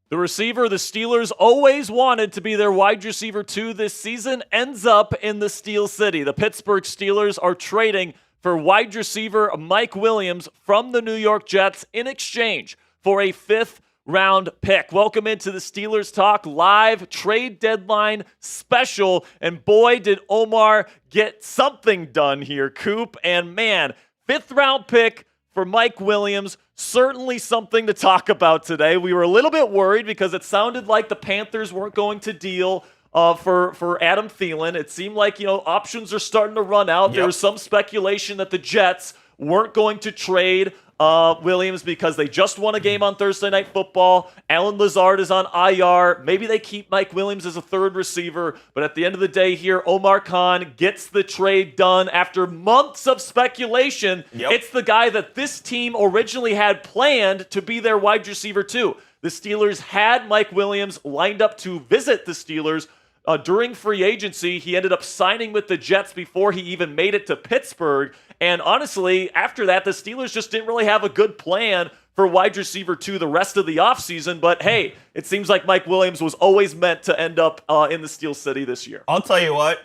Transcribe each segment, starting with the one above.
The receiver the Steelers always wanted to be their wide receiver 2 this season ends up in the Steel City. The Pittsburgh Steelers are trading for wide receiver Mike Williams from the New York Jets in exchange for a 5th-round pick. Welcome into the Steelers Talk live trade deadline special. And boy, did Omar get something done here, Coop. And man, 5th-round pick for Mike Williams, certainly something to talk about today. We were a little bit worried because it sounded like the Panthers weren't going to deal for Adam Thielen. It seemed like, options are starting to run out. Yep. There was some speculation that the Jets weren't going to trade Williams because they just won a game on Thursday Night Football. Alan Lazard is on IR. Maybe they keep Mike Williams as a 3rd receiver. But at the end of the day here, Omar Khan gets the trade done after months of speculation. Yep. It's the guy that this team originally had planned to be their wide receiver 2. The Steelers had Mike Williams lined up to visit the Steelers during free agency. He ended up signing with the Jets before he even made it to Pittsburgh. And honestly, after that, the Steelers just didn't really have a good plan for wide receiver 2 the rest of the offseason. But hey, it seems like Mike Williams was always meant to end up in the Steel City this year. I'll tell you what,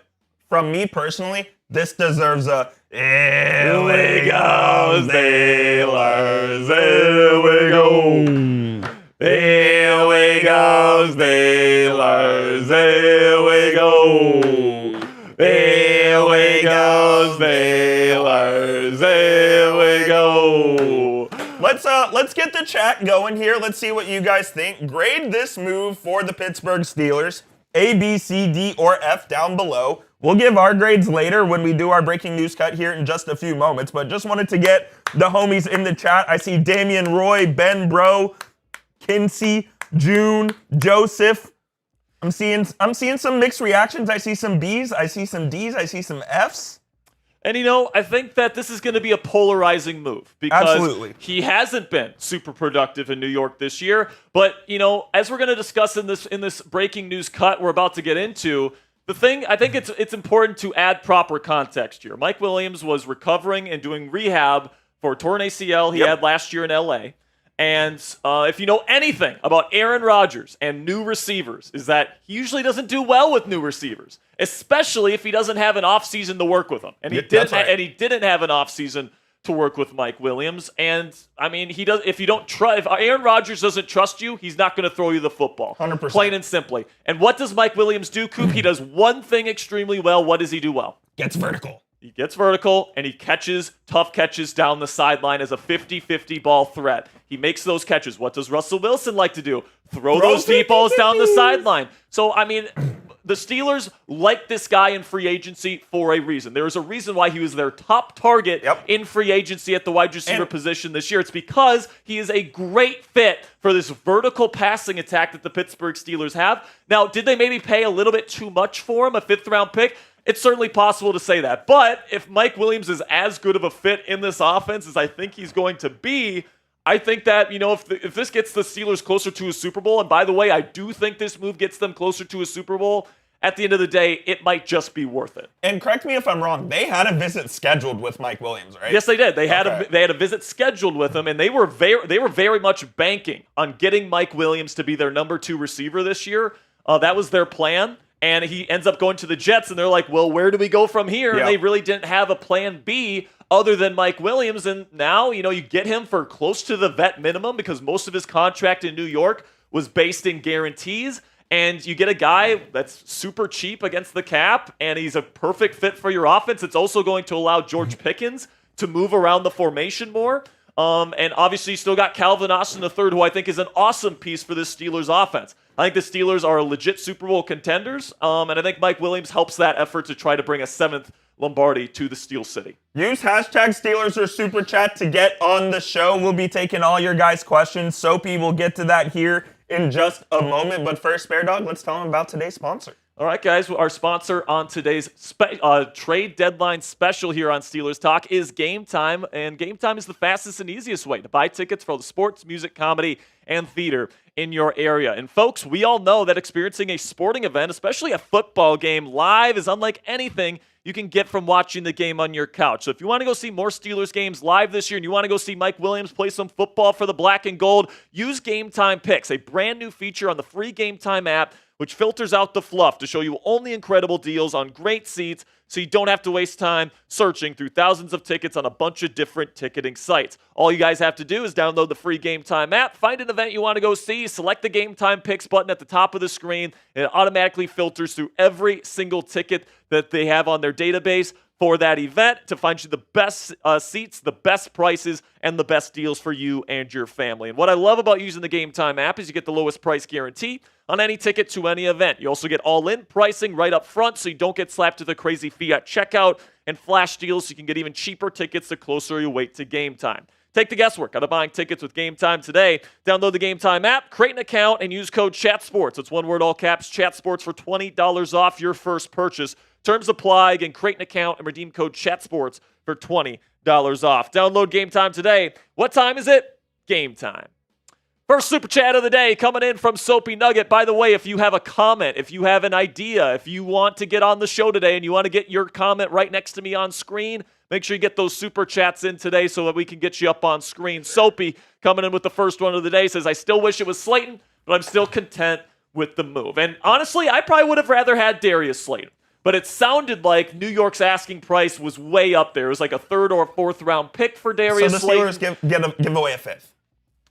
from me personally, this deserves a here we go, Steelers, here we go. Here we go, Steelers, here we go. Here we go, Steelers, here we go. Let's get the chat going here. Let's see what you guys think. Grade this move for the Pittsburgh Steelers. A, B, C, D, or F down below. We'll give our grades later when we do our breaking news cut here in just a few moments, but just wanted to get the homies in the chat. I see Damian Roy, Ben Bro, Kinsey, June, Joseph. I'm seeing some mixed reactions. I see some B's, I see some D's, I see some F's. And I think that this is going to be a polarizing move because Absolutely. He hasn't been super productive in New York this year. But, as we're going to discuss in this breaking news cut we're about to get into, I think it's important to add proper context here. Mike Williams was recovering and doing rehab for a torn ACL he had last year in LA. And if you know anything about Aaron Rodgers and new receivers, is that he usually doesn't do well with new receivers, especially if he doesn't have an offseason to work with them. And he didn't have an offseason to work with Mike Williams. And I mean, if Aaron Rodgers doesn't trust you, he's not going to throw you the football. 100%. Plain and simply. And what does Mike Williams do, Coop? He does one thing extremely well. What does he do well? Gets vertical. He gets vertical, and he catches tough catches down the sideline as a 50-50 ball threat. He makes those catches. What does Russell Wilson like to do? Throw those deep balls down the sideline. So, I mean, the Steelers like this guy in free agency for a reason. There is a reason why he was their top target in free agency at the wide receiver position this year. It's because he is a great fit for this vertical passing attack that the Pittsburgh Steelers have. Now, did they maybe pay a little bit too much for him, a 5th-round pick? It's certainly possible to say that. But if Mike Williams is as good of a fit in this offense as I think he's going to be, I think that, if this gets the Steelers closer to a Super Bowl, and by the way, I do think this move gets them closer to a Super Bowl, at the end of the day, it might just be worth it. And correct me if I'm wrong, they had a visit scheduled with Mike Williams, right? Yes, they did. They had a visit scheduled with him, and they were very much banking on getting Mike Williams to be their number 2 receiver this year. That was their plan. And he ends up going to the Jets, and they're like, well, where do we go from here? Yep. And they really didn't have a plan B other than Mike Williams. And now, you get him for close to the vet minimum because most of his contract in New York was based in guarantees. And you get a guy that's super cheap against the cap, and he's a perfect fit for your offense. It's also going to allow George Pickens to move around the formation more. And obviously, you still got Calvin Austin III, who I think is an awesome piece for this Steelers offense. I think the Steelers are legit Super Bowl contenders, and I think Mike Williams helps that effort to try to bring a 7th Lombardi to the Steel City. Use hashtag Steelers or Super Chat to get on the show. We'll be taking all your guys' questions. Soapy will get to that here in just a moment. But first, Bear Dog, let's tell them about today's sponsor. All right, guys, our sponsor on today's trade deadline special here on Steelers Talk is Game Time, and Game Time is the fastest and easiest way to buy tickets for all the sports, music, comedy, and theater in your area. And folks, we all know that experiencing a sporting event, especially a football game live, is unlike anything you can get from watching the game on your couch. So if you want to go see more Steelers games live this year and you want to go see Mike Williams play some football for the black and gold, use Game Time Picks, a brand new feature on the free Game Time app, which filters out the fluff to show you only incredible deals on great seats so you don't have to waste time searching through thousands of tickets on a bunch of different ticketing sites. All you guys have to do is download the free Game Time app, find an event you want to go see, select the Game Time Picks button at the top of the screen, and it automatically filters through every single ticket that they have on their database for that event to find you the best seats, the best prices, and the best deals for you and your family. And what I love about using the Game Time app is you get the lowest price guarantee on any ticket to any event. You also get all-in pricing right up front so you don't get slapped with a crazy fee at checkout, and flash deals so you can get even cheaper tickets the closer you wait to game time. Take the guesswork out of buying tickets with Game Time today. Download the Game Time app, create an account, and use code CHATSPORTS. It's one word, all caps, CHATSPORTS for $20 off your first purchase. Terms apply. Again, create an account and redeem code CHATSPORTS for $20 off. Download Game Time today. What time is it? Game time. First Super Chat of the day coming in from Soapy Nugget. By the way, if you have a comment, if you have an idea, if you want to get on the show today and you want to get your comment right next to me on screen, make sure you get those Super Chats in today so that we can get you up on screen. Soapy coming in with the first one of the day says, I still wish it was Slayton, but I'm still content with the move. And honestly, I probably would have rather had Darius Slayton. But it sounded like New York's asking price was way up there. It was like a third or fourth round pick for Darius Slayton. So the Steelers give away a fifth.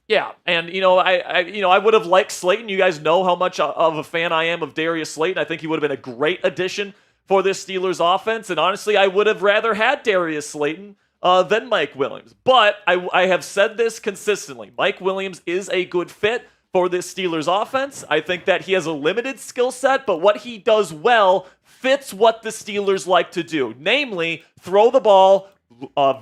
Yeah, and I would have liked Slayton. You guys know how much of a fan I am of Darius Slayton. I think he would have been a great addition for this Steelers offense. And honestly, I would have rather had Darius Slayton than Mike Williams. But I have said this consistently. Mike Williams is a good fit for this Steelers offense. I think that he has a limited skill set, but what he does well fits what the Steelers like to do, namely throw the ball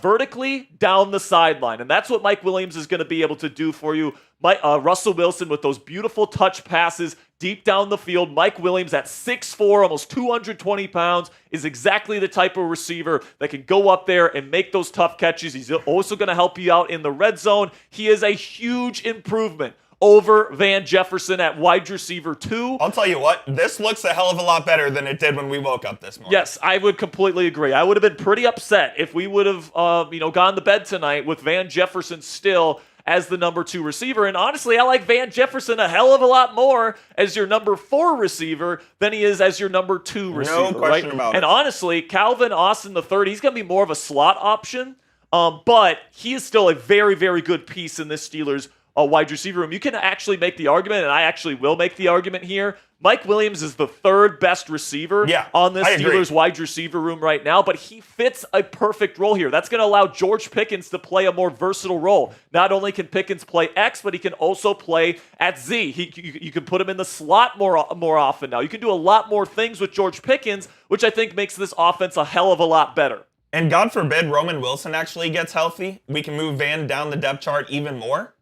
vertically down the sideline. And that's what Mike Williams is going to be able to do for you. Russell Wilson with those beautiful touch passes deep down the field. Mike Williams at 6'4", almost 220 pounds, is exactly the type of receiver that can go up there and make those tough catches. He's also going to help you out in the red zone. He is a huge improvement over Van Jefferson at wide receiver 2. I'll tell you what, this looks a hell of a lot better than it did when we woke up this morning. Yes, I would completely agree. I would have been pretty upset if we would have gone to bed tonight with Van Jefferson still as the number 2 receiver. And honestly, I like Van Jefferson a hell of a lot more as your number 4 receiver than he is as your number 2 receiver. No question about it. And honestly, Calvin Austin III, he's going to be more of a slot option, but he is still a very, very good piece in this Steelers wide receiver room. You can actually make the argument, and I actually will make the argument here, Mike Williams is the 3rd best receiver on the Steelers wide receiver room right now, but he fits a perfect role here. That's going to allow George Pickens to play a more versatile role. Not only can Pickens play X, but he can also play at Z. You can put him in the slot more often now. You can do a lot more things with George Pickens, which I think makes this offense a hell of a lot better. And God forbid Roman Wilson actually gets healthy. We can move Van down the depth chart even more.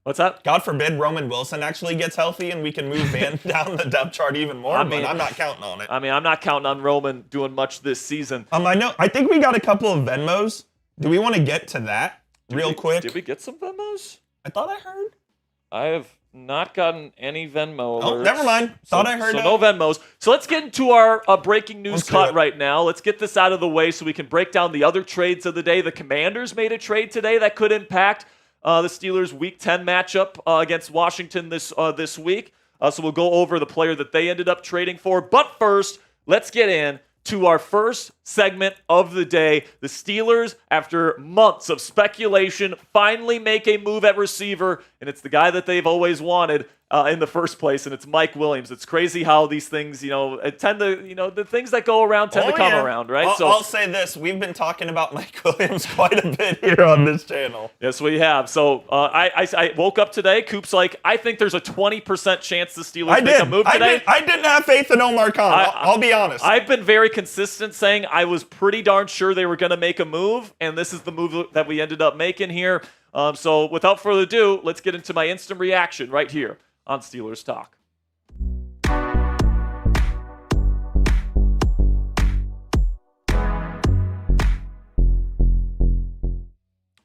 What's that? God forbid Roman Wilson actually gets healthy and we can move Van down the depth chart even more, but I'm not counting on it. I mean, I'm not counting on Roman doing much this season. I think we got a couple of Venmos. Do we want to get to that real quick? Did we get some Venmos? I thought I heard. I have not gotten any Venmo alerts. Oh, never mind. Thought I heard. So no Venmos. So let's get into our breaking news cut right now. Let's get this out of the way so we can break down the other trades of the day. The Commanders made a trade today that could impact the Steelers' Week 10 matchup against Washington this week. So we'll go over the player that they ended up trading for. But first, let's get in to our first segment of the day. The Steelers, after months of speculation, finally make a move at receiver, and it's the guy that they've always wanted in the first place, and it's Mike Williams. It's crazy how these things, the things that go around tend to come around, right? I'll say this. We've been talking about Mike Williams quite a bit here on this channel. Yes, we have. So I woke up today. Coop's like, I think there's a 20% chance the Steelers make a move today. I didn't have faith in Omar Khan. I'll be honest. I've been very consistent saying I was pretty darn sure they were going to make a move, and this is the move that we ended up making here. So without further ado, let's get into my instant reaction right here on Steelers Talk.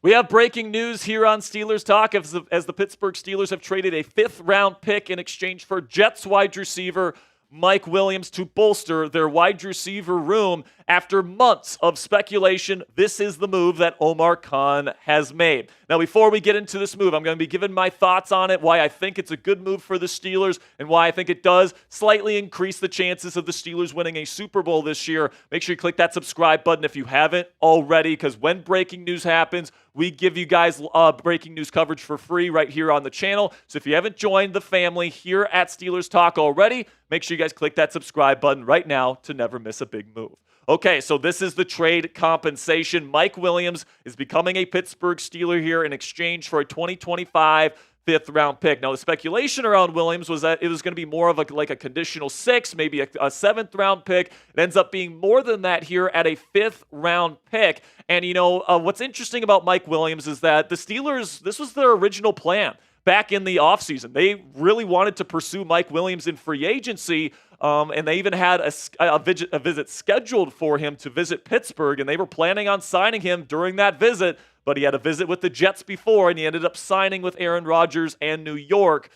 We have breaking news here on Steelers Talk as the Pittsburgh Steelers have traded a 5th-round pick in exchange for Jets wide receiver Mike Williams to bolster their wide receiver room After months of speculation, this is the move that Omar Khan has made. Now, before we get into this move, I'm going to be giving my thoughts on it, why I think it's a good move for the Steelers, and why I think it does slightly increase the chances of the Steelers winning a Super Bowl this year. Make sure you click that subscribe button if you haven't already, because when breaking news happens, we give you guys breaking news coverage for free right here on the channel. So if you haven't joined the family here at Steelers Talk already, make sure you guys click that subscribe button right now to never miss a big move. Okay, so this is the trade compensation. Mike Williams is becoming a Pittsburgh Steeler here in exchange for a 2025 fifth-round pick. Now, the speculation around Williams was that it was going to be more of like a conditional 6, maybe a seventh-round pick. It ends up being more than that here at a fifth-round pick. And, what's interesting about Mike Williams is that the Steelers, this was their original plan back in the offseason. They really wanted to pursue Mike Williams in free agency, and they even had a visit scheduled for him to visit Pittsburgh, and they were planning on signing him during that visit, but he had a visit with the Jets before, and he ended up signing with Aaron Rodgers and New York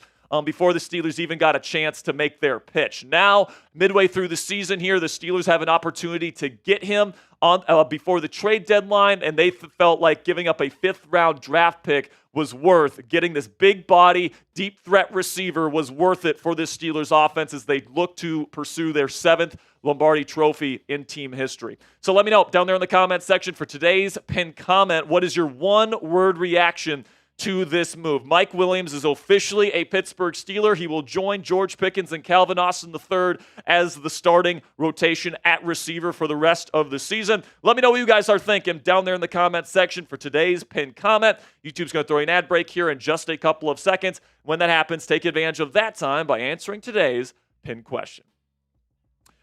before the Steelers even got a chance to make their pitch. Now, midway through the season here, the Steelers have an opportunity to get him on before the trade deadline, and they felt like giving up a fifth-round draft pick was worth getting this big body, deep threat receiver was worth it for this Steelers offense as they look to pursue their 7th Lombardi trophy in team history. So let me know down there in the comment section for today's pinned comment, what is your one-word reaction to this move? Mike Williams is officially a Pittsburgh Steeler. He will join George Pickens and Calvin Austin III as the starting rotation at receiver for the rest of the season. Let me know what you guys are thinking down there in the comment section for today's pinned comment. YouTube's going to throw an ad break here in just a couple of seconds. When that happens, take advantage of that time by answering today's pinned question.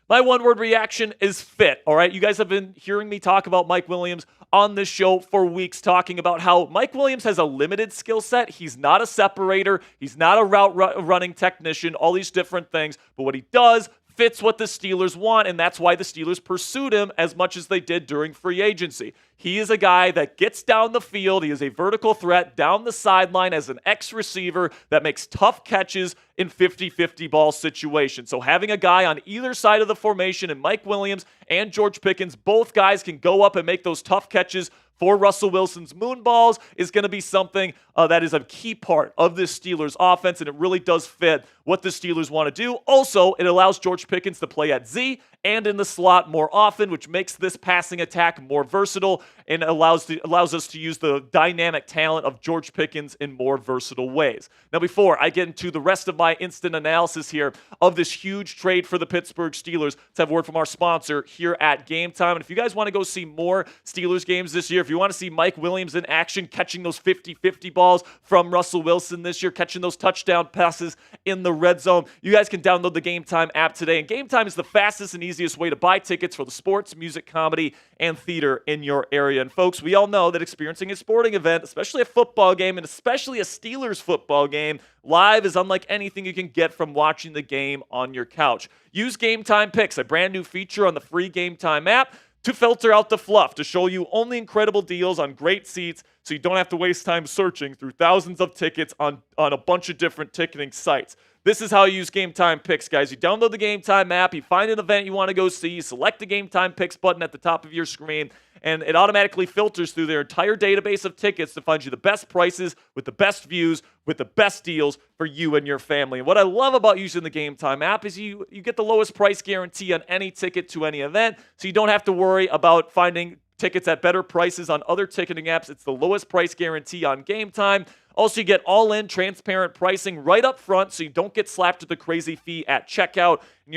My one-word reaction is fit, all right? You guys have been hearing me talk about Mike Williams on this show for weeks, talking about how Mike Williams has a limited skill set. He's not a separator. He's not a route running technician, all these different things. But what he does fits what the Steelers want, and that's why the Steelers pursued him as much as they did during free agency. He is a guy that gets down the field. He is a vertical threat down the sideline as an ex-receiver that makes tough catches in 50-50 ball situations. So having a guy on either side of the formation, and Mike Williams and George Pickens, both guys can go up and make those tough catches for Russell Wilson's moon balls, is going to be something that is a key part of this Steelers offense, and it really does fit what the Steelers want to do. Also, it allows George Pickens to play at Z and in the slot more often, which makes this passing attack more versatile and allows us to use the dynamic talent of George Pickens in more versatile ways. Now, before I get into the rest of my instant analysis here of this huge trade for the Pittsburgh Steelers, let's have a word from our sponsor here at Game Time. And if you guys want to go see more Steelers games this year, if you want to see Mike Williams in action, catching those 50-50 balls from Russell Wilson this year, catching those touchdown passes in the red zone, you guys can download the Game Time app today. And Game Time is the fastest and easiest way to buy tickets for the sports, music, comedy, and theater in your area. And folks, we all know that experiencing a sporting event, especially a football game, and especially a Steelers football game, live is unlike anything you can get from watching the game on your couch. Use Game Time Picks, a brand new feature on the free Game Time app, to filter out the fluff, to show you only incredible deals on great seats so you don't have to waste time searching through thousands of tickets on a bunch of different ticketing sites. This is how you use Game Time Picks, guys. You download the Game Time app, you find an event you want to go see, you select the Game Time Picks button at the top of your screen, and it automatically filters through their entire database of tickets to find you the best prices with the best views with the best deals for you and your family. And what I love about using the Game Time app is you get the lowest price guarantee on any ticket to any event, so you don't have to worry about finding tickets at better prices on other ticketing apps. It's the lowest price guarantee on Game Time. Also, you get all-in transparent pricing right up front, so you don't get slapped with a crazy fee at checkout. And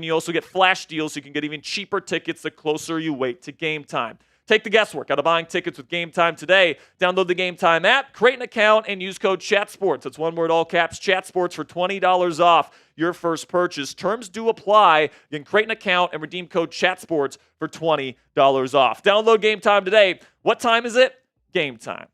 you also get flash deals, so you can get even cheaper tickets the closer you wait to game time. Take the guesswork out of buying tickets with Game Time today. Download the Game Time app, create an account, and use code CHATSPORTS. That's one word, all caps, CHATSPORTS, for $20 off your first purchase. Terms do apply. You can create an account and redeem code CHATSPORTS for $20 off. Download Game Time today. What time is it? Game time.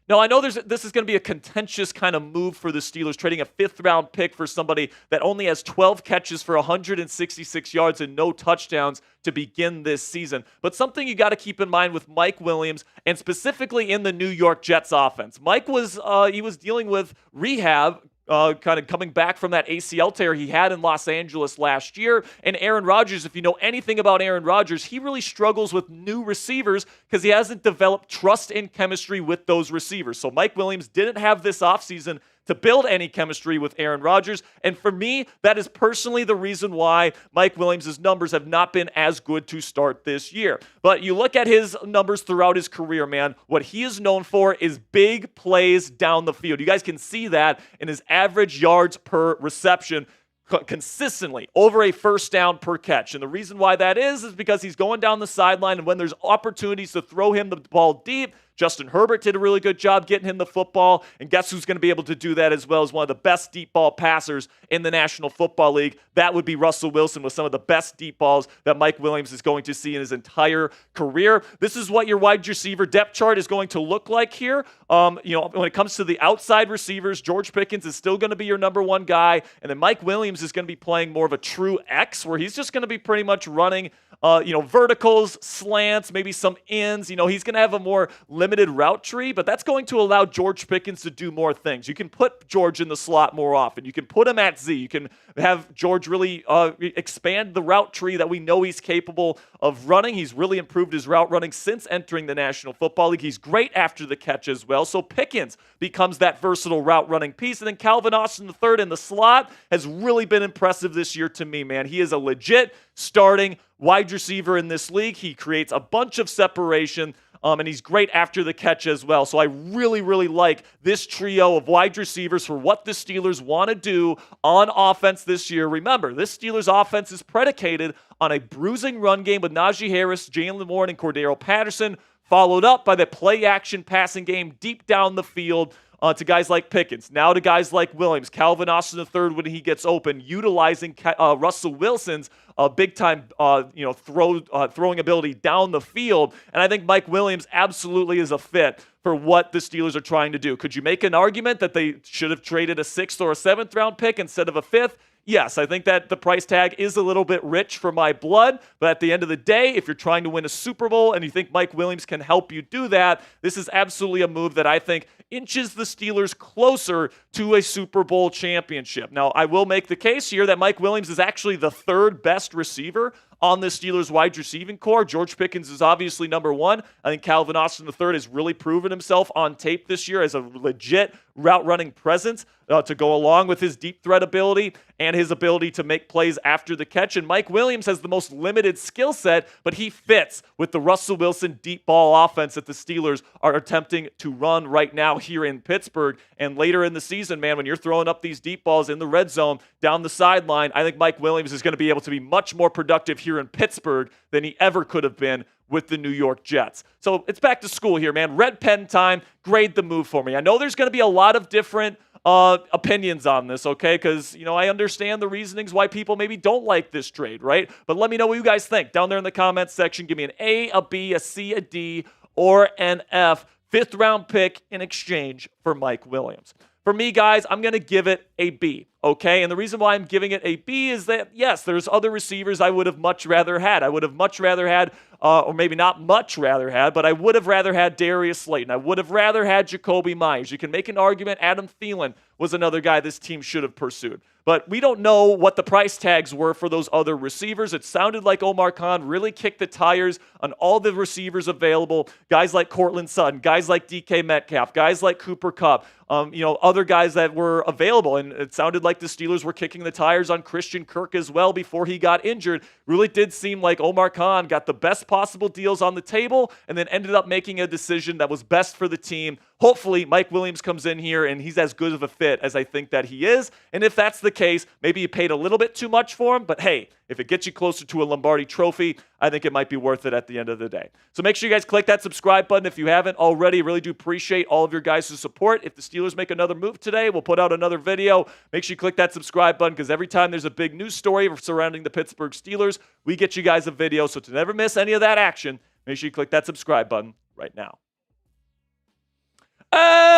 Now, I know this is going to be a contentious kind of move for the Steelers, trading a fifth-round pick for somebody that only has 12 catches for 166 yards and no touchdowns to begin this season. But something you got to keep in mind with Mike Williams, and specifically in the New York Jets offense. Mike was dealing with rehab kind of coming back from that ACL tear he had in Los Angeles last year. And Aaron Rodgers, if you know anything about Aaron Rodgers, he really struggles with new receivers because he hasn't developed trust and chemistry with those receivers. So Mike Williams didn't have this offseason to build any chemistry with Aaron Rodgers. And for me, that is personally the reason why Mike Williams' numbers have not been as good to start this year. But you look at his numbers throughout his career, man, what he is known for is big plays down the field. You guys can see that in his average yards per reception consistently over a first down per catch. And the reason why that is because he's going down the sideline, and when there's opportunities to throw him the ball deep, Justin Herbert did a really good job getting him the football, and guess who's going to be able to do that as well as one of the best deep ball passers in the National Football League? That would be Russell Wilson with some of the best deep balls that Mike Williams is going to see in his entire career. This is what your wide receiver depth chart is going to look like here. When it comes to the outside receivers, George Pickens is still going to be your number one guy, and then Mike Williams is going to be playing more of a true X, where he's just going to be pretty much running verticals, slants, maybe some ins. He's going to have a more limited route tree, but that's going to allow George Pickens to do more things. You can put George in the slot more often. You can put him at Z. You can have George really expand the route tree that we know he's capable of running. He's really improved his route running since entering the National Football League. He's great after the catch as well. So Pickens becomes that versatile route running piece. And then Calvin Austin III in the slot has really been impressive this year to me, man. He is a legit starting wide receiver in this league. He creates a bunch of separation, and he's great after the catch as well. So I really, really like this trio of wide receivers for what the Steelers want to do on offense this year. Remember, this Steelers offense is predicated on a bruising run game with Najee Harris, Jalen Warren, and Cordero Patterson, followed up by the play-action passing game deep down the field to guys like Pickens, now to guys like Williams, Calvin Austin III when he gets open, utilizing Russell Wilson's big-time throwing ability down the field. And I think Mike Williams absolutely is a fit for what the Steelers are trying to do. Could you make an argument that they should have traded a 6th or a 7th round pick instead of a 5th? Yes, I think that the price tag is a little bit rich for my blood, but at the end of the day, if you're trying to win a Super Bowl and you think Mike Williams can help you do that, this is absolutely a move that I think inches the Steelers closer to a Super Bowl championship. Now, I will make the case here that Mike Williams is actually the 3rd best receiver on the Steelers wide receiving core. George Pickens is obviously number 1. I think Calvin Austin III has really proven himself on tape this year as a legit route running presence to go along with his deep threat ability and his ability to make plays after the catch. And Mike Williams has the most limited skill set, but he fits with the Russell Wilson deep ball offense that the Steelers are attempting to run right now here in Pittsburgh. And later in the season, man, when you're throwing up these deep balls in the red zone down the sideline, I think Mike Williams is going to be able to be much more productive here in Pittsburgh than he ever could have been with the New York Jets. So it's back to school here, man. Red pen time. Grade the move for me. I know there's going to be a lot of different opinions on this, okay? Because, I understand the reasonings why people maybe don't like this trade, right? But let me know what you guys think down there in the comments section. Give me an A, a B, a C, a D, or an F. 5th round pick in exchange for Mike Williams. For me, guys, I'm going to give it a B, okay? And the reason why I'm giving it a B is that, yes, there's other receivers I would have much rather had. I would have much rather had, or maybe not much rather had, but I would have rather had Darius Slayton. I would have rather had Jacoby Myers. You can make an argument Adam Thielen was another guy this team should have pursued. But we don't know what the price tags were for those other receivers. It sounded like Omar Khan really kicked the tires on all the receivers available. Guys like Cortland Sutton, guys like DK Metcalf, guys like Cooper Kupp, other guys that were available. And it sounded like the Steelers were kicking the tires on Christian Kirk as well before he got injured. Really did seem like Omar Khan got the best possible deals on the table and then ended up making a decision that was best for the team. Hopefully, Mike Williams comes in here and he's as good of a fit as I think that he is. And if that's the case, maybe you paid a little bit too much for him. But hey, if it gets you closer to a Lombardi trophy, I think it might be worth it at the end of the day. So make sure you guys click that subscribe button if you haven't already. Really do appreciate all of your guys' support. If the Steelers make another move today, we'll put out another video. Make sure you click that subscribe button because every time there's a big news story surrounding the Pittsburgh Steelers, we get you guys a video. So to never miss any of that action, make sure you click that subscribe button right now. Hey!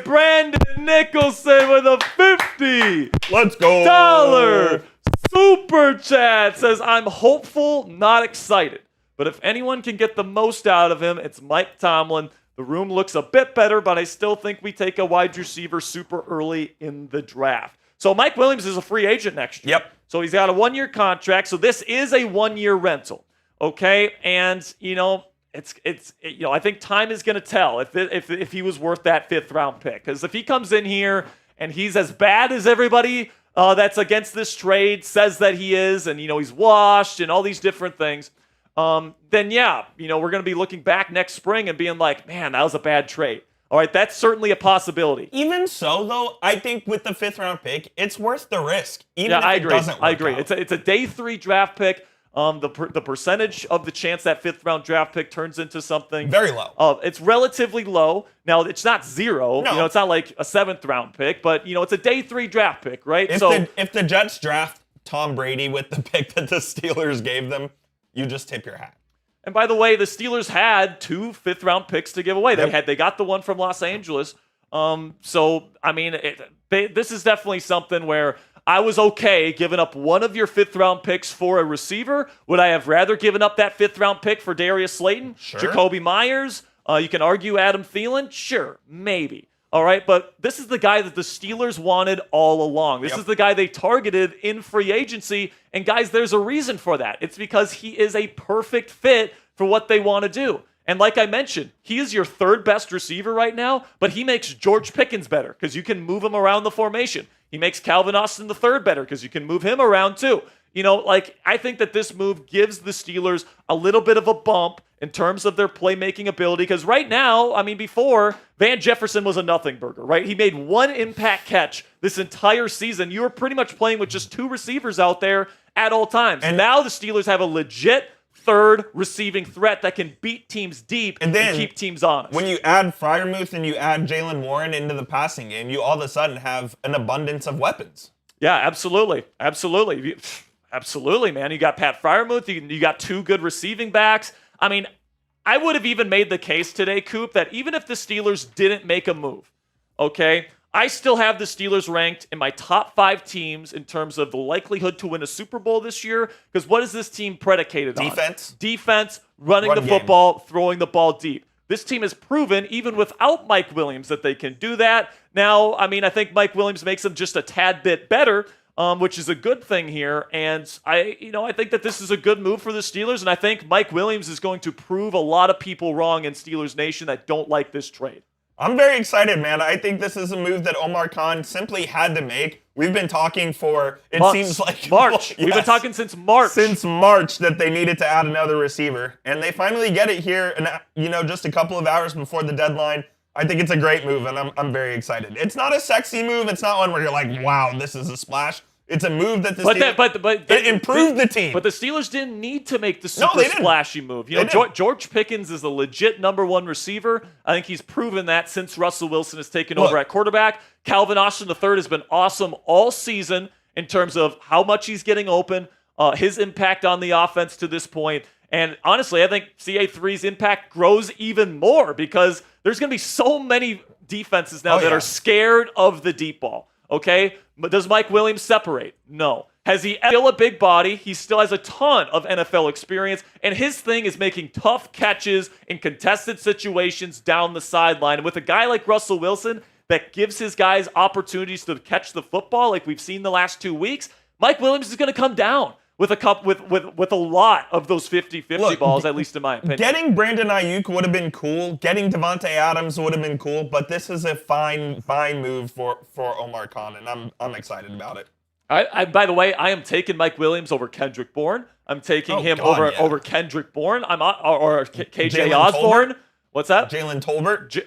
Brandon Nicholson with a $50. Let's go. Super chat says, I'm hopeful, not excited. But if anyone can get the most out of him, it's Mike Tomlin. The The room looks a bit better, but I still think we take a wide receiver super early in the draft. So Mike Williams is a free agent next year. Yep. So he's got a 1-year contract. So this is a 1-year rental. Okay. And, I think time is going to tell if he was worth that 5th round pick. Because if he comes in here and he's as bad as everybody that's against this trade says that he is, and, he's washed and all these different things, then yeah, we're going to be looking back next spring and being like, man, that was a bad trade. All right, that's certainly a possibility. Even so, though, I think with the 5th round pick, it's worth the risk. Even if I it agree. doesn't work I agree. out. It's a day 3 draft pick. The percentage of the chance that 5th round draft pick turns into something very low. It's relatively low. Now it's not 0. No. It's not like a 7th round pick, but it's a day 3 draft pick, right? If the Jets draft Tom Brady with the pick that the Steelers gave them, you just tip your hat. And by the way, the Steelers had 2 5th round picks to give away. Yep. They got the one from Los Angeles. So I mean, this is definitely something where I was okay giving up one of your 5th round picks for a receiver. Would I have rather given up that 5th round pick for Darius Slayton, Sure. Jacoby Myers? You can argue Adam Thielen. Sure, maybe. All right, but this is the guy that the Steelers wanted all along. This is the guy they targeted in free agency. And guys, there's a reason for that. It's because he is a perfect fit for what they want to do. And like I mentioned, he is your 3rd best receiver right now, but he makes George Pickens better because you can move him around the formation. He makes Calvin Austin III better because you can move him around too. I think that this move gives the Steelers a little bit of a bump in terms of their playmaking ability. Because right now, before, Van Jefferson was a nothing burger, right? He made 1 impact catch this entire season. You were pretty much playing with just 2 receivers out there at all times. And now the Steelers have a legit 3rd receiving threat that can beat teams deep and keep teams honest. When you add Freiermuth and you add Jalen Warren into the passing game, you all of a sudden have an abundance of weapons. Yeah, absolutely. Absolutely. Absolutely, man. You got Pat Freiermuth. You got 2 good receiving backs. I would have even made the case today, Coop, that even if the Steelers didn't make a move, okay, I still have the Steelers ranked in my top 5 teams in terms of the likelihood to win a Super Bowl this year. Because what is this team predicated on? Defense, running the football, throwing the ball deep. This team has proven, even without Mike Williams, that they can do that. Now, I think Mike Williams makes them just a tad bit better, which is a good thing here. And I think that this is a good move for the Steelers. And I think Mike Williams is going to prove a lot of people wrong in Steelers Nation that don't like this trade. I'm very excited, man. I think this is a move that Omar Khan simply had to make. We've been talking for, seems like March. Yes. We've been talking since March. Since March that they needed to add another receiver. And they finally get it here, and just a couple of hours before the deadline. I think it's a great move, and I'm very excited. It's not a sexy move. It's not one where you're like, wow, this is a splash. It's a move that it improved the team. But the Steelers didn't need to make the super splashy move. George Pickens is a legit number 1 receiver. I think he's proven that since Russell Wilson has taken over at quarterback. Calvin Austin III has been awesome all season in terms of how much he's getting open, his impact on the offense to this point. And honestly, I think CA3's impact grows even more because there's going to be so many defenses now that are scared of the deep ball. Okay? But does Mike Williams separate? No. Has he still a big body? He still has a ton of NFL experience, and his thing is making tough catches in contested situations down the sideline. And with a guy like Russell Wilson that gives his guys opportunities to catch the football like we've seen the last 2 weeks, Mike Williams is going to come down with a lot of those 50-50 balls, at least in my opinion. Getting Brandon Ayuk would have been cool. Getting Devontae Adams would have been cool. But this is a fine move for Omar Khan, and I'm excited about it. By the way, I am taking Mike Williams over Kendrick Bourne. I'm taking him over Kendrick Bourne. Or KJ Osborne. Tolbert? What's that? Jalen Tolbert.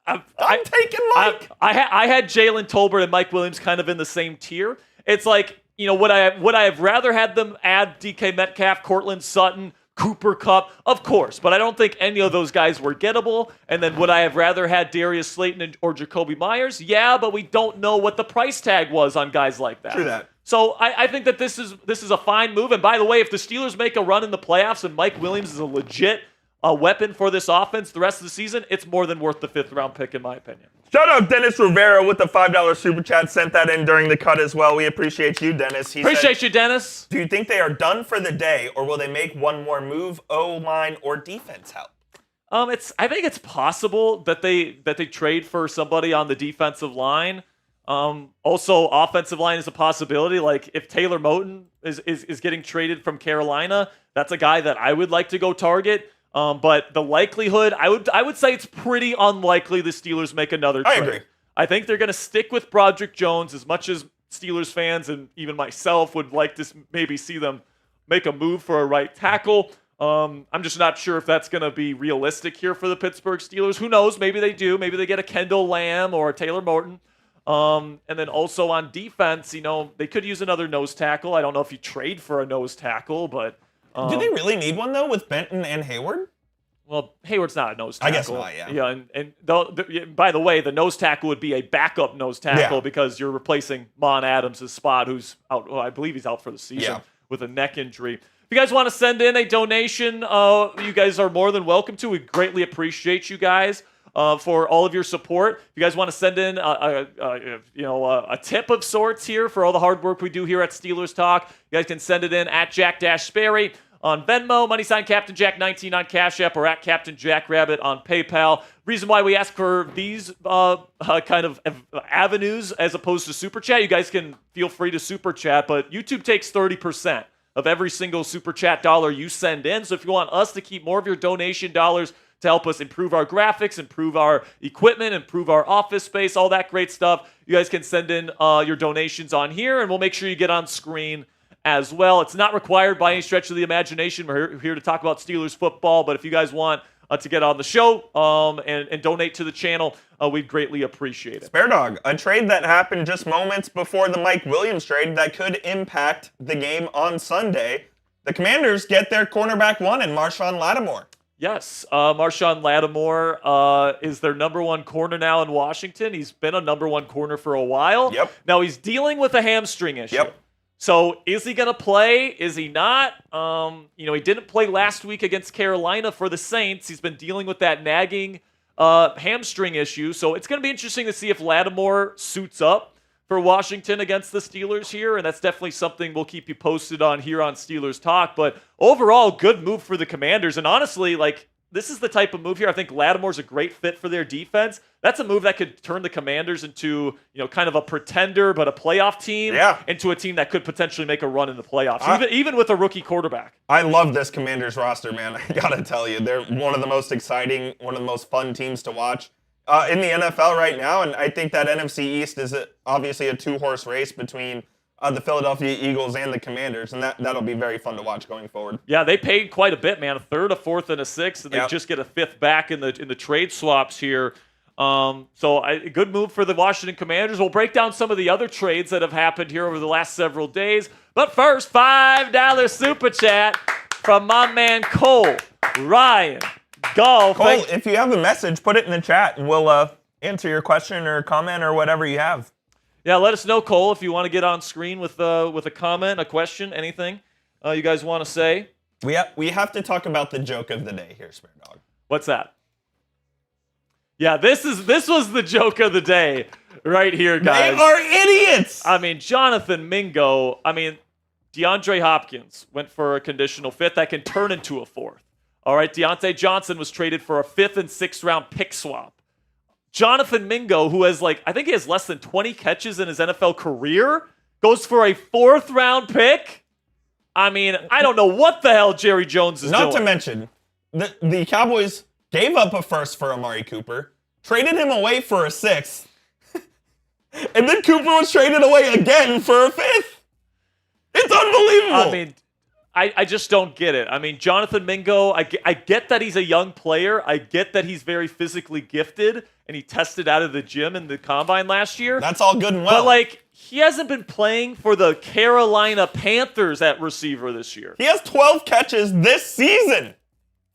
I'm taking Mike. I had Jalen Tolbert and Mike Williams kind of in the same tier. It's like, would I have rather had them add DK Metcalf, Cortland Sutton, Cooper Kupp? Of course, but I don't think any of those guys were gettable. And then would I have rather had Darius Slayton or Jacoby Myers? Yeah, but we don't know what the price tag was on guys like that. True that. So I think that this is a fine move. And by the way, if the Steelers make a run in the playoffs and Mike Williams is a legit weapon for this offense the rest of the season, it's more than worth the 5th round pick in my opinion. Shout out Dennis Rivera with the $5 super chat. Sent that in during the cut as well. We appreciate you, Dennis. Appreciate you, Dennis. Do you think they are done for the day, or will they make one more move, O-line or defense help? I think it's possible that they trade for somebody on the defensive line. Also, offensive line is a possibility. Like if Taylor Moton is getting traded from Carolina, that's a guy that I would like to go target. But the likelihood, I would say it's pretty unlikely the Steelers make another trade. I agree. I think they're going to stick with Broderick Jones as much as Steelers fans and even myself would like to maybe see them make a move for a right tackle. I'm just not sure if that's going to be realistic here for the Pittsburgh Steelers. Who knows? Maybe they do. Maybe they get a Kendall Lamb or a Taylor Moton. And then also on defense, they could use another nose tackle. I don't know if you trade for a nose tackle, but... do they really need one, though, with Benton and Heyward? Well, Heyward's not a nose tackle. I guess not, yeah. Yeah, and by the way, the nose tackle would be a backup nose tackle because you're replacing Mon Adams' spot, who's out. Well, I believe he's out for the season with a neck injury. If you guys want to send in a donation, you guys are more than welcome to. We greatly appreciate you guys for all of your support. If you guys want to send in a tip of sorts here for all the hard work we do here at Steelers Talk, you guys can send it in at Jack Sperry on Venmo, # Captain Jack 19 on Cashapp, or at Captain Jack Rabbit on PayPal. Reason why we ask for these kind of avenues as opposed to Super Chat, you guys can feel free to Super Chat, but YouTube takes 30% of every single Super Chat dollar you send in. So if you want us to keep more of your donation dollars to help us improve our graphics, improve our equipment, improve our office space, all that great stuff, you guys can send in your donations on here, and we'll make sure you get on screen as well. It's not required by any stretch of the imagination. We're here to talk about Steelers football, but if you guys want to get on the show and donate to the channel, we'd greatly appreciate it. Spare Dog, a trade that happened just moments before the Mike Williams trade that could impact the game on Sunday. The Commanders get their cornerback one in Marshawn Lattimore. Yes, Marshawn Lattimore is their number one corner now in Washington. He's been a number one corner for a while. Yep. Now he's dealing with a hamstring issue. Yep. So is he going to play? Is he not? He didn't play last week against Carolina for the Saints. He's been dealing with that nagging hamstring issue. So it's going to be interesting to see if Lattimore suits up for Washington against the Steelers here, and that's definitely something we'll keep you posted on here on Steelers Talk. But overall, good move for the Commanders. And honestly, this is the type of move here. I think Lattimore's a great fit for their defense. That's a move that could turn the Commanders into, kind of a pretender but a playoff team, into a team that could potentially make a run in the playoffs, even with a rookie quarterback. I love this Commanders roster, man. I gotta tell you, they're one of the most exciting, one of the most fun teams to watch in the NFL right now. And I think that NFC East is obviously a two-horse race between the Philadelphia Eagles and the Commanders, and that'll be very fun to watch going forward. Yeah, they paid quite a bit, man. A third, a fourth, and a sixth, and they just get a fifth back in the trade swaps here. So a good move for the Washington Commanders. We'll break down some of the other trades that have happened here over the last several days. But first, $5 Super Chat from my man Cole Ryan Golf. Cole, if you have a message, put it in the chat, and we'll answer your question or comment or whatever you have. Yeah, let us know, Cole, if you want to get on screen with a comment, a question, anything you guys want to say. We have to talk about the joke of the day here, Spare Dog. What's that? Yeah, this was the joke of the day right here, guys. They are idiots! I mean, Jonathan Mingo, DeAndre Hopkins went for a conditional fifth that can turn into a fourth. All right, Deontay Johnson was traded for a fifth and sixth round pick swap. Jonathan Mingo, who has I think he has less than 20 catches in his NFL career, goes for a fourth round pick. I don't know what the hell Jerry Jones is doing. Not to mention, the Cowboys gave up a first for Amari Cooper, traded him away for a sixth, and then Cooper was traded away again for a fifth. It's unbelievable. I just don't get it. Jonathan Mingo, I get that he's a young player. I get that he's very physically gifted, and he tested out of the gym in the combine last year. That's all good and well. But, he hasn't been playing for the Carolina Panthers at receiver this year. He has 12 catches this season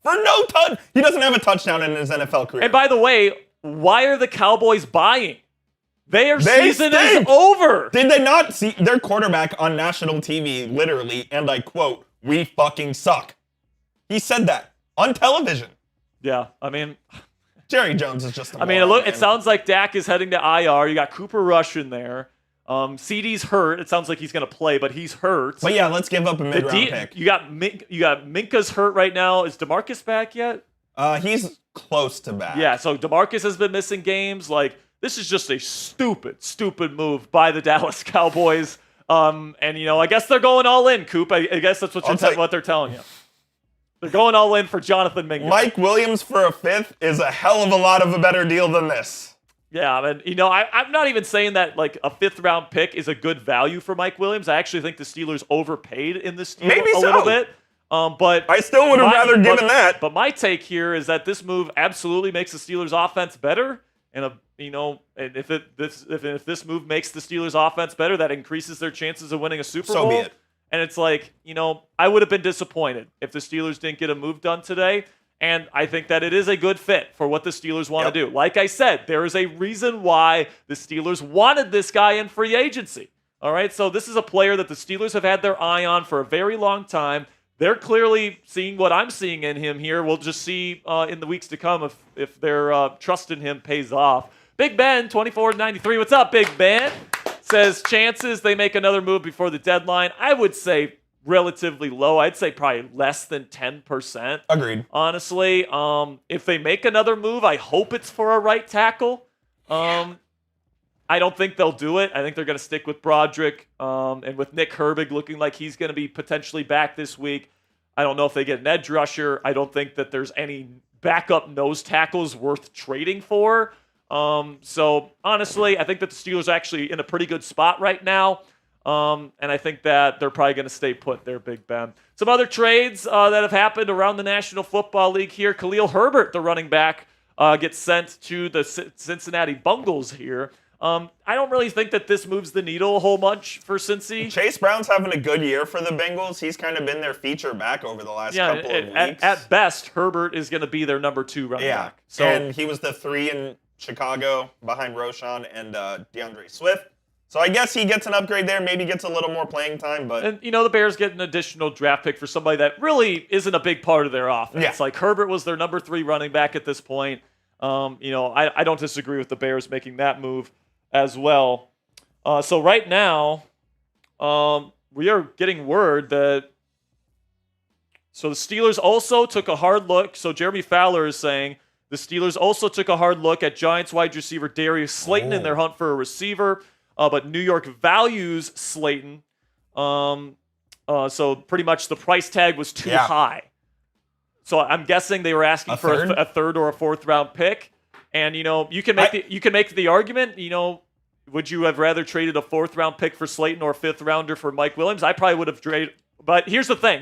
for no touch. He doesn't have a touchdown in his NFL career. And by the way, why are the Cowboys buying? Their season is over. Did they not see their quarterback on national TV, literally, and I quote, "We fucking suck"? He said that on television. Yeah, Jerry Jones is just a moron, it sounds like Dak is heading to IR. You got Cooper Rush in there. CD's hurt. It sounds like he's going to play, but he's hurt. But yeah, let's give up a mid-round pick. You got Minka's hurt right now. Is DeMarcus back yet? He's close to back. Yeah, so DeMarcus has been missing games. Like, this is just a stupid move by the Dallas Cowboys. And, I guess they're going all in, Coop. I guess that's what they're telling you. They're going all in for Jonathan Mingo. Mike Williams for a 5th is a hell of a lot of a better deal than this. Yeah, and I'm not even saying that like a 5th-round pick is a good value for Mike Williams. I actually think the Steelers overpaid in this deal a little bit. But I still would have rather given that. But my take here is that this move absolutely makes the Steelers' offense better, and if this move makes the Steelers' offense better, that increases their chances of winning a Super Bowl. So be it. And it's like, I would have been disappointed if the Steelers didn't get a move done today. And I think that it is a good fit for what the Steelers want to do. Like I said, there is a reason why the Steelers wanted this guy in free agency. All right, so this is a player that the Steelers have had their eye on for a very long time. They're clearly seeing what I'm seeing in him here. We'll just see in the weeks to come if their trust in him pays off. Big Ben, 24-93. What's up, Big Ben? Says chances they make another move before the deadline. I would say relatively low. I'd say probably less than 10%. Agreed. Honestly, if they make another move, I hope it's for a right tackle. I don't think they'll do it. I think they're going to stick with Broderick, and with Nick Herbig looking like he's going to be potentially back this week. I don't know if they get an edge rusher. I don't think that there's any backup nose tackles worth trading for. So honestly, I think that the Steelers are actually in a pretty good spot right now. And I think that they're probably going to stay put there, Big Ben. Some other trades that have happened around the National Football League here. Khalil Herbert, the running back, gets sent to the Cincinnati Bengals here. I don't really think that this moves the needle a whole bunch for Cincy. Chase Brown's having a good year for the Bengals. He's kind of been their feature back over the last couple of weeks. At best, Herbert is going to be their number 2 running back. So, and he was the 3 in Chicago behind Roschon and DeAndre Swift. So I guess he gets an upgrade there, maybe gets a little more playing time. But the Bears get an additional draft pick for somebody that really isn't a big part of their offense. Yeah. Like Herbert was their number 3 running back at this point. I don't disagree with the Bears making that move as well. So right now, we are getting word that the Steelers also took a hard look. So Jeremy Fowler is saying the Steelers also took a hard look at Giants wide receiver Darius Slayton in their hunt for a receiver. But New York values Slayton. So pretty much the price tag was too high. So I'm guessing they were asking for a third or a 4th-round pick. And, you can make the argument, would you have rather traded a 4th-round pick for Slayton or a 5th-rounder for Mike Williams? I probably would have traded. But here's the thing.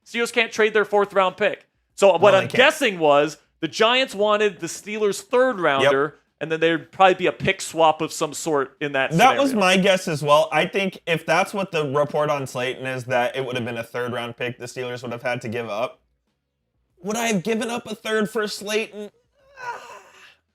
Steelers can't trade their 4th-round pick. So what I'm guessing was the Giants wanted the Steelers' 3rd-rounder. Yep. And then there'd probably be a pick swap of some sort in that scenario. That was my guess as well. I think if that's what the report on Slayton is, that it would have been a 3rd-round pick the Steelers would have had to give up. Would I have given up a 3rd for Slayton?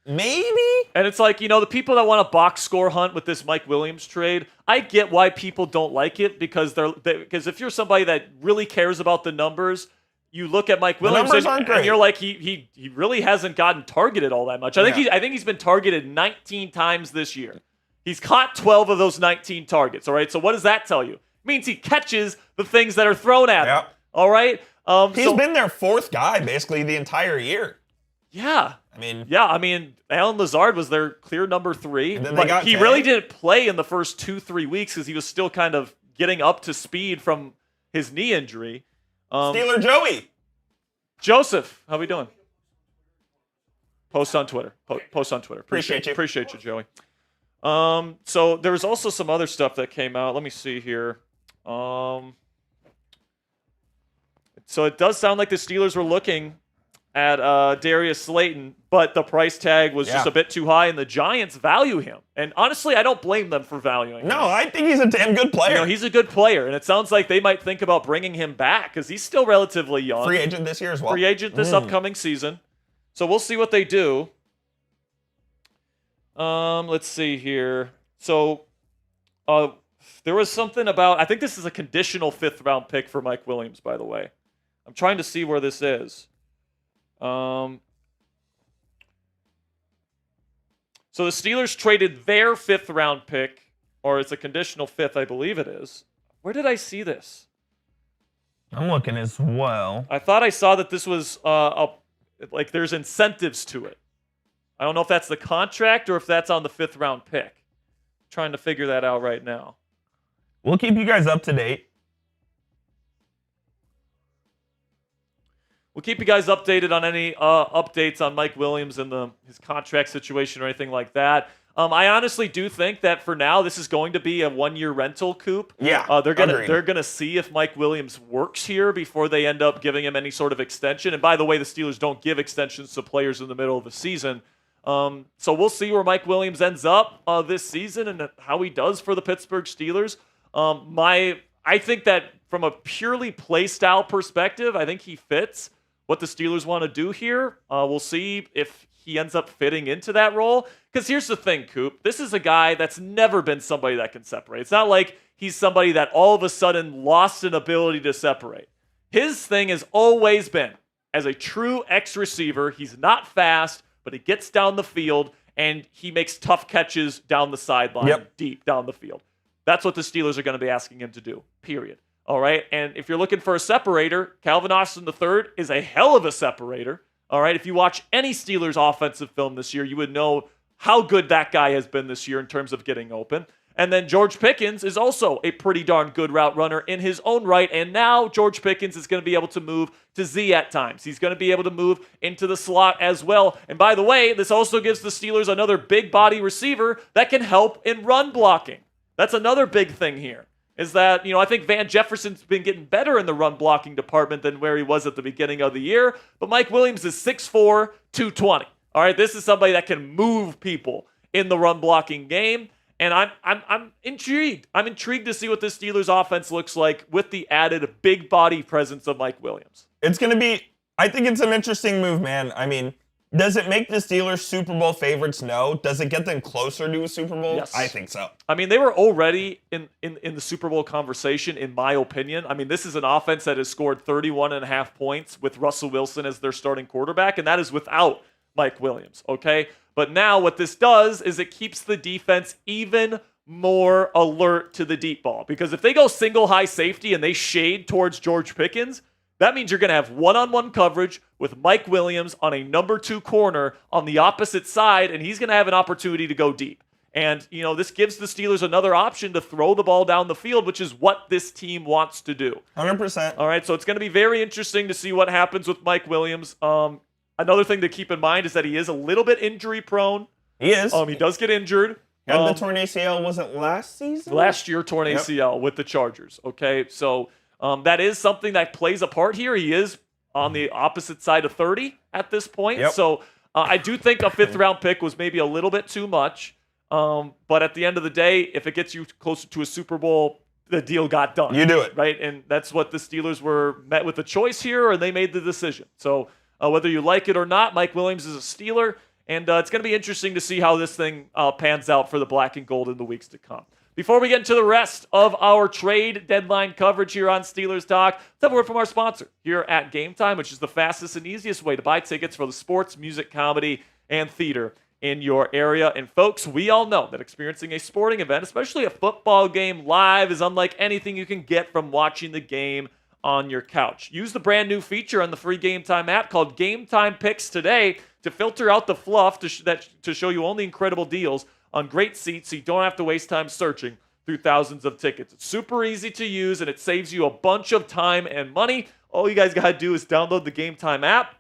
Maybe. And it's like, the people that want a box score hunt with this Mike Williams trade, I get why people don't like it because because if you're somebody that really cares about the numbers, you look at Mike Williams and you're like, he really hasn't gotten targeted all that much. I think he's been targeted 19 times this year. He's caught 12 of those 19 targets. All right. So what does that tell you? It means he catches the things that are thrown at him. All right. He's been their 4th guy basically the entire year. Yeah. I mean, Alan Lazard was their clear number 3. But he really didn't play in the first 2-3 weeks because he was still kind of getting up to speed from his knee injury. Steeler Joey. Joseph, how we doing? Post on Twitter. Post on Twitter. Appreciate you. Appreciate you, Joey. So there was also some other stuff that came out. Let me see here. So it does sound like the Steelers were looking at Darius Slayton, but the price tag was just a bit too high, and the Giants value him. And honestly, I don't blame them for valuing him. No, I think he's a damn good player. He's a good player, and it sounds like they might think about bringing him back because he's still relatively young. Free agent this year as well. Free agent this upcoming season. So we'll see what they do. Let's see here. So there was something about, I think this is a conditional 5th-round pick for Mike Williams, by the way. I'm trying to see where this is. So the Steelers traded their 5th-round pick, or it's a conditional 5th, I believe it is. Where did I see this? I'm looking as well. I thought I saw that this was Like there's incentives to it. I don't know if that's the contract or if that's on the 5th round pick. Trying to figure that out right now. We'll keep you guys up to date. We'll keep you guys updated on any updates on Mike Williams and his contract situation or anything like that. I honestly do think that for now this is going to be a 1-year rental, Coop. Yeah, they're gonna see if Mike Williams works here before they end up giving him any sort of extension. And by the way, the Steelers don't give extensions to players in the middle of the season. So we'll see where Mike Williams ends up this season and how he does for the Pittsburgh Steelers. I think that from a purely play style perspective, I think he fits what the Steelers want to do here. We'll see if he ends up fitting into that role. Because here's the thing, Coop. This is a guy that's never been somebody that can separate. It's not like he's somebody that all of a sudden lost an ability to separate. His thing has always been, as a true X receiver, he's not fast, but he gets down the field and he makes tough catches down the sideline, deep down the field. That's what the Steelers are going to be asking him to do, period. All right, and if you're looking for a separator, Calvin Austin III is a hell of a separator. All right, if you watch any Steelers offensive film this year, you would know how good that guy has been this year in terms of getting open. And then George Pickens is also a pretty darn good route runner in his own right. And now George Pickens is going to be able to move to Z at times. He's going to be able to move into the slot as well. And by the way, this also gives the Steelers another big body receiver that can help in run blocking. That's another big thing here. Is that, I think Van Jefferson's been getting better in the run blocking department than where he was at the beginning of the year. But Mike Williams is 6'4", 220. All right, this is somebody that can move people in the run blocking game. And I'm intrigued. I'm intrigued to see what this Steelers offense looks like with the added big body presence of Mike Williams. It's going to be, I think it's an interesting move, man. I mean, does it make the Steelers Super Bowl favorites? No. Does it get them closer to a Super Bowl? Yes. I think so. I mean, they were already in the Super Bowl conversation, in my opinion. I mean, this is an offense that has scored 31.5 points with Russell Wilson as their starting quarterback, and that is without Mike Williams, okay? But now what this does is it keeps the defense even more alert to the deep ball. Because if they go single high safety and they shade towards George Pickens, that means you're going to have one-on-one coverage with Mike Williams on a number 2 corner on the opposite side, and he's going to have an opportunity to go deep. And, this gives the Steelers another option to throw the ball down the field, which is what this team wants to do. 100%. All right, so it's going to be very interesting to see what happens with Mike Williams. Another thing to keep in mind is that he is a little bit injury-prone. He is. He does get injured. Had the torn ACL, was it last season? Last year, torn ACL with the Chargers, okay? So that is something that plays a part here. He is on the opposite side of 30 at this point. Yep. So I do think a 5th-round pick was maybe a little bit too much. But at the end of the day, if it gets you closer to a Super Bowl, the deal got done. You do it. Right? And that's what the Steelers were met with a choice here, and they made the decision. So whether you like it or not, Mike Williams is a Steeler, and it's going to be interesting to see how this thing pans out for the black and gold in the weeks to come. Before we get into the rest of our trade deadline coverage here on Steelers Talk, let's have a word from our sponsor here at Game Time, which is the fastest and easiest way to buy tickets for the sports, music, comedy, and theater in your area. And folks, we all know that experiencing a sporting event, especially a football game live, is unlike anything you can get from watching the game on your couch. Use the brand new feature on the free Game Time app called Game Time Picks today to filter out the fluff to show you only incredible deals on great seats so you don't have to waste time searching through thousands of tickets. It's super easy to use and it saves you a bunch of time and money. All you guys got to do is download the Game Time app.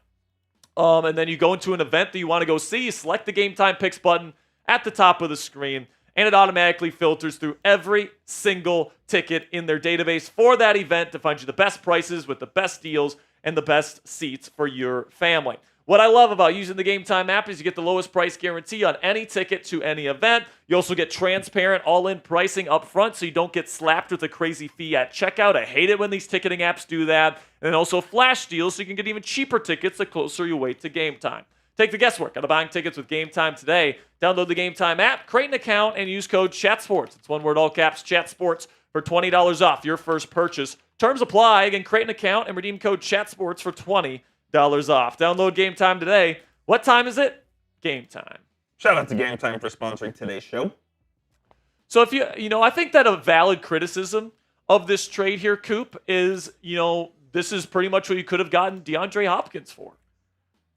And then you go into an event that you want to go see, you select the Game Time Picks button at the top of the screen, and it automatically filters through every single ticket in their database for that event to find you the best prices with the best deals and the best seats for your family. What I love about using the Game Time app is you get the lowest price guarantee on any ticket to any event. You also get transparent all-in pricing up front so you don't get slapped with a crazy fee at checkout. I hate it when these ticketing apps do that. And then also flash deals so you can get even cheaper tickets the closer you wait to game time. Take the guesswork out of buying tickets with Game Time today. Download the Game Time app, create an account, and use code CHATSPORTS. It's one word, all caps, CHATSPORTS, for $20 off your first purchase. Terms apply. Again, create an account and redeem code CHATSPORTS for $20 off. Download Game Time today. What time is it? Game time. Shout out to Game Time for sponsoring today's show. So if I think that a valid criticism of this trade here, Coop, is, this is pretty much what you could have gotten DeAndre Hopkins for.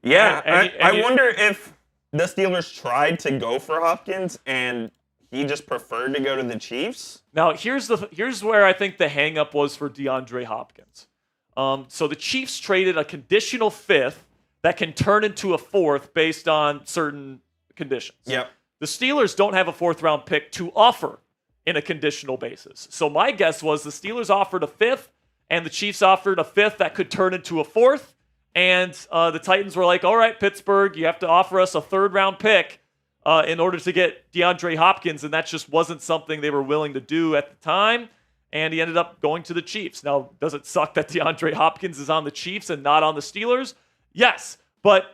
Yeah, I wonder if the Steelers tried to go for Hopkins and he just preferred to go to the Chiefs. Now, here's where I think the hang-up was for DeAndre Hopkins. So the Chiefs traded a conditional 5th that can turn into a 4th based on certain conditions. Yep. The Steelers don't have a 4th-round pick to offer in a conditional basis. So my guess was the Steelers offered a 5th, and the Chiefs offered a 5th that could turn into a 4th, and the Titans were like, all right, Pittsburgh, you have to offer us a 3rd-round pick in order to get DeAndre Hopkins, and that just wasn't something they were willing to do at the time, and he ended up going to the Chiefs. Now, does it suck that DeAndre Hopkins is on the Chiefs and not on the Steelers? Yes, but,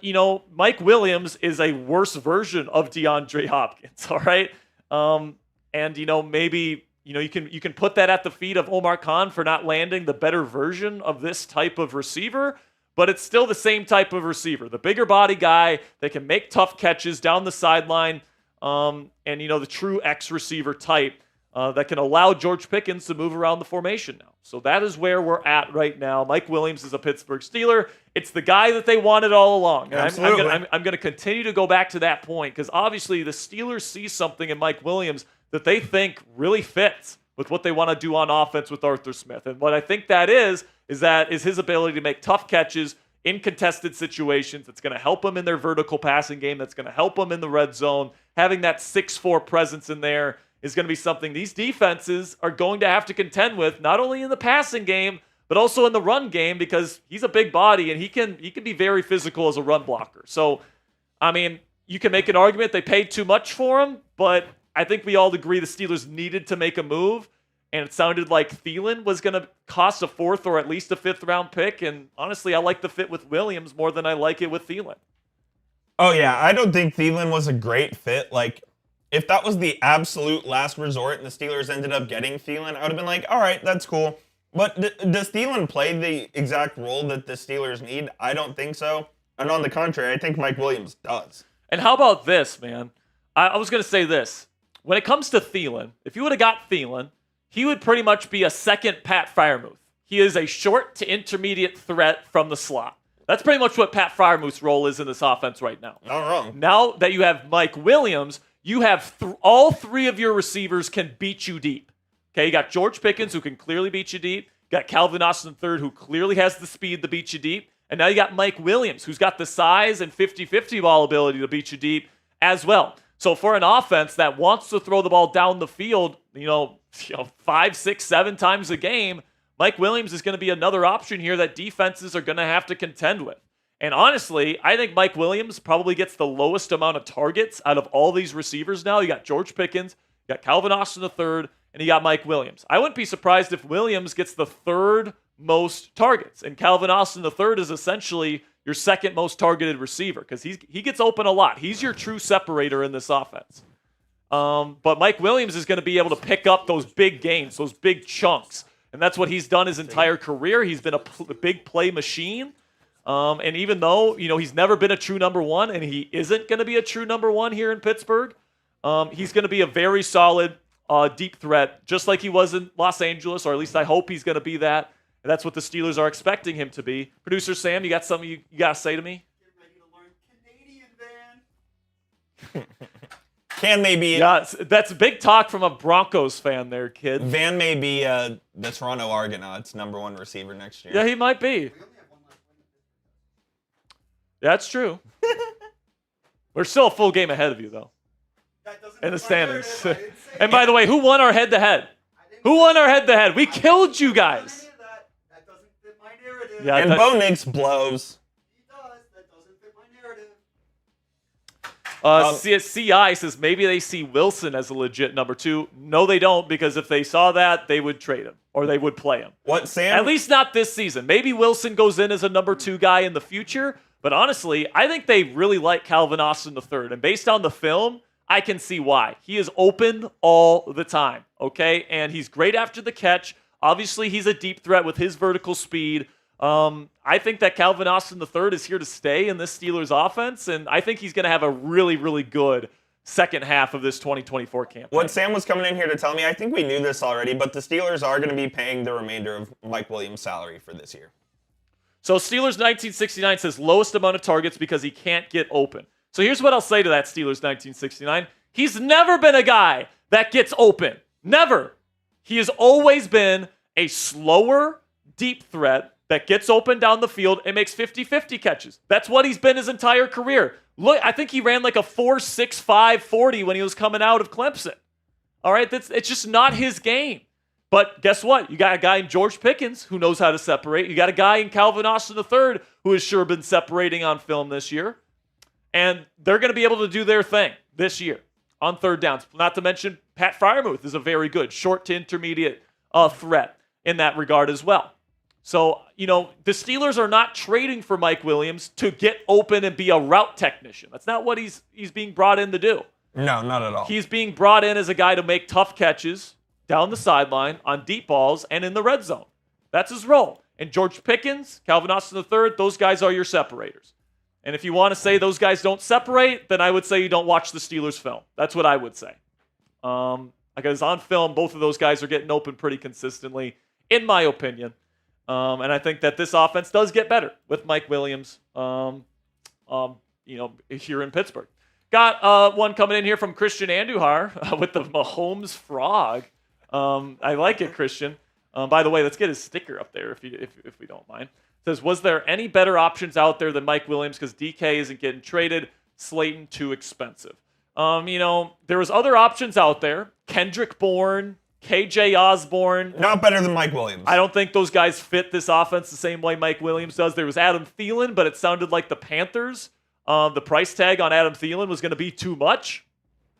Mike Williams is a worse version of DeAndre Hopkins, all right? And, maybe, you can put that at the feet of Omar Khan for not landing the better version of this type of receiver, but it's still the same type of receiver. The bigger body guy that can make tough catches down the sideline, and, the true X receiver type that can allow George Pickens to move around the formation now. So that is where we're at right now. Mike Williams is a Pittsburgh Steeler. It's the guy that they wanted all along. And Absolutely. I'm going to continue to go back to that point because obviously the Steelers see something in Mike Williams that they think really fits with what they want to do on offense with Arthur Smith. And what I think that is his ability to make tough catches in contested situations. It's going to help him in their vertical passing game. That's going to help him in the red zone. Having that 6'4" presence in there is going to be something these defenses are going to have to contend with, not only in the passing game, but also in the run game because he's a big body and he can be very physical as a run blocker. So, you can make an argument they paid too much for him, but I think we all agree the Steelers needed to make a move, and it sounded like Thielen was going to cost a 4th or at least a 5th-round pick, and honestly, I like the fit with Williams more than I like it with Thielen. Oh, yeah, I don't think Thielen was a great fit. If that was the absolute last resort and the Steelers ended up getting Thielen, I would have been like, all right, that's cool. But does Thielen play the exact role that the Steelers need? I don't think so. And on the contrary, I think Mike Williams does. And how about this, man? I was going to say this. When it comes to Thielen, if you would have got Thielen, he would pretty much be a second Pat Freiermuth. He is a short to intermediate threat from the slot. That's pretty much what Pat Freiermuth's role is in this offense right now. Not wrong. Now that you have Mike Williams, you have all 3 of your receivers can beat you deep. Okay, you got George Pickens, who can clearly beat you deep. You got Calvin Austin III, who clearly has the speed to beat you deep. And now you got Mike Williams, who's got the size and 50-50 ball ability to beat you deep as well. So for an offense that wants to throw the ball down the field, 5, 6, 7 times a game, Mike Williams is going to be another option here that defenses are going to have to contend with. And honestly, I think Mike Williams probably gets the lowest amount of targets out of all these receivers now. You got George Pickens, you got Calvin Austin III, and you got Mike Williams. I wouldn't be surprised if Williams gets the 3rd most targets, and Calvin Austin III is essentially your 2nd most targeted receiver because he gets open a lot. He's your true separator in this offense. But Mike Williams is going to be able to pick up those big gains, those big chunks, and that's what he's done his entire career. He's been a big play machine. And even though, he's never been a true number 1 and he isn't going to be a true number 1 here in Pittsburgh, he's going to be a very solid deep threat, just like he was in Los Angeles, or at least I hope he's going to be that. And that's what the Steelers are expecting him to be. Producer Sam, you got something you got to say to me? Get ready to learn Canadian, Van. Can they be... Yeah, that's big talk from a Broncos fan there, kid. Van may be the Toronto Argonauts' number 1 receiver next year. Yeah, he might be. We only have one last win. That's true. We're still a full game ahead of you, though, That doesn't in the fit my standings. narrative. I didn't say And by the way, who won our head-to-head? Who won our head-to-head? We killed you guys. That doesn't fit my narrative. Yeah, And Bo Nix blows. He does. That doesn't fit my narrative. CI says maybe they see Wilson as a legit number 2. No, they don't, because if they saw that, they would trade him or they would play him. What, Sam? At least not this season. Maybe Wilson goes in as a number 2 guy in the future, but honestly, I think they really like Calvin Austin III. And based on the film, I can see why. He is open all the time, okay? And he's great after the catch. Obviously, he's a deep threat with his vertical speed. I think that Calvin Austin III is here to stay in this Steelers offense, and I think he's going to have a really, really good second half of this 2024 campaign. What Sam was coming in here to tell me, I think we knew this already, but the Steelers are going to be paying the remainder of Mike Williams' salary for this year. So Steelers 1969 says lowest amount of targets because he can't get open. So here's what I'll say to that Steelers 1969. He's never been a guy that gets open. Never. He has always been a slower, deep threat that gets open down the field and makes 50-50 catches. That's what he's been his entire career. Look, I think he ran like a 4.65 40 when he was coming out of Clemson. All right, it's just not his game. But guess what? You got a guy in George Pickens who knows how to separate. You got a guy in Calvin Austin III who has sure been separating on film this year. And they're going to be able to do their thing this year on third downs. Not to mention, Pat Freiermuth is a very good short to intermediate threat in that regard as well. So, the Steelers are not trading for Mike Williams to get open and be a route technician. That's not what he's being brought in to do. No, not at all. He's being brought in as a guy to make tough catches down the sideline on deep balls and in the red zone. That's his role. And George Pickens, Calvin Austin III, those guys are your separators. And if you want to say those guys don't separate, then I would say you don't watch the Steelers film. That's what I would say. Because on film, both of those guys are getting open pretty consistently, in my opinion. And I think that this offense does get better with Mike Williams, here in Pittsburgh. Got one coming in here from Christian Andujar with the Mahomes frog. I like it, Christian. By the way, let's get his sticker up there if we don't mind. It says, was there any better options out there than Mike Williams because DK isn't getting traded? Slayton too expensive. There was other options out there. Kendrick Bourne, KJ Osborne. Not better than Mike Williams. I don't think those guys fit this offense the same way Mike Williams does. There was Adam Thielen, but it sounded like the Panthers. The price tag on Adam Thielen was going to be too much.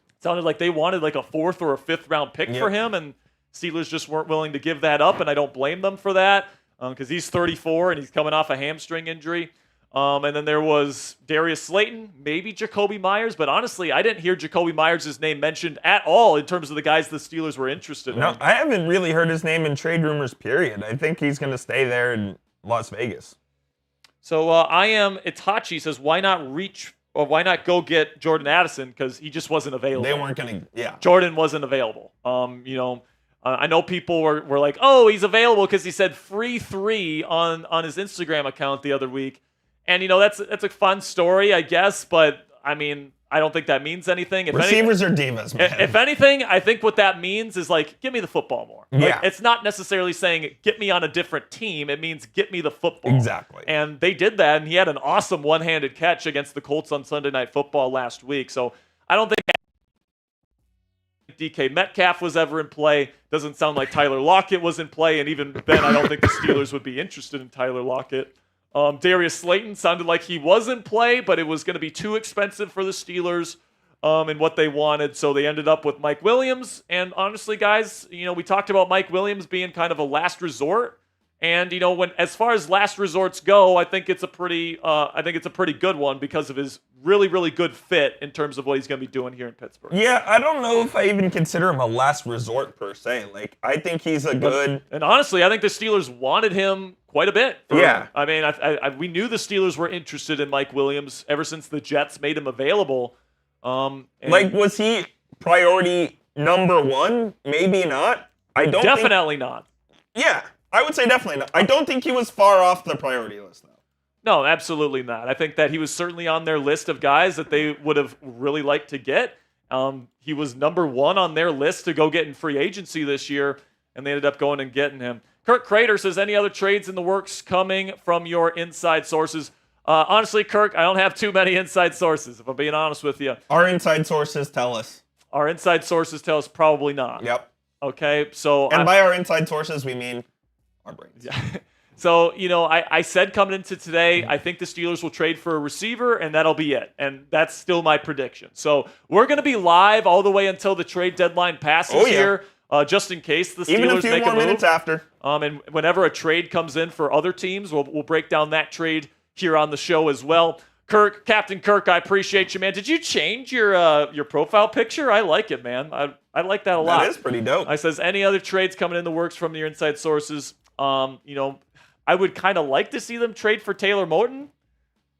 It sounded like they wanted like a 4th or a 5th round pick for him, and Steelers just weren't willing to give that up, and I don't blame them for that because he's 34 and he's coming off a hamstring injury. And then there was Darius Slayton, maybe Jacoby Myers, but honestly, I didn't hear Jacoby Myers' name mentioned at all in terms of the guys the Steelers were interested in. No, I haven't really heard his name in trade rumors, period. I think he's going to stay there in Las Vegas. So I am Itachi says, why not go get Jordan Addison because he just wasn't available. They weren't going to, yeah. Jordan wasn't available. I know people were like, oh, he's available because he said free 3 on his Instagram account the other week. And, that's a fun story, I guess. But, I mean, I don't think that means anything. Receivers are divas, man. If anything, I think what that means is, like, give me the football more. Yeah. Like, it's not necessarily saying get me on a different team. It means get me the football. Exactly. And they did that, and he had an awesome one-handed catch against the Colts on Sunday Night Football last week. So I don't think DK Metcalf was ever in play. Doesn't sound like Tyler Lockett was in play, and even then, I don't think the Steelers would be interested in Tyler Lockett. Darius Slayton sounded like he was in play, but it was going to be too expensive for the Steelers and what they wanted, so they ended up with Mike Williams. And honestly, guys, we talked about Mike Williams being kind of a last resort. And when as far as last resorts go, I think it's a pretty good one because of his really, really good fit in terms of what he's going to be doing here in Pittsburgh. Yeah, I don't know if I even consider him a last resort per se. Like, I think he's a good. And honestly, I think the Steelers wanted him quite a bit. Yeah. I mean, we knew the Steelers were interested in Mike Williams ever since the Jets made him available. Was he priority number 1? Maybe not. Definitely not. Yeah. I would say definitely not. I don't think he was far off the priority list, though. No, absolutely not. I think that he was certainly on their list of guys that they would have really liked to get. He was number 1 on their list to go get in free agency this year, and they ended up going and getting him. Kirk Crater says, any other trades in the works coming from your inside sources? Honestly, Kirk, I don't have too many inside sources, if I'm being honest with you. Our inside sources tell us. Our inside sources tell us probably not. Yep. Okay, so... And by our inside sources, we mean... our brains. Yeah. So, I said coming into today, I think the Steelers will trade for a receiver, and that'll be it. And that's still my prediction. So, we're going to be live all the way until the trade deadline passes here, just in case the Steelers even a few make more a move. minutes after. And whenever a trade comes in for other teams, we'll break down that trade here on the show as well. Kirk, Captain Kirk, I appreciate you, man. Did you change your profile picture? I like it, man. I like that a lot. That is pretty dope. I says, any other trades coming in the works from your inside sources? I would kind of like to see them trade for Taylor Moton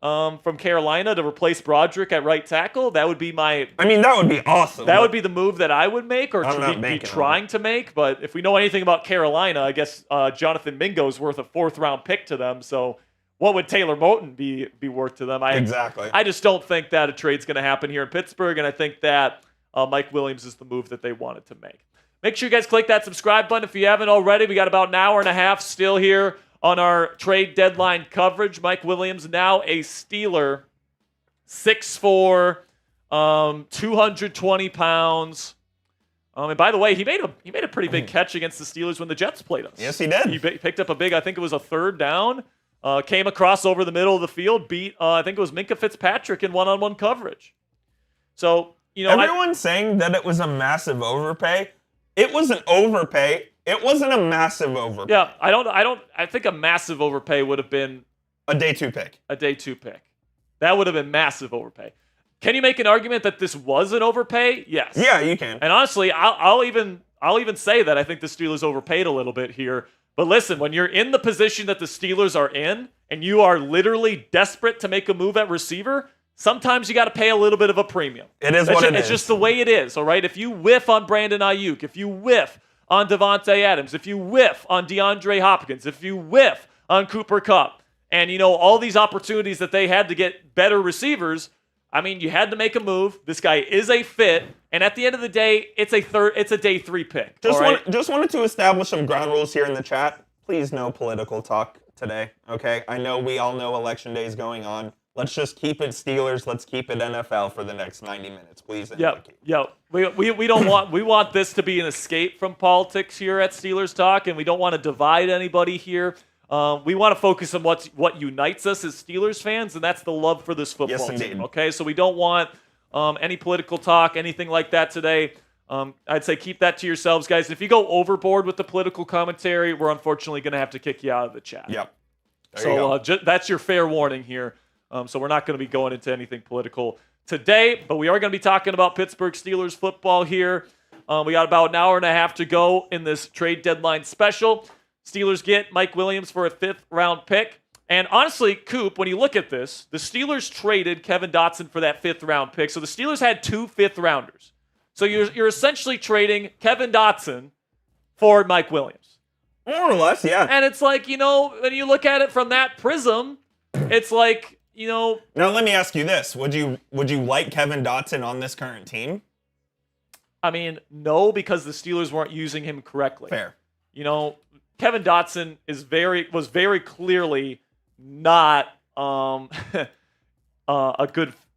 from Carolina to replace Broderick at right tackle. That would be that would be awesome. That would be the move that I would make or be trying to make. But if we know anything about Carolina, I guess Jonathan Mingo is worth a 4th round pick to them. So what would Taylor Moton be worth to them? Exactly. I just don't think that a trade's going to happen here in Pittsburgh, and I think that Mike Williams is the move that they wanted to make. Make sure you guys click that subscribe button if you haven't already. We got about an hour and a half still here on our trade deadline coverage. Mike Williams, now a Steeler, 6'4", 220 pounds. And by the way, he made a pretty big catch against the Steelers when the Jets played us. Yes, he did. He picked up a big, I think it was a third down, came across over the middle of the field, beat, I think it was Minka Fitzpatrick in one-on-one coverage. So, everyone's saying that it was a massive overpay. It was an overpay. It wasn't a massive overpay. Yeah, I think a massive overpay would have been a day 2 pick. A day 2 pick. That would have been massive overpay. Can you make an argument that this was an overpay? Yes. Yeah, you can. And honestly, I'll even say that I think the Steelers overpaid a little bit here. But listen, when you're in the position that the Steelers are in, and you are literally desperate to make a move at receiver, sometimes you got to pay a little bit of a premium. It is what it is. It's just the way it is, all right? If you whiff on Brandon Ayuk, if you whiff on Devontae Adams, if you whiff on DeAndre Hopkins, if you whiff on Cooper Kupp, and all these opportunities that they had to get better receivers, I mean, you had to make a move. This guy is a fit, and at the end of the day, it's a day 3 pick. Just wanted to establish some ground rules here in the chat. Please, no political talk today. Okay, I know we all know election day is going on. Let's just keep it Steelers. Let's keep it NFL for the next 90 minutes, please. Yep. We don't want we want this to be an escape from politics here at Steelers Talk, and we don't want to divide anybody here. We want to focus on what unites us as Steelers fans, and that's the love for this football team. Okay, so we don't want any political talk, anything like that today. I'd say keep that to yourselves, guys. If you go overboard with the political commentary, we're unfortunately going to have to kick you out of the chat. Yep. So that's your fair warning here. So we're not going to be going into anything political today, but we are going to be talking about Pittsburgh Steelers football here. We got about an hour and a half to go in this trade deadline special. Steelers get Mike Williams for a 5th-round pick. And honestly, Coop, when you look at this, the Steelers traded Kevin Dotson for that 5th-round pick. So the Steelers had 2 5th-rounders. So you're essentially trading Kevin Dotson for Mike Williams. More or less, yeah. And it's like, when you look at it from that prism, it's like, Now let me ask you this: Would you like Kevin Dotson on this current team? I mean, no, because the Steelers weren't using him correctly. Fair. Kevin Dotson was very clearly not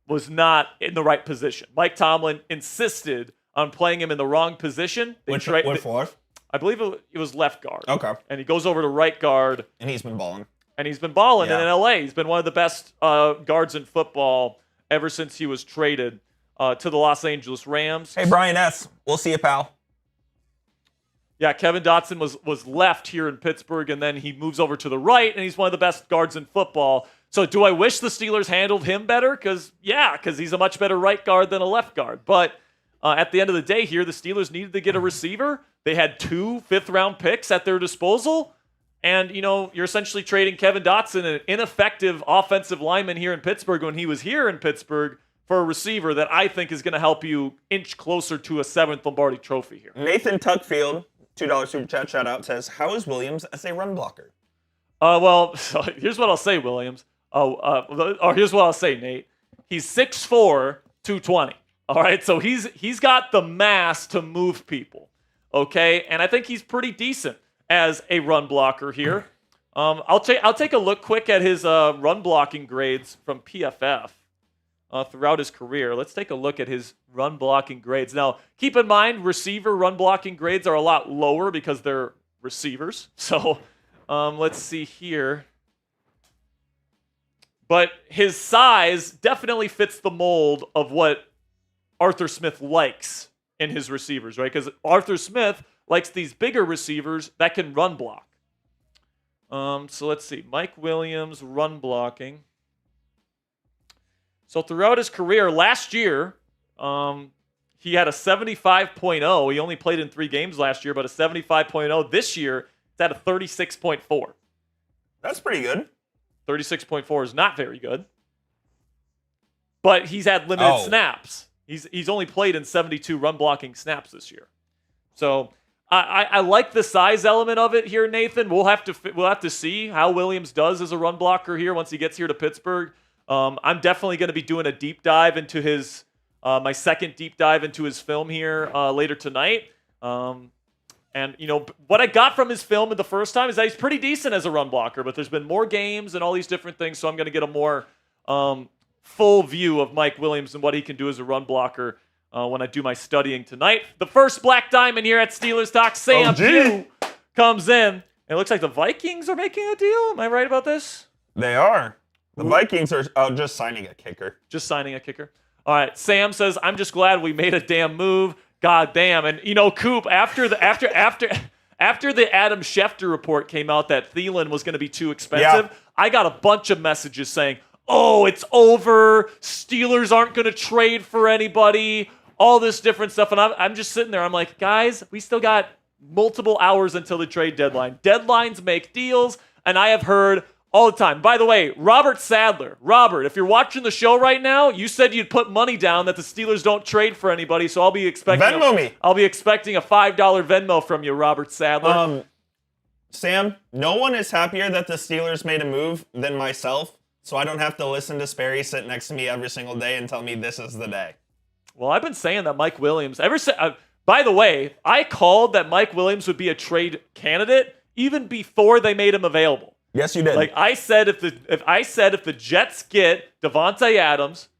was not in the right position. Mike Tomlin insisted on playing him in the wrong position. What fourth? I believe it was left guard. Okay. And he goes over to right guard. And he's been balling. And he's been balling in LA. He's been one of the best guards in football ever since he was traded to the Los Angeles Rams. Hey, Brian S., we'll see you, pal. Yeah, Kevin Dotson was left here in Pittsburgh, and then he moves over to the right, and he's one of the best guards in football. So do I wish the Steelers handled him better? Because he's a much better right guard than a left guard. But at the end of the day here, the Steelers needed to get a receiver. They had 2 5th-round picks at their disposal. And, you're essentially trading Kevin Dotson, an ineffective offensive lineman here in Pittsburgh when he was here in Pittsburgh, for a receiver that I think is going to help you inch closer to a 7th Lombardi trophy here. Nathan Tuckfield, $2 super chat shout out, says, how is Williams as a run blocker? So here's what I'll say, Williams. Here's what I'll say, Nate. He's 6'4", 220. All right, so he's got the mass to move people. Okay, and I think he's pretty decent as a run blocker here. I'll take a look quick at his run blocking grades from PFF throughout his career. Let's take a look at his run blocking grades. Now, keep in mind, receiver run blocking grades are a lot lower because they're receivers. So let's see here. But his size definitely fits the mold of what Arthur Smith likes in his receivers, right? Because Arthur Smith likes these bigger receivers that can run block. So let's see. Mike Williams, run blocking. So throughout his career, last year, he had a 75.0. He only played in 3 games last year, but a 75.0. This year, it's at a 36.4. That's pretty good. 36.4 is not very good. But he's had limited snaps. He's only played in 72 run blocking snaps this year. So I like the size element of it here, Nathan. We'll have to see how Williams does as a run blocker here once he gets here to Pittsburgh. I'm definitely going to be doing a deep dive into his my second deep dive into his film here later tonight. And what I got from his film the first time is that he's pretty decent as a run blocker, but there's been more games and all these different things, so I'm going to get a more full view of Mike Williams and what he can do as a run blocker when I do my studying tonight. The first Black Diamond here at Steelers Talk, Sam Pugh, comes in. It looks like the Vikings are making a deal. Am I right about this? They are. The Vikings are just signing a kicker. Just signing a kicker. All right. Sam says, "I'm just glad we made a damn move. God damn." And Coop, after the Adam Schefter report came out that Thielen was going to be too expensive, I got a bunch of messages saying, "Oh, it's over. Steelers aren't going to trade for anybody." All this different stuff. And I'm just sitting there. I'm like, guys, we still got multiple hours until the trade deadline. Deadlines make deals. And I have heard all the time. By the way, Robert Sadler. Robert, if you're watching the show right now, you said you'd put money down that the Steelers don't trade for anybody. So I'll be expecting Venmo me. I'll be expecting a $5 Venmo from you, Robert Sadler. Sam, no one is happier that the Steelers made a move than myself. So I don't have to listen to Sperry sit next to me every single day and tell me this is the day. Well, I've been saying that Mike Williams, by the way, I called that Mike Williams would be a trade candidate even before they made him available. Yes, you did. Like I said, if the Jets get Devontae Adams,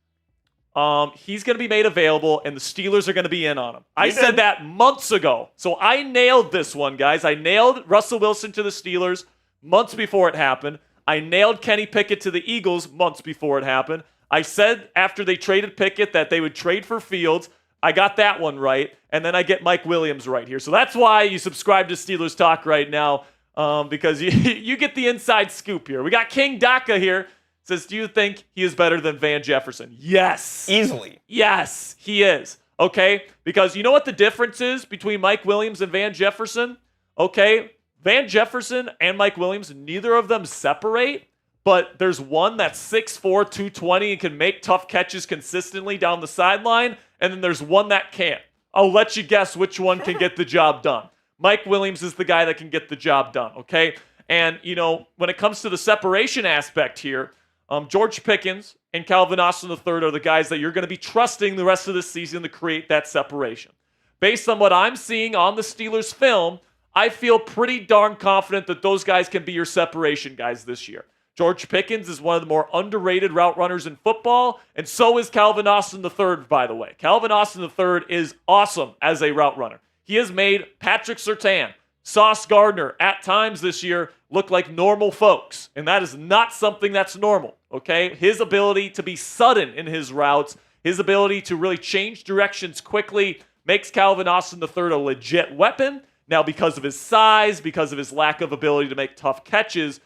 he's going to be made available, and the Steelers are going to be in on him. I said that months ago. So I nailed this one, guys. I nailed Russell Wilson to the Steelers months before it happened. I nailed Kenny Pickett to the Eagles months before it happened. I said after they traded Pickett that they would trade for Fields. I got that one right, and then I get Mike Williams right here. So that's why you subscribe to Steelers Talk right now, because you get the inside scoop here. We got King Daka here. Says, do you think he is better than Van Jefferson? Yes. Easily. Yes, he is. Okay? Because you know what the difference is between Mike Williams and Van Jefferson? Okay? Van Jefferson and Mike Williams, neither of them separate, but there's one that's 6'4", 220 and can make tough catches consistently down the sideline, and then there's one that can't. I'll let you guess which one can get the job done. Mike Williams is the guy that can get the job done, okay? And, when it comes to the separation aspect here, George Pickens and Calvin Austin III are the guys that you're going to be trusting the rest of this season to create that separation. Based on what I'm seeing on the Steelers film, I feel pretty darn confident that those guys can be your separation guys this year. George Pickens is one of the more underrated route runners in football, and so is Calvin Austin III, by the way. Calvin Austin III is awesome as a route runner. He has made Patrick Surtain, Sauce Gardner, at times this year, look like normal folks, and that is not something that's normal, okay? His ability to be sudden in his routes, his ability to really change directions quickly makes Calvin Austin III a legit weapon. Now, because of his size, because of his lack of ability to make tough catches,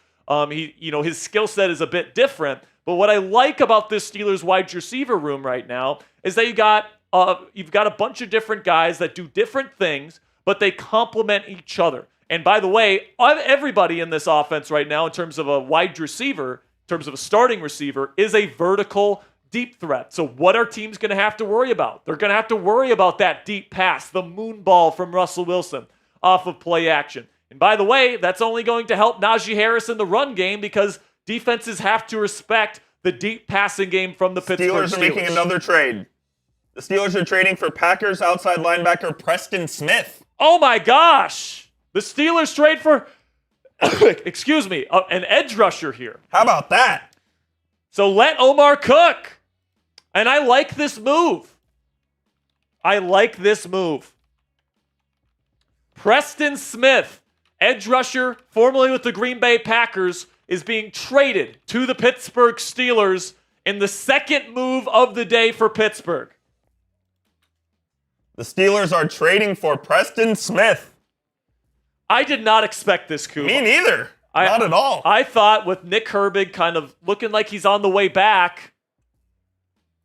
his skill set is a bit different. But what I like about this Steelers wide receiver room right now is that you've got a bunch of different guys that do different things, but they complement each other. And by the way, everybody in this offense right now, in terms of a wide receiver, in terms of a starting receiver, is a vertical deep threat. So what are teams going to have to worry about? They're going to have to worry about that deep pass, the moon ball from Russell Wilson off of play action. And by the way, that's only going to help Najee Harris in the run game because defenses have to respect the deep passing game from the Pittsburgh Steelers. Steelers are making another trade. The Steelers are trading for Packers outside linebacker Preston Smith. Oh my gosh! The Steelers trade for, excuse me, an edge rusher here. How about that? So let Omar cook. And I like this move. Preston Smith, edge rusher, formerly with the Green Bay Packers, is being traded to the Pittsburgh Steelers in the second move of the day for Pittsburgh. The Steelers are trading for Preston Smith. I did not expect this, Coop. Me neither. Not at all. I thought with Nick Herbig kind of looking like he's on the way back.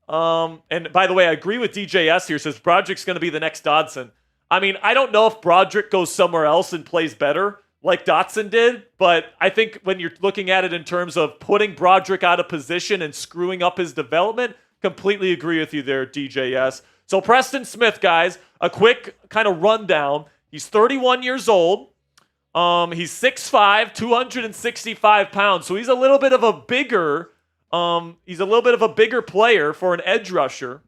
And by the way, I agree with DJS here. Says Broderick's going to be the next Dodson. I mean, I don't know if Broderick goes somewhere else and plays better like Dotson did, but I think when you're looking at it in terms of putting Broderick out of position and screwing up his development, completely agree with you there, DJS. So Preston Smith, guys, a quick kind of rundown. He's 31 years old. He's 6'5", 265 pounds. So he's a little bit of a bigger player for an edge rusher.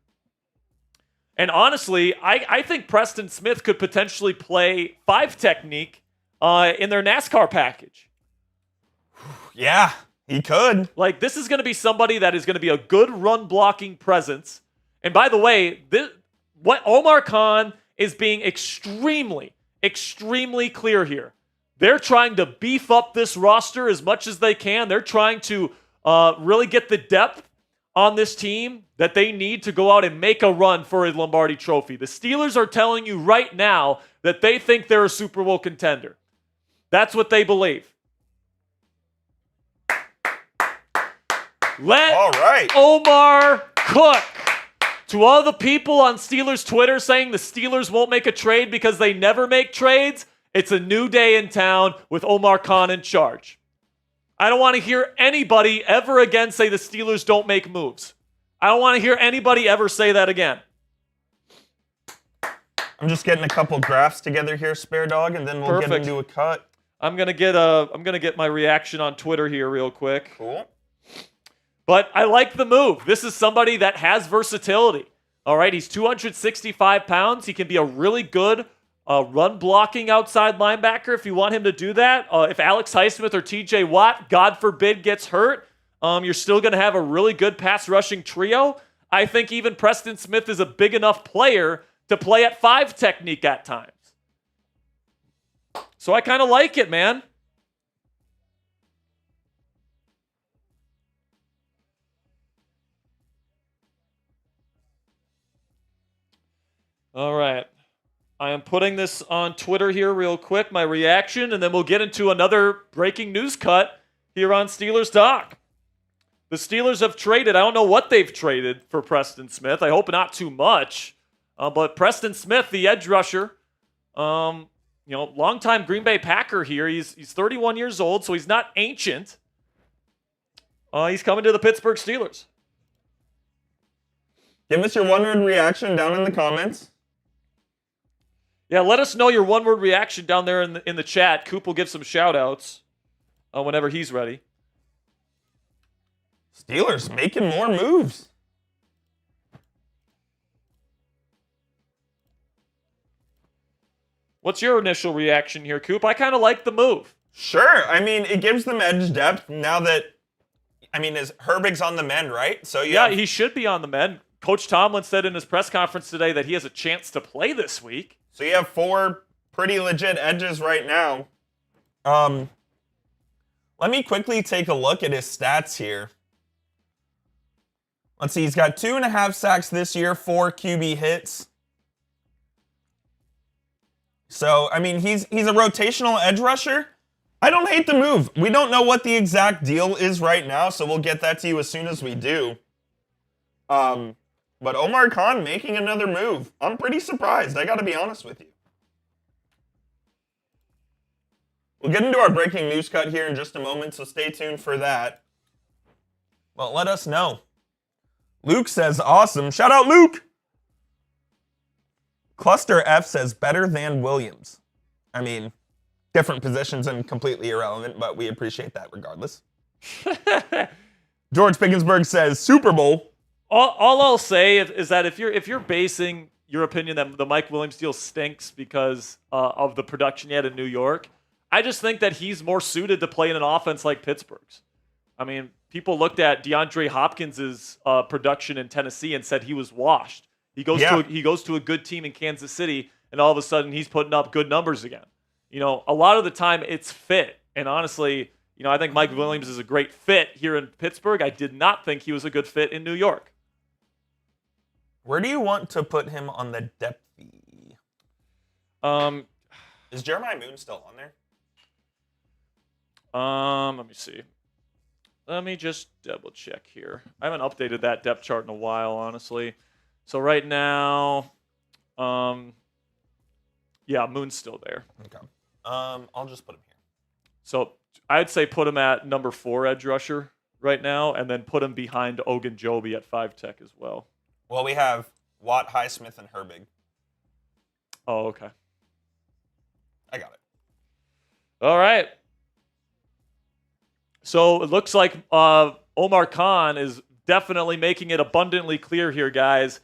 And honestly, I think Preston Smith could potentially play 5 technique in their NASCAR package. Yeah, he could. Like, this is going to be somebody that is going to be a good run blocking presence. And by the way, what Omar Khan is being extremely, extremely clear here. They're trying to beef up this roster as much as they can. They're trying to really get the depth on this team that they need to go out and make a run for a Lombardi trophy. The Steelers are telling you right now that they think they're a Super Bowl contender. That's what they believe. All right. Omar cook. To all the people on Steelers Twitter saying the Steelers won't make a trade because they never make trades, it's a new day in town with Omar Khan in charge. I don't want to hear anybody ever again say the Steelers don't make moves. I don't want to hear anybody ever say that again. I'm just getting a couple graphs together here, Spare Dog, and then we'll get into a cut. I'm gonna get my reaction on Twitter here real quick. Cool. But I like the move. This is somebody that has versatility. All right, he's 265 pounds. He can be a really good run blocking outside linebacker if you want him to do that. If Alex Highsmith or TJ Watt, God forbid, gets hurt, you're still going to have a really good pass rushing trio. I think even Preston Smith is a big enough player to play at 5 technique at times. So I kind of like it, man. All right. I am putting this on Twitter here real quick, my reaction, and then we'll get into another breaking news cut here on Steelers Talk. The Steelers have traded. I don't know what they've traded for Preston Smith. I hope not too much. But Preston Smith, the edge rusher, longtime Green Bay Packer here. He's 31 years old, so he's not ancient. He's coming to the Pittsburgh Steelers. Give us your one-word reaction down in the comments. Yeah, let us know your one-word reaction down there in the chat. Coop will give some shout-outs whenever he's ready. Steelers making more moves. What's your initial reaction here, Coop? I kind of like the move. Sure. I mean, it gives them edge depth now that, is Herbig's on the mend, right? So he should be on the mend. Coach Tomlin said in his press conference today that he has a chance to play this week. So you have 4 pretty legit edges right now. Let me quickly take a look at his stats here. Let's see, he's got 2.5 sacks this year, 4 QB hits. So, he's a rotational edge rusher. I don't hate the move. We don't know what the exact deal is right now, so we'll get that to you as soon as we do. But Omar Khan making another move. I'm pretty surprised, I gotta be honest with you. We'll get into our breaking news cut here in just a moment, so stay tuned for that. Well, let us know. Luke says, awesome. Shout out, Luke! Cluster F says, better than Williams. Different positions and completely irrelevant, but we appreciate that regardless. George Pickensburg says, Super Bowl. All I'll say is that if you're basing your opinion that the Mike Williams deal stinks because of the production he had in New York, I just think that he's more suited to play in an offense like Pittsburgh's. People looked at DeAndre Hopkins' production in Tennessee and said he was washed. He goes to a good team in Kansas City, and all of a sudden he's putting up good numbers again. A lot of the time it's fit, and honestly, I think Mike Williams is a great fit here in Pittsburgh. I did not think he was a good fit in New York. Where do you want to put him on the depth fee? Is Jeremiah Moon still on there? Let me see. Let me just double check here. I haven't updated that depth chart in a while, honestly. So right now, Moon's still there. Okay. I'll just put him here. So I'd say put him at number 4 edge rusher right now, and then put him behind Ogunjobi at 5 tech as well. Well, we have Watt, Highsmith, and Herbig. Oh, okay. All right. So it looks like Omar Khan is definitely making it abundantly clear here, guys.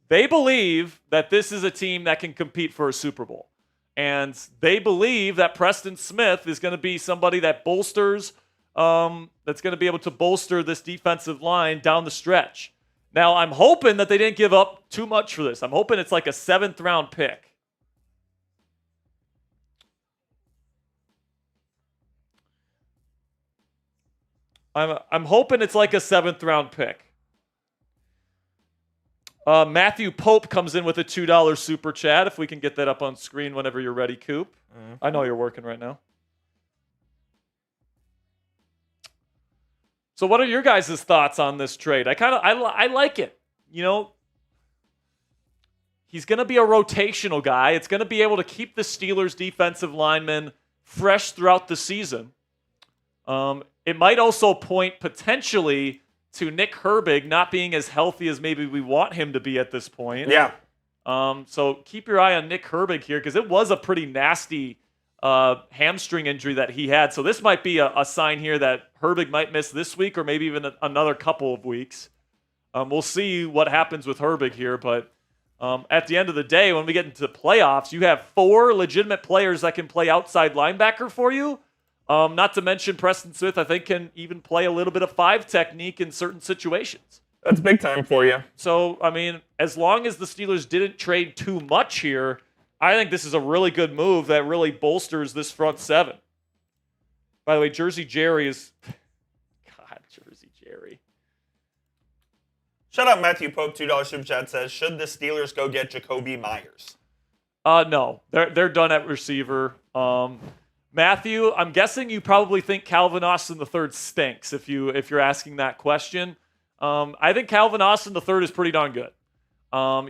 They believe that this is a team that can compete for a Super Bowl. And they believe that Preston Smith is going to be somebody that bolsters, that's going to be able to bolster this defensive line down the stretch. Now, I'm hoping that they didn't give up too much for this. I'm hoping it's like a 7th-round pick. I'm hoping it's like a 7th-round pick. Matthew Pope comes in with a $2 super chat. If we can get that up on screen whenever you're ready, Coop. I know you're working right now. So what are your guys' thoughts on this trade? I like it. You know, he's going to be a rotational guy. It's going to be able to keep the Steelers' defensive linemen fresh throughout the season. It might also point potentially to Nick Herbig not being as healthy as maybe we want him to be at this point. Yeah. So keep your eye on Nick Herbig here because it was a pretty nasty hamstring injury that he had. So this might be a sign here that Herbig might miss this week or maybe even another couple of weeks. We'll see what happens with Herbig here. But at the end of the day, when we get into the playoffs, you have 4 legitimate players that can play outside linebacker for you. Not to mention Preston Smith, I think, can even play a little bit of 5 technique in certain situations. That's big time for you. So, I mean, as long as the Steelers didn't trade too much here, I think this is a really good move that really bolsters this front 7. By the way, Jersey Jerry is... God, Jersey Jerry. Shut up, Matthew Pope, $2 super chat says, should the Steelers go get Jacoby Myers? No. They're done at receiver. Matthew, I'm guessing you probably think Calvin Austin III stinks if you're asking that question. I think Calvin Austin III is pretty darn good.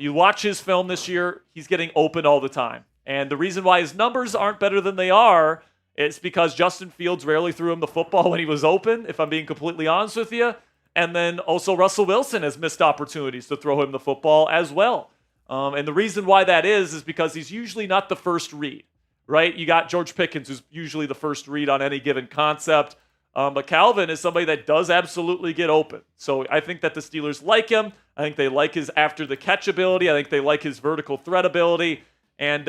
You watch his film this year, he's getting open all the time. And the reason why his numbers aren't better than they are is because Justin Fields rarely threw him the football when he was open, if I'm being completely honest with you. And then also Russell Wilson has missed opportunities to throw him the football as well. And the reason why that is because he's usually not the first read. Right? You got George Pickens, who's usually the first read on any given concept. But Calvin is somebody that does absolutely get open. So I think that the Steelers like him. I think they like his after-the-catch ability. I think they like his vertical threat ability. And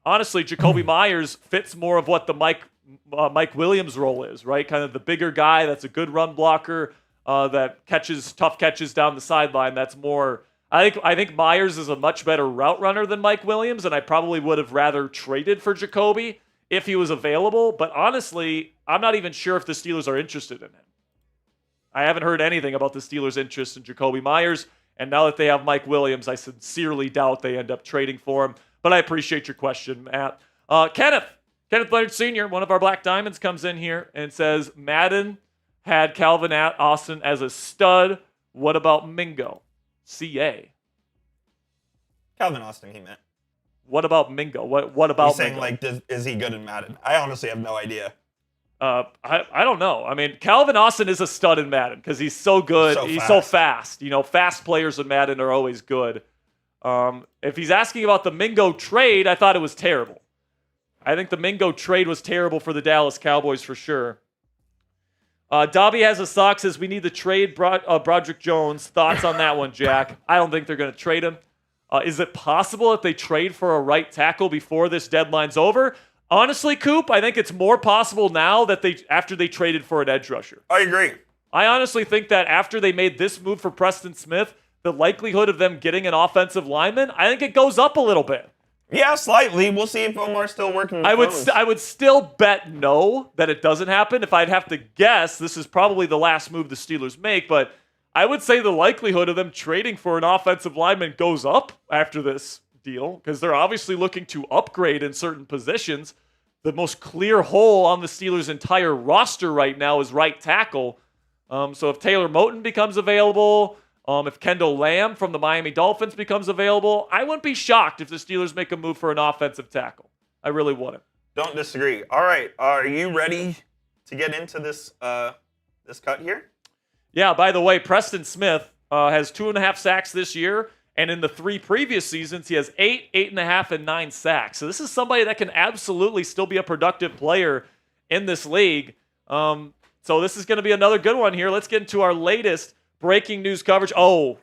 honestly, Jacoby Myers fits more of what the Mike Williams role is, right? Kind of the bigger guy that's a good run blocker that catches tough catches down the sideline. That's more... I think Myers is a much better route runner than Mike Williams, and I probably would have rather traded for Jacoby if he was available. But honestly, I'm not even sure if the Steelers are interested in him. I haven't heard anything about the Steelers' interest in Jacoby Myers, and now that they have Mike Williams, I sincerely doubt they end up trading for him. But I appreciate your question, Matt. Kenneth Leonard Sr., one of our Black Diamonds, comes in here and says, Madden had Calvin Austin as a stud. What about Mingo? CA. Calvin Austin, he meant. What about Mingo? What about He's saying, Mingo? is he good in Madden? I honestly have no idea. I don't know. I mean, Calvin Austin is a stud in Madden because he's so good. He's so fast. You know, fast players in Madden are always good. If he's asking about the Mingo trade, I thought it was terrible. I think the Mingo trade was terrible for the Dallas Cowboys for sure. Dobby has a sock, says we need to trade Broderick Jones. Thoughts on that one, Jack? I don't think they're going to trade him. Is it possible that they trade for a right tackle before this deadline's over? Honestly, Coop, I think it's more possible now that after they traded for an edge rusher. I agree. I honestly think that after they made this move for Preston Smith, the likelihood of them getting an offensive lineman, I think it goes up a little bit. Yeah, slightly. We'll see if Omar's still working. I would still bet no that it doesn't happen. If I'd have to guess, this is probably the last move the Steelers make, but I would say the likelihood of them trading for an offensive lineman goes up after this deal because they're obviously looking to upgrade in certain positions. The most clear hole on the Steelers' entire roster right now is right tackle. So if Taylor Moton becomes available, if Kendall Lamb from the Miami Dolphins becomes available, I wouldn't be shocked if the Steelers make a move for an offensive tackle. I really wouldn't. Don't disagree. All right, are you ready to get into this this cut here? Yeah, by the way, Preston Smith has 2.5 sacks this year, and in the 3 previous seasons, he has 8, 8.5, and 9 sacks. So this is somebody that can absolutely still be a productive player in this league. So this is going to be another good one here. Let's get into our latest breaking news coverage. Oh,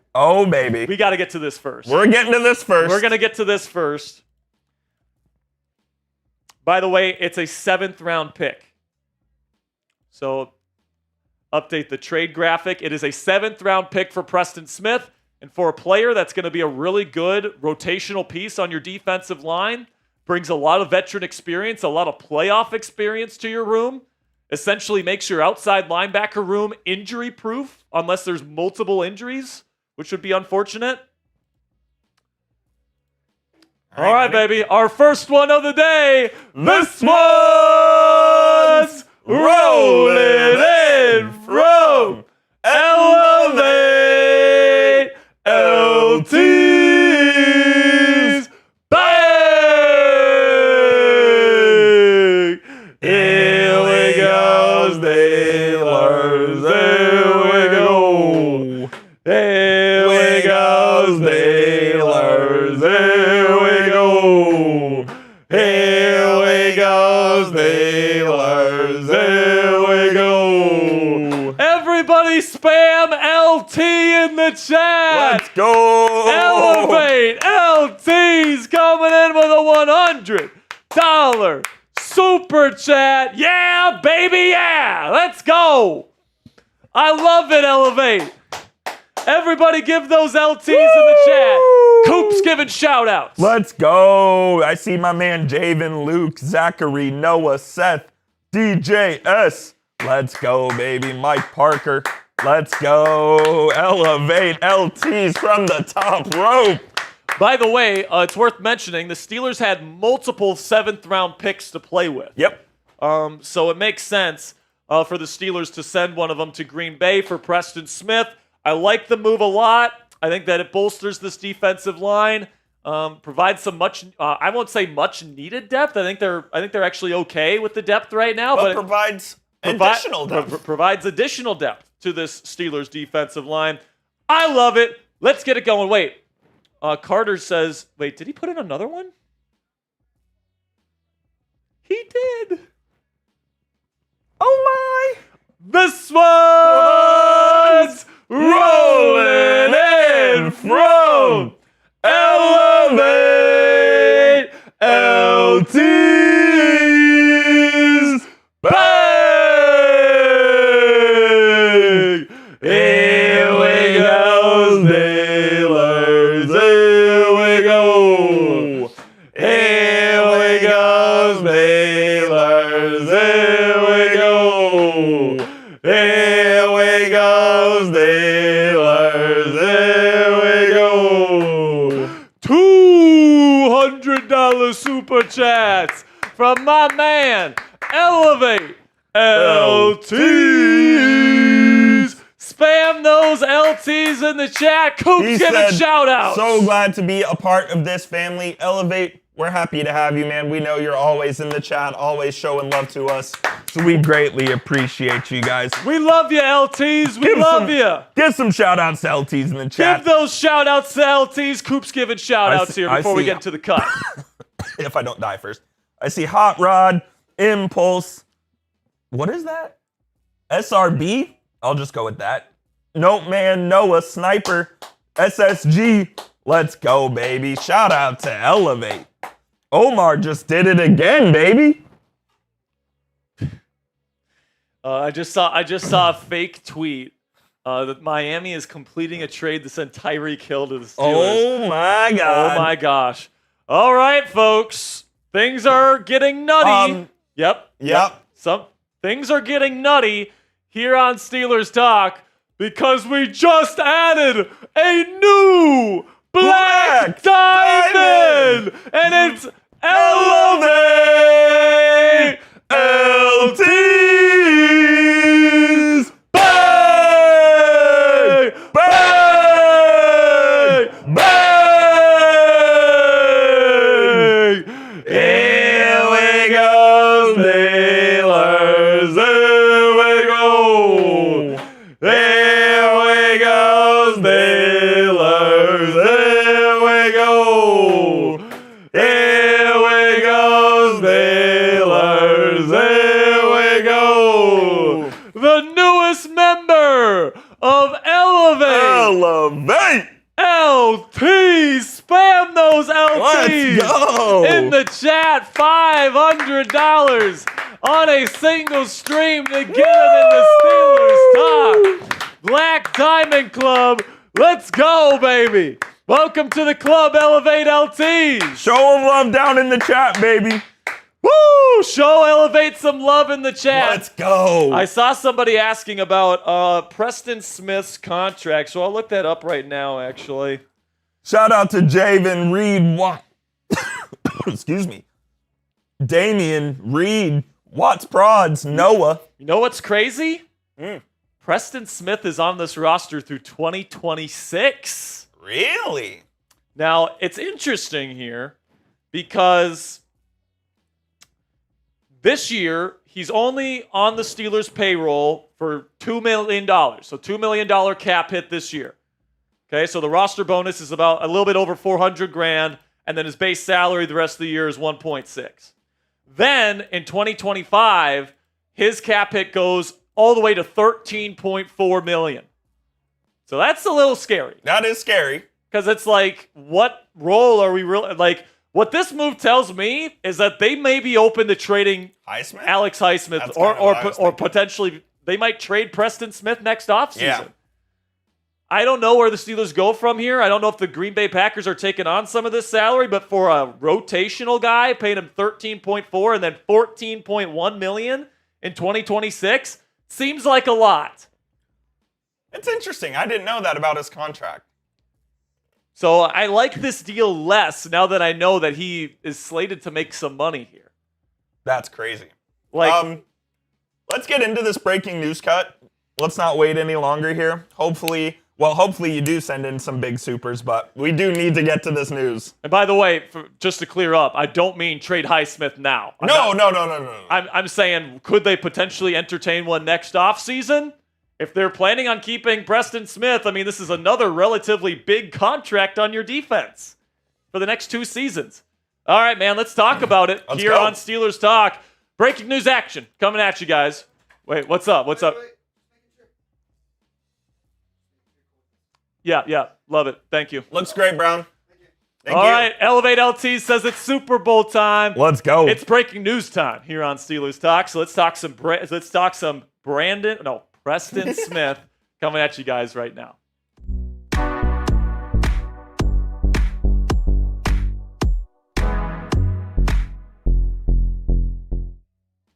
baby. we got to get to this first. We're getting to this first. We're going to get to this first. By the way, it's a 7th round pick. So update the trade graphic. It is a 7th round pick for Preston Smith. And for a player that's going to be a really good rotational piece on your defensive line, brings a lot of veteran experience, a lot of playoff experience to your room, essentially makes your outside linebacker room injury-proof unless there's multiple injuries, which would be unfortunate. All right, baby. Our first one of the day. This one's rolling in from Elevate LT's bang! Here we go, Steelers. Here we go. Here we go, Steelers. Here we go. Here we go, Steelers. Here we go. Everybody spam LT in the chat. Let's go. Elevate LT's coming in with a $100 super chat. Yeah, baby, yeah. Let's go. I love it, Elevate. Everybody give those LTs in the chat. Coop's giving shout outs. Let's go. I see my man Javen, Luke, Zachary, Noah, Seth, DJ S. Let's go, baby. Mike Parker. Let's go. Elevate LTs from the top rope. By the way, it's worth mentioning the Steelers had multiple 7th round picks to play with. Yep. So it makes sense for the Steelers to send one of them to Green Bay for Preston Smith. I like the move a lot. I think that it bolsters this defensive line, provides some I won't say much needed depth. I think they're actually okay with the depth right now, but provides additional depth. Provides additional depth to this Steelers defensive line. I love it. Let's get it going. Wait, Carter says, wait, did he put in another one? He did. Oh my! This one's rolling in from Elevate LT's bang! Here we go, Steelers. Here we go. Here we go, Steelers. Here we go. Here we go, Steelers. Here we go. $200 super chats from my man, Elevate LTs. Spam those LTs in the chat. Coop's giving shout outs. So glad to be a part of this family. Elevate, we're happy to have you, man. We know you're always in the chat, always showing love to us. So we greatly appreciate you guys. We love you, LTs. We love you. Give some shout outs to LTs in the chat. Give those shout outs to LTs. Coop's giving shout outs here before we get into the cut. If I don't die first. I see Hot Rod, Impulse. What is that? SRB? I'll just go with that. Nope, man, Noah, Sniper, SSG. Let's go, baby. Shout out to Elevate. Omar just did it again, baby. I just saw a fake tweet that Miami is completing a trade to send Tyreek Hill to the Steelers. Oh my God. Oh my gosh. All right, folks. Things are getting nutty. Yep. Some things are getting nutty here on Steelers Talk because we just added a new Black Diamond, and it's Elevate LT's bang! Bang! Bang! Here we go, Steelers. Here we go. Here we go, Steelers. Here we go. Here we go, chat $500 on a single stream to get him in the Steelers talk. Black Diamond Club, let's go, baby. Welcome to the club, Elevate LTs. Show them love down in the chat, baby. Woo! Show Elevate some love in the chat. Let's go. I saw somebody asking about Preston Smith's contract, so I'll look that up right now, actually. Shout out to Javen Reed Watt. Excuse me. Damian Reed, Watts Prods, Noah. You know what's crazy? Preston Smith is on this roster through 2026. Really? Now, it's interesting here because this year, he's only on the Steelers' payroll for $2 million. So $2 million cap hit this year. Okay, so the roster bonus is about a little bit over $400,000, and then his base salary the rest of the year is 1.6. Then in 2025, his cap hit goes all the way to $13.4 million. So that's a little scary. That is scary. Because it's like, what role are we really like? What this move tells me is that they may be open to trading Highsmith? Alex Highsmith, That's kind of what I was or thinking. potentially they might trade Preston Smith next offseason. Yeah. I don't know where the Steelers go from here. I don't know if the Green Bay Packers are taking on some of this salary, but for a rotational guy, paying him $13.4 and then $14.1 million in 2026 seems like a lot. It's interesting. I didn't know that about his contract. So I like this deal less now that I know that he is slated to make some money here. That's crazy. Like, Let's get into this breaking news cut. Let's not wait any longer here. Hopefully you do send in some big supers, but we do need to get to this news. and by the way, just to clear up, I don't mean trade Highsmith now. No. I'm saying, could they potentially entertain one next offseason? If they're planning on keeping Preston Smith, I mean, this is another relatively big contract on your defense for the next 2 seasons. All right, man, let's talk about it Let's here go. on Steelers Talk. Breaking news action coming at you guys. Wait, what's up? What's up? Wait, just making sure. Yeah, love it. Thank you. Looks great, Brown. Thank All you. right, Elevate LT says it's Super Bowl time. Let's go. It's breaking news time here on Steelers Talk. So let's talk some Preston Smith coming at you guys right now.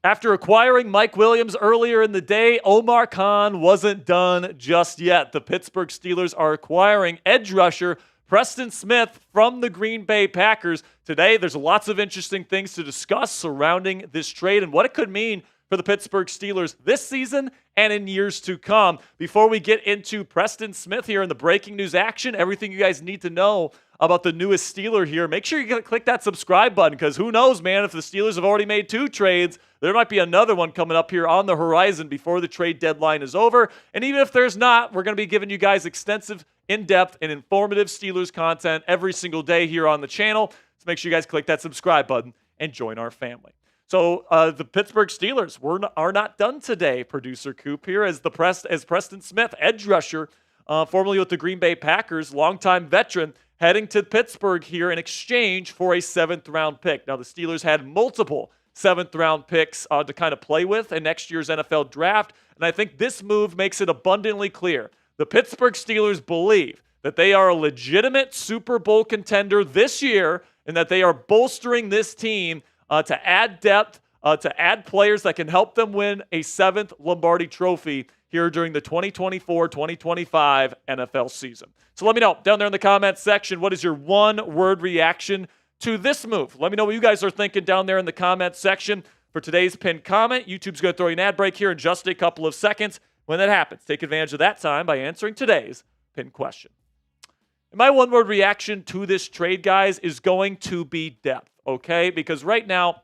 After acquiring Mike Williams earlier in the day, Omar Khan wasn't done just yet. The Pittsburgh Steelers are acquiring edge rusher Preston Smith from the Green Bay Packers. Today, there's lots of interesting things to discuss surrounding this trade and what it could mean for the Pittsburgh Steelers this season and in years to come. Before we get into Preston Smith here in the breaking news action, everything you guys need to know about the newest Steeler here, make sure you click that subscribe button because who knows, man, if the Steelers have already made 2 trades, there might be another one coming up here on the horizon before the trade deadline is over. And even if there's not, we're going to be giving you guys extensive, in-depth, and informative Steelers content every single day here on the channel. So make sure you guys click that subscribe button and join our family. So the Pittsburgh Steelers are not done today, producer Coop here, as Preston Smith, edge rusher, formerly with the Green Bay Packers, longtime veteran, heading to Pittsburgh here in exchange for a 7th-round pick. Now, the Steelers had multiple 7th-round picks to kind of play with in next year's NFL draft, and I think this move makes it abundantly clear. The Pittsburgh Steelers believe that they are a legitimate Super Bowl contender this year and that they are bolstering this team to add depth, to add players that can help them win a 7th Lombardi trophy here during the 2024-2025 NFL season. So let me know down there in the comments section, what is your one-word reaction to this move? Let me know what you guys are thinking down there in the comments section. For today's pinned comment, YouTube's going to throw you an ad break here in just a couple of seconds. When that happens, take advantage of that time by answering today's pinned question. And my one-word reaction to this trade, guys, is going to be depth, okay? Because right now,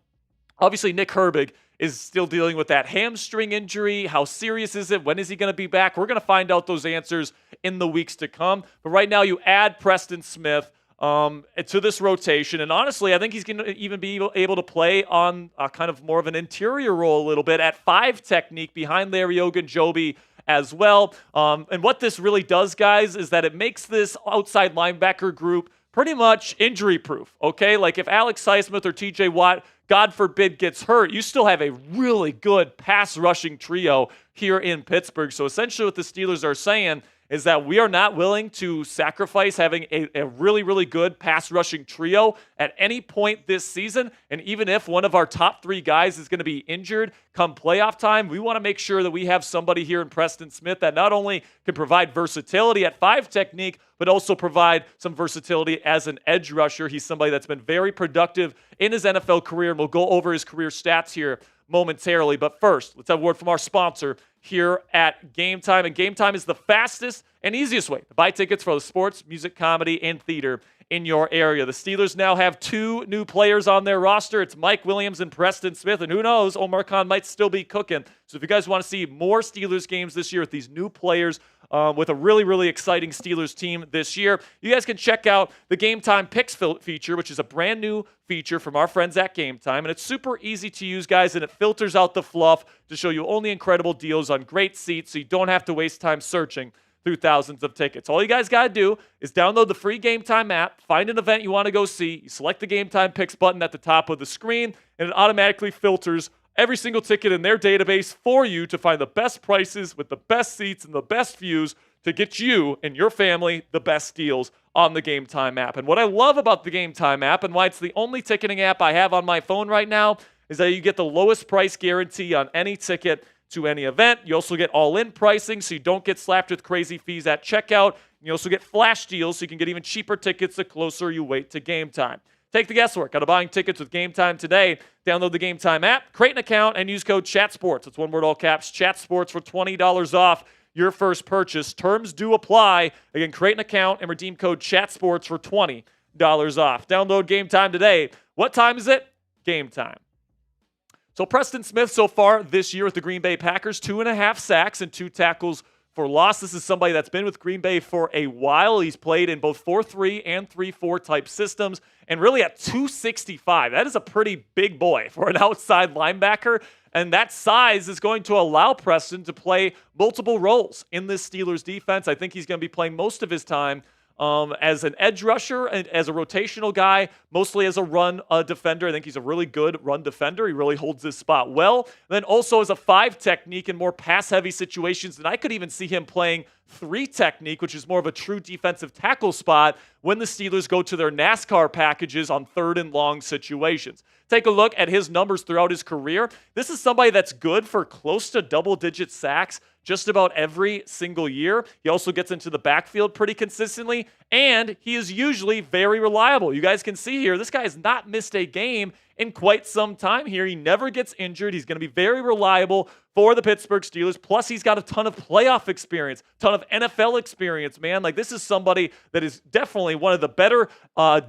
obviously Nick Herbig is still dealing with that hamstring injury. How serious is it? When is he going to be back? We're going to find out those answers in the weeks to come. But right now, you add Preston Smith to this rotation. And honestly, I think he's going to even be able to play on kind of more of an interior role a little bit at 5 technique behind Larry Ogunjobi as well. And what this really does, guys, is that it makes this outside linebacker group pretty much injury-proof, okay? Like if Alex Highsmith or TJ Watt, God forbid, gets hurt, you still have a really good pass-rushing trio here in Pittsburgh. So essentially what the Steelers are saying is that we are not willing to sacrifice having a really, really good pass-rushing trio at any point this season. And even if one of our top 3 guys is going to be injured come playoff time, we want to make sure that we have somebody here in Preston Smith that not only can provide versatility at 5 technique, but also provide some versatility as an edge rusher. He's somebody that's been very productive in his NFL career, and we'll go over his career stats here momentarily. But first, let's have a word from our sponsor here at Game Time. And Game Time is the fastest and easiest way to buy tickets for the sports, music, comedy, and theater in your area. The Steelers now have 2 new players on their roster. It's Mike Williams and Preston Smith. And who knows, Omar Khan might still be cooking. So if you guys want to see more Steelers games this year with these new players, with a really, really exciting Steelers team this year, you guys can check out the Game Time Picks feature, which is a brand new feature from our friends at Game Time. And it's super easy to use, guys, and it filters out the fluff to show you only incredible deals on great seats so you don't have to waste time searching through thousands of tickets. All you guys got to do is download the free Game Time app, find an event you want to go see, you select the Game Time Picks button at the top of the screen, and it automatically filters every single ticket in their database for you to find the best prices with the best seats and the best views to get you and your family the best deals on the Game Time app. And what I love about the Game Time app and why it's the only ticketing app I have on my phone right now is that you get the lowest price guarantee on any ticket to any event. You also get all-in pricing, so you don't get slapped with crazy fees at checkout. You also get flash deals, so you can get even cheaper tickets the closer you wait to game time. Take the guesswork out of buying tickets with Game Time today. Download the Game Time app, create an account, and use code CHATSPORTS. It's one word, all caps, CHATSPORTS for $20 off your first purchase. Terms do apply. Again, create an account and redeem code CHATSPORTS for $20 off. Download Game Time today. What time is it? Game time. So Preston Smith so far this year with the Green Bay Packers, 2.5 sacks and 2 tackles for loss. This is somebody that's been with Green Bay for a while. He's played in both 4-3 and 3-4 type systems. And really at 265, that is a pretty big boy for an outside linebacker. And that size is going to allow Preston to play multiple roles in this Steelers defense. I think he's going to be playing most of his time as an edge rusher and as a rotational guy, mostly as a run defender. I think he's a really good run defender. He really holds his spot well. And then also as a 5 technique in more pass-heavy situations. And I could even see him playing 3 technique, which is more of a true defensive tackle spot when the Steelers go to their NASCAR packages on 3rd and long situations. Take a look at his numbers throughout his career. This is somebody that's good for close to double-digit sacks just about every single year. He also gets into the backfield pretty consistently, and he is usually very reliable. You guys can see here, this guy has not missed a game in quite some time here. He never gets injured. He's going to be very reliable for the Pittsburgh Steelers. Plus, he's got a ton of playoff experience, ton of NFL experience, man. Like, this is somebody that is definitely one of the better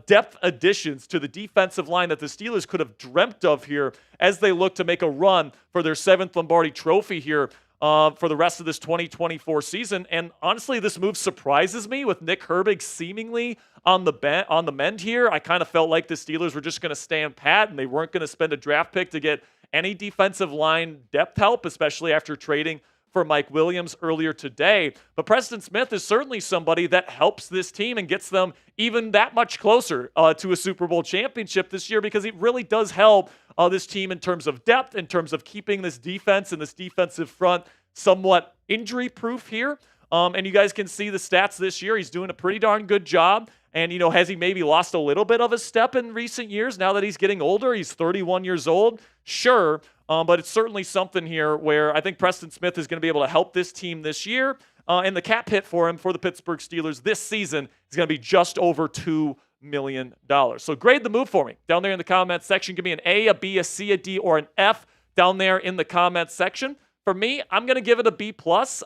depth additions to the defensive line that the Steelers could have dreamt of here as they look to make a run for their 7th Lombardi Trophy here for the rest of this 2024 season. And honestly, this move surprises me with Nick Herbig seemingly on the mend here. I kind of felt like the Steelers were just going to stand pat and they weren't going to spend a draft pick to get any defensive line depth help, especially after trading for Mike Williams earlier today. But Preston Smith is certainly somebody that helps this team and gets them even that much closer to a Super Bowl championship this year, because it really does help this team in terms of depth, in terms of keeping this defense and this defensive front somewhat injury-proof here. And you guys can see the stats this year. He's doing a pretty darn good job. And, you know, has he maybe lost a little bit of a step in recent years now that he's getting older? He's 31 years old. Sure. But it's certainly something here where I think Preston Smith is going to be able to help this team this year. And the cap hit for him for the Pittsburgh Steelers this season is going to be just over $2 million. So grade the move for me down there in the comments section. Give me an A, a B, a C, a D, or an F down there in the comments section. For me, I'm going to give it a B+.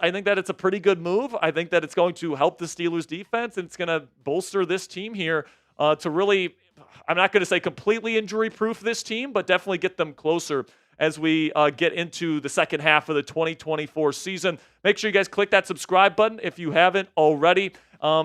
I think that it's a pretty good move. I think that it's going to help the Steelers defense, and it's going to bolster this team here to really, I'm not going to say completely injury-proof this team, but definitely get them closer as we get into the second half of the 2024 season. Make sure you guys click that subscribe button if you haven't already,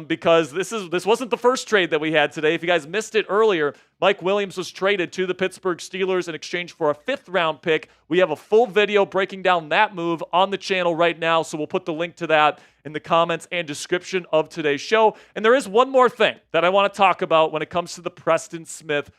because this wasn't the first trade that we had today. If you guys missed it earlier, Mike Williams was traded to the Pittsburgh Steelers in exchange for a 5th-round pick. We have a full video breaking down that move on the channel right now, so we'll put the link to that in the comments and description of today's show. And there is one more thing that I want to talk about when it comes to the Preston Smith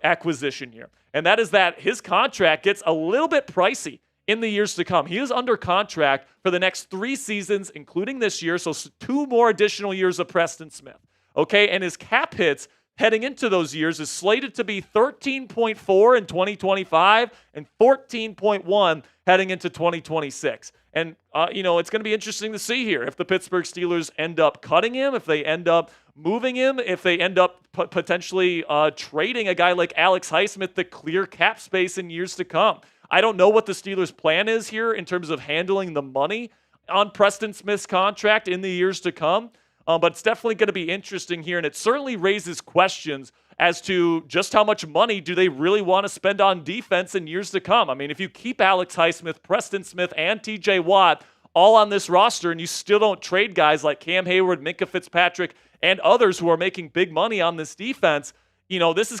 acquisition here, and that is that his contract gets a little bit pricey in the years to come. He is under contract for the next 3 seasons, including this year, so 2 more additional years of Preston Smith. Okay, and his cap hits heading into those years is slated to be 13.4 in 2025 and 14.1 heading into 2026. And, it's going to be interesting to see here if the Pittsburgh Steelers end up cutting him, if they end up moving him, if they end up potentially trading a guy like Alex Highsmith to clear cap space in years to come. I don't know what the Steelers' plan is here in terms of handling the money on Preston Smith's contract in the years to come, but it's definitely going to be interesting here, and it certainly raises questions as to just how much money do they really want to spend on defense in years to come. I mean, if you keep Alex Highsmith, Preston Smith, and TJ Watt all on this roster and you still don't trade guys like Cam Heyward, Minka Fitzpatrick, and others who are making big money on this defense, this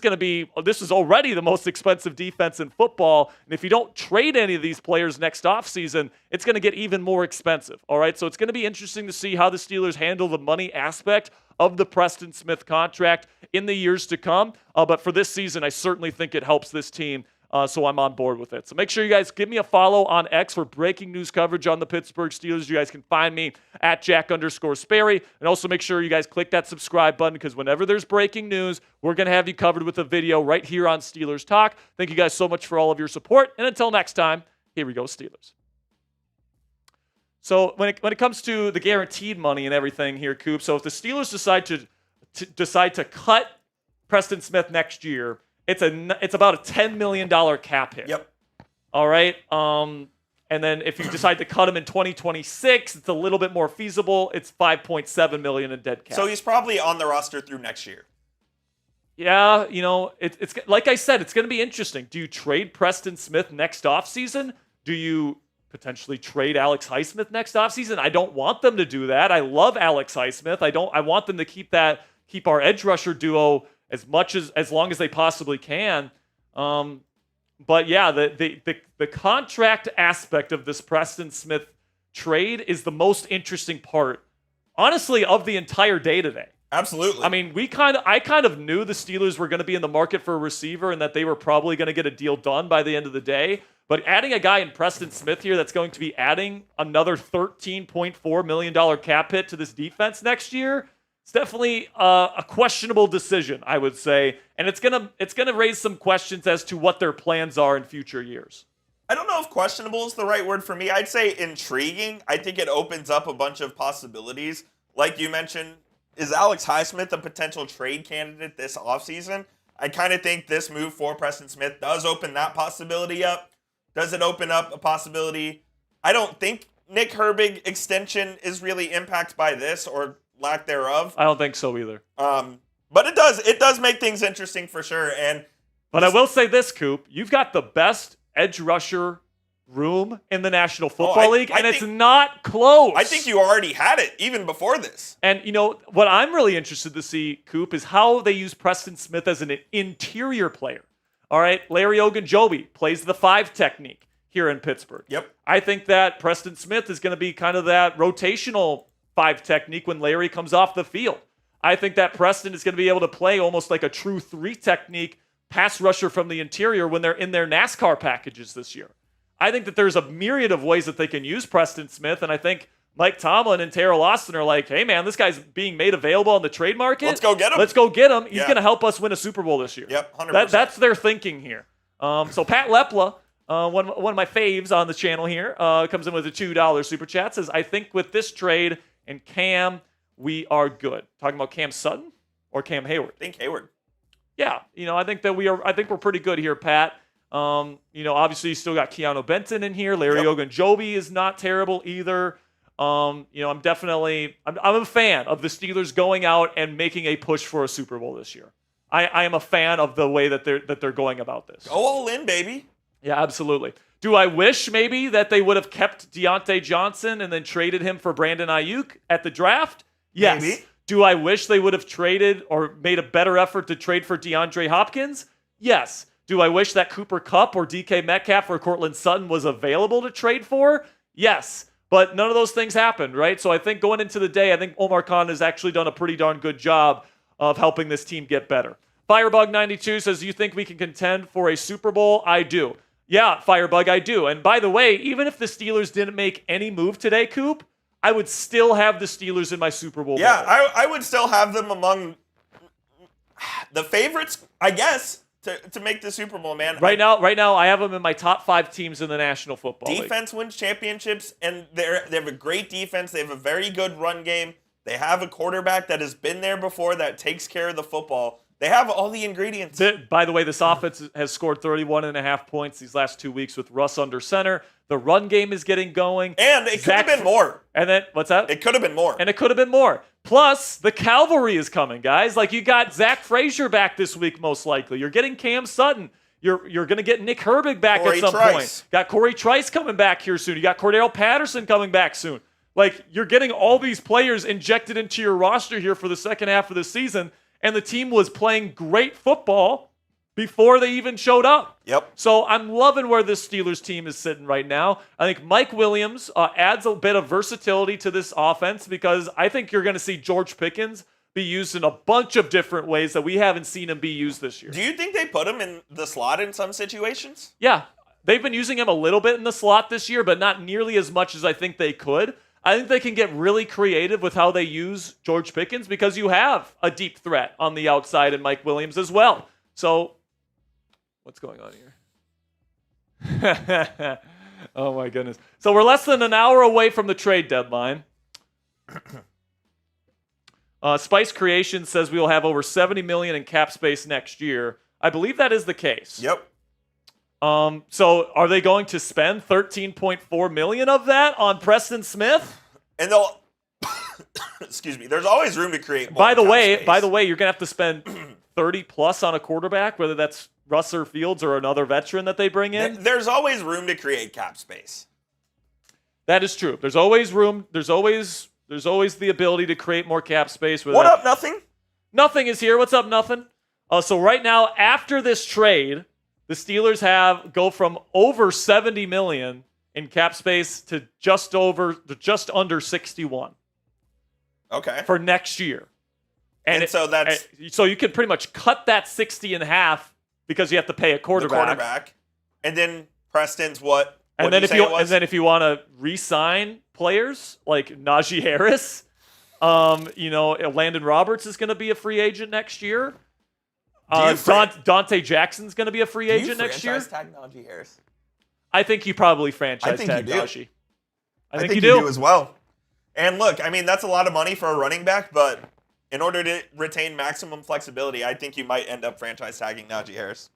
is already the most expensive defense in football. And if you don't trade any of these players next offseason, it's going to get even more expensive. All right. So it's going to be interesting to see how the Steelers handle the money aspect of the Preston Smith contract in the years to come. But for this season, I certainly think it helps this team. So I'm on board with it. So make sure you guys give me a follow on X for breaking news coverage on the Pittsburgh Steelers. You guys can find me at Jack_Sperry. And also make sure you guys click that subscribe button, because whenever there's breaking news, we're going to have you covered with a video right here on Steelers Talk. Thank you guys so much for all of your support. And until next time, here we go, Steelers. So when it comes to the guaranteed money and everything here, Coop, so if the Steelers decide to cut Preston Smith next year, it's about a $10 million cap hit. Yep. All right. And then if you decide to cut him in 2026, it's a little bit more feasible. It's $5.7 million in dead cap. So he's probably on the roster through next year. Yeah, it's like I said, it's going to be interesting. Do you trade Preston Smith next offseason? Do you potentially trade Alex Highsmith next offseason? I don't want them to do that. I love Alex Highsmith. I want them to keep our edge rusher duo as long as they possibly can. But yeah, the contract aspect of this Preston Smith trade is the most interesting part, honestly, of the entire day today. Absolutely. I mean, I kind of knew the Steelers were going to be in the market for a receiver and that they were probably going to get a deal done by the end of the day. But adding a guy in Preston Smith here that's going to be adding another $13.4 million cap hit to this defense next year, it's definitely a questionable decision, I would say, and it's gonna raise some questions as to what their plans are in future years. I don't know if questionable is the right word for me. I'd say intriguing. I think it opens up a bunch of possibilities. Like you mentioned, is Alex Highsmith a potential trade candidate this offseason? I kind of think this move for Preston Smith does open that possibility up. Does it open up a possibility? I don't think Nick Herbig extension is really impacted by this, or lack thereof. I don't think so either. But it does make things interesting for sure. But I will say this, Coop, you've got the best edge rusher room in the National Football League, and it's not close. I think you already had it even before this. And what I'm really interested to see, Coop, is how they use Preston Smith as an interior player. All right, Larry Ogunjobi plays the 5 technique here in Pittsburgh. Yep. I think that Preston Smith is going to be kind of that rotational 5 technique when Larry comes off the field. I think that Preston is going to be able to play almost like a true 3 technique pass rusher from the interior when they're in their NASCAR packages this year. I think that there's a myriad of ways that they can use Preston Smith, and I think Mike Tomlin and Terrell Austin are like, hey man, this guy's being made available on the trade market. Let's go get him. Let's go get him. He's going to help us win a Super Bowl this year. Yep, 100%. That's their thinking here. So Pat Lepla, one of my faves on the channel here, comes in with a $2 super chat, says, I think with this trade and Cam, we are good. Talking about Cam Sutton or Cam Heyward? I think Heyward. Yeah, I think that I think we're pretty good here, Pat. Obviously you still got Keanu Benton in here. Larry Ogunjobi is not terrible either. I'm a fan of the Steelers going out and making a push for a Super Bowl this year. I am a fan of the way that they're going about this. Go all in, baby. Yeah, absolutely. Do I wish maybe that they would have kept Deontay Johnson and then traded him for Brandon Ayuk at the draft? Yes. Maybe. Do I wish they would have traded or made a better effort to trade for DeAndre Hopkins? Yes. Do I wish that Cooper Kupp or DK Metcalf or Cortland Sutton was available to trade for? Yes. But none of those things happened, right? So I think going into the day, I think Omar Khan has actually done a pretty darn good job of helping this team get better. Firebug92 says, you think we can contend for a Super Bowl? I do. Yeah, Firebug, I do. And by the way, even if the Steelers didn't make any move today, Coop, I would still have the Steelers in my Super Bowl. Yeah, I would still have them among the favorites, I guess, to make the Super Bowl, man. Right now, I have them in my top 5 teams in the National Football League. Defense wins championships, and they have a great defense. They have a very good run game. They have a quarterback that has been there before that takes care of the football. They have all the ingredients. By the way, this offense has scored 31.5 points these last 2 weeks with Russ under center. The run game is getting going. And it could have been more. And then, what's that? It could have been more. And it could have been more. Plus, the cavalry is coming, guys. Like, you got Zach Frazier back this week, most likely. You're getting Cam Sutton. You're going to get Nick Herbig back Corey at some Trice. point. Got Corey Trice coming back here soon. You got Cordell Patterson coming back soon. Like, you're getting all these players injected into your roster here for the second half of the season. And the team was playing great football before they even showed up. Yep. So I'm loving where this Steelers team is sitting right now. I think Mike Williams adds a bit of versatility to this offense because I think you're going to see George Pickens be used in a bunch of different ways that we haven't seen him be used this year. Do you think they put him in the slot in some situations? Yeah. They've been using him a little bit in the slot this year, but not nearly as much as I think they could. I think they can get really creative with how they use George Pickens because you have a deep threat on the outside in Mike Williams as well. So, what's going on here? Oh my goodness. So we're less than an hour away from the trade deadline. Spice Creation says we will have over $70 million in cap space next year. I believe that is the case. Yep. So are they going to spend $13.4 million of that on Preston Smith? And they'll excuse me, there's always room to create more By the way, space. you're going to have to spend 30 plus on a quarterback, whether that's Russ or Fields or another veteran that they bring in. There's always room to create cap space. That is true. There's always room. There's always the ability to create more cap space. What up, nothing? Nothing is here. What's up, nothing? So right now, after this trade, the Steelers go from over $70 million in cap space to just under 61. Okay. For next year. And so that's so you can pretty much cut that 60 in half because you have to pay a quarterback. And then Preston's what? And then if you want to re-sign players like Najee Harris, Elandon Roberts is going to be a free agent next year. Dante Jackson's going to be a free agent next year. Tag Najee Harris? I think you probably franchise tag you do. Najee. I think think you you do as well. And look, I mean, that's a lot of money for a running back, but in order to retain maximum flexibility, I think you might end up franchise tagging Najee Harris.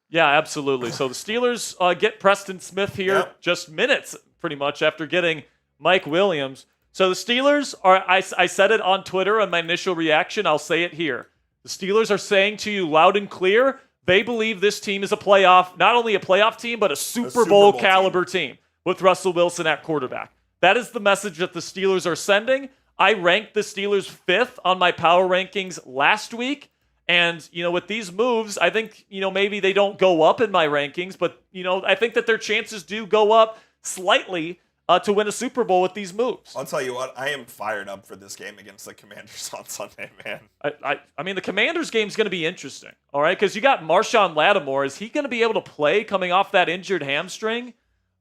Yeah, absolutely. So the Steelers get Preston Smith here just minutes, pretty much, after getting Mike Williams. So the Steelers are, I said it on Twitter on my initial reaction, I'll say it here. The Steelers are saying to you loud and clear, they believe this team is not only a playoff team, but a Super Bowl caliber team with Russell Wilson at quarterback. That is the message that the Steelers are sending. I ranked the Steelers 5th on my power rankings last week. And, with these moves, I think, maybe they don't go up in my rankings, but, I think that their chances do go up slightly to win a Super Bowl with these moves. I'll tell you what, I am fired up for this game against the Commanders on Sunday, man. I mean, the Commanders game is going to be interesting, all right? Because you got Marshawn Lattimore. Is he going to be able to play coming off that injured hamstring?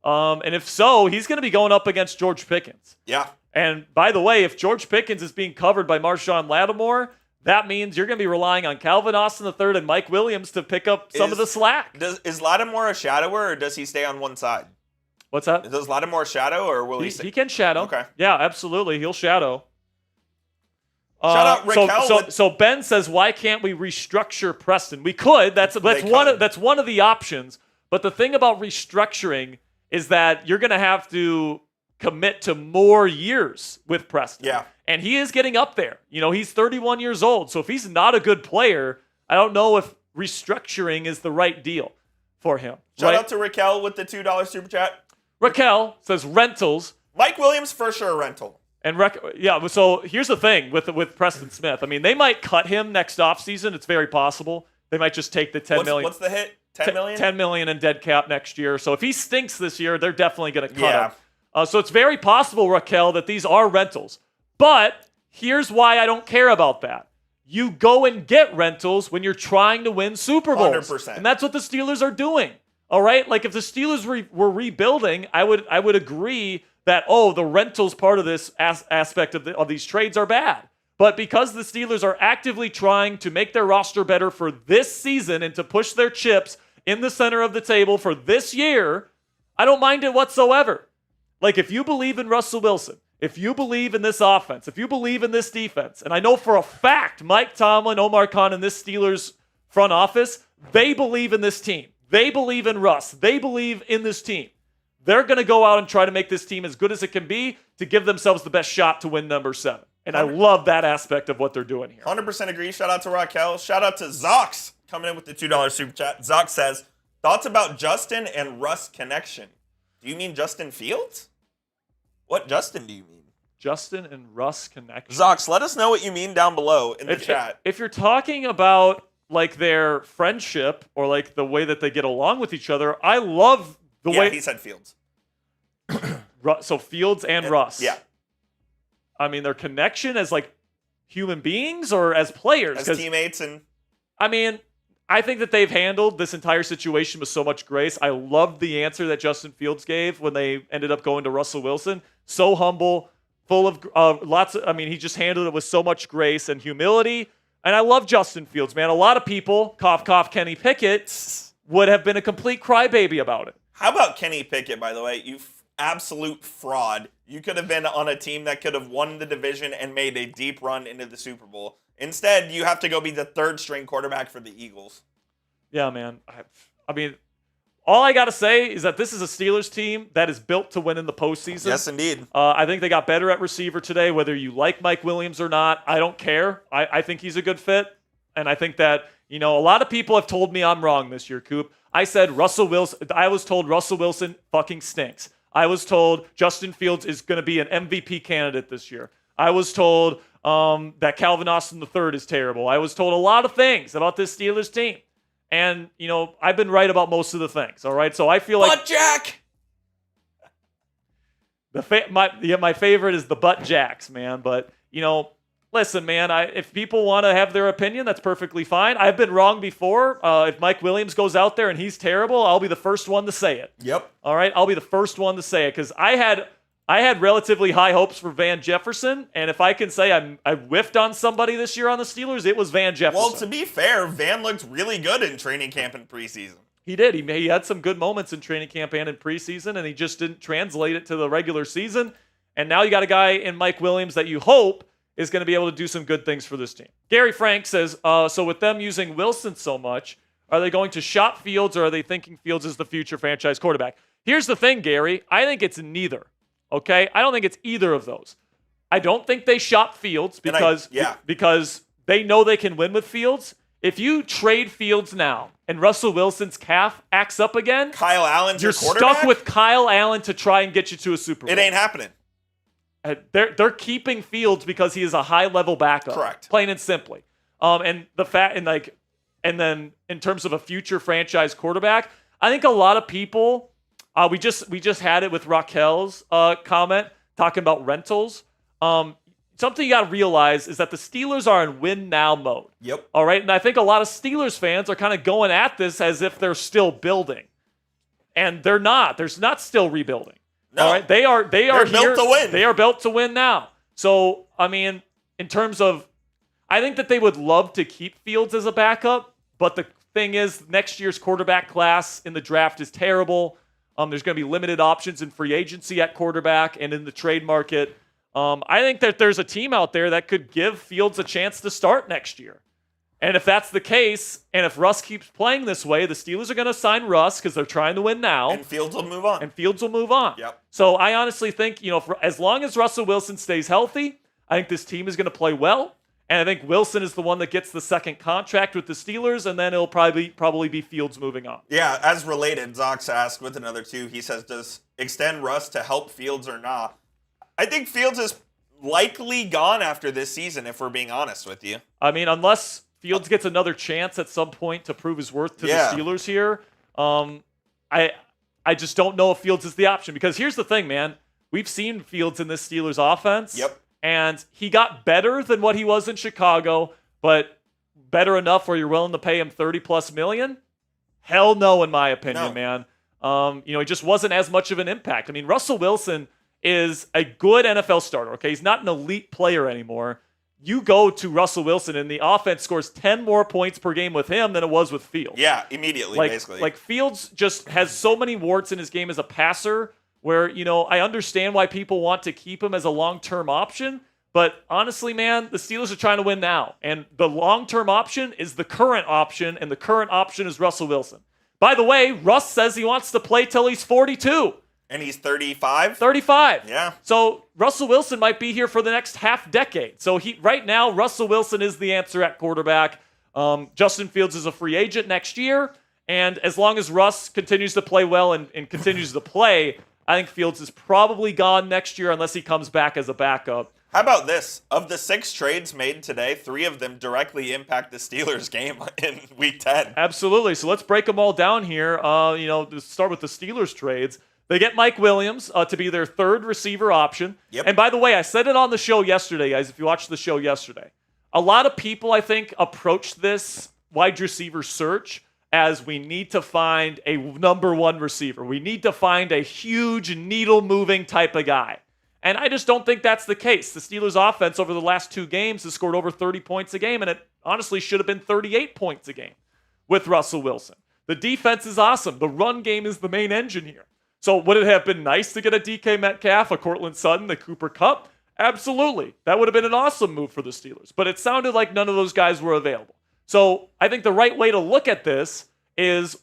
And if so, he's going to be going up against George Pickens. Yeah. And by the way, if George Pickens is being covered by Marshawn Lattimore, that means you're going to be relying on Calvin Austin III and Mike Williams to pick up some of the slack. Is Lattimore a shadower, or does he stay on one side? What's that? Does Lattimore shadow, or will he stay? He can shadow. Okay. Yeah, absolutely. He'll shadow. Shout out Raquel. So Ben says, why can't we restructure Preston? We could. That's one of the options. But the thing about restructuring is that you're going to have to commit to more years with Preston. Yeah. And he is getting up there. He's 31 years old. So if he's not a good player, I don't know if restructuring is the right deal. for him. Shout right? out to Raquel with the $2 super chat. Raquel says rentals. Mike Williams for sure rental. And so here's the thing with Preston Smith. I mean, they might cut him next offseason. It's very possible. They might just take the $10 million. What's the hit? $10 million? $10 million in dead cap next year. So if he stinks this year, they're definitely going to cut Yeah. him. So it's very possible, Raquel, that these are rentals. But here's why I don't care about that. You go and get rentals when you're trying to win Super Bowls. 100%. And that's what the Steelers are doing. All right? Like if the Steelers were rebuilding, I would agree that, the rentals part of this aspect of these trades are bad. But because the Steelers are actively trying to make their roster better for this season and to push their chips in the center of the table for this year, I don't mind it whatsoever. Like if you believe in Russell Wilson, if you believe in this offense, if you believe in this defense, and I know for a fact Mike Tomlin, Omar Khan, and this Steelers front office, they believe in this team. They believe in Russ. They believe in this team. They're going to go out and try to make this team as good as it can be to give themselves the best shot to win number 7. And I love that aspect of what they're doing here. 100% agree. Shout out to Raquel. Shout out to Zox coming in with the $2 super chat. Zox says, thoughts about Justin and Russ connection. Do you mean Justin Fields? What Justin do you mean? Justin and Russ connection. Zox, let us know what you mean down below in the chat. If you're talking about like their friendship or like the way that they get along with each other, I love the way he said Fields. So Fields and Russ. Yeah. I mean, their connection as like human beings or as players? As teammates and... I mean, I think that they've handled this entire situation with so much grace. I loved the answer that Justin Fields gave when they ended up going to Russell Wilson. So humble, full of he just handled it with so much grace and humility. And I love Justin Fields, man. A lot of people, cough, cough, Kenny Pickett, would have been a complete crybaby about it. How about Kenny Pickett, by the way? You absolute fraud. You could have been on a team that could have won the division and made a deep run into the Super Bowl. Instead, you have to go be the third-string quarterback for the Eagles. Yeah, man. I mean, all I got to say is that this is a Steelers team that is built to win in the postseason. Yes, indeed. I think they got better at receiver today, whether you like Mike Williams or not. I don't care. I think he's a good fit. And I think that, a lot of people have told me I'm wrong this year, Coop. I said Russell Wilson. I was told Russell Wilson fucking stinks. I was told Justin Fields is going to be an MVP candidate this year. I was told that Calvin Austin III is terrible. I was told a lot of things about this Steelers team. And, I've been right about most of the things, all right? So I feel like... Butt Jack! My favorite is the Butt Jacks, man. But, listen, man, if people want to have their opinion, that's perfectly fine. I've been wrong before. If Mike Williams goes out there and he's terrible, I'll be the first one to say it. Yep. All right? I'll be the first one to say it because I had relatively high hopes for Van Jefferson, and if I can say I whiffed on somebody this year on the Steelers, it was Van Jefferson. Well, to be fair, Van looked really good in training camp and preseason. He did. He had some good moments in training camp and in preseason, and he just didn't translate it to the regular season. And now you got a guy in Mike Williams that you hope is going to be able to do some good things for this team. Gary Frank says, so with them using Wilson so much, are they going to shop Fields, or are they thinking Fields is the future franchise quarterback? Here's the thing, Gary. I think it's neither. Okay? I don't think it's either of those. I don't think they shop Fields because they know they can win with Fields. If you trade Fields now and Russell Wilson's calf acts up again, Kyle Allen's you're your quarterback? stuck with Kyle Allen to try and get you to a Super Bowl. It ain't happening. They're keeping Fields because he is a high-level backup. Correct. Plain and simply. And then in terms of a future franchise quarterback, I think a lot of people we just had it with Raquel's comment talking about rentals. Something you got to realize is that the Steelers are in win now mode. Yep. All right, and I think a lot of Steelers fans are kind of going at this as if they're still building, and they're not. They're not still rebuilding. No. All right, they are built to win. They are built to win now. So I mean, in terms of, I think that they would love to keep Fields as a backup, but the thing is, next year's quarterback class in the draft is terrible. There's going to be limited options in free agency at quarterback and in the trade market. I think that there's a team out there that could give Fields a chance to start next year. And if that's the case, and if Russ keeps playing this way, the Steelers are going to sign Russ because they're trying to win now. And Fields will move on. Yep. So I honestly think, as long as Russell Wilson stays healthy, I think this team is going to play well. And I think Wilson is the one that gets the second contract with the Steelers, and then it'll probably be Fields moving on. Yeah, as related, Zox asked with another two. He says, does extend Russ to help Fields or not? I think Fields is likely gone after this season, if we're being honest with you. I mean, unless Fields gets another chance at some point to prove his worth to the Steelers here, I just don't know if Fields is the option. Because here's the thing, man. We've seen Fields in this Steelers offense. Yep. And he got better than what he was in Chicago, but better enough where you're willing to pay him $30+ million? Hell no, in my opinion, man. He just wasn't as much of an impact. I mean, Russell Wilson is a good NFL starter, okay? He's not an elite player anymore. You go to Russell Wilson, and the offense scores 10 more points per game with him than it was with Fields. Yeah, immediately, basically. Like, Fields just has so many warts in his game as a passer where, I understand why people want to keep him as a long-term option, but honestly, man, the Steelers are trying to win now, and the long-term option is the current option, and the current option is Russell Wilson. By the way, Russ says he wants to play till he's 42. And he's 35? 35. Yeah. So Russell Wilson might be here for the next half decade. So right now, Russell Wilson is the answer at quarterback. Justin Fields is a free agent next year, and as long as Russ continues to play well and continues to play, I think Fields is probably gone next year unless he comes back as a backup. How about this? Of the 6 trades made today, 3 of them directly impact the Steelers game in Week 10. Absolutely. So let's break them all down here. To start with the Steelers trades. They get Mike Williams to be their third receiver option. Yep. And by the way, I said it on the show yesterday, guys, if you watched the show yesterday. A lot of people, I think, approached this wide receiver search as we need to find a number one receiver. We need to find a huge needle-moving type of guy. And I just don't think that's the case. The Steelers' offense over the last 2 games has scored over 30 points a game, and it honestly should have been 38 points a game with Russell Wilson. The defense is awesome. The run game is the main engine here. So would it have been nice to get a DK Metcalf, a Cortland Sutton, a Cooper Kupp? Absolutely. That would have been an awesome move for the Steelers. But it sounded like none of those guys were available. So I think the right way to look at this is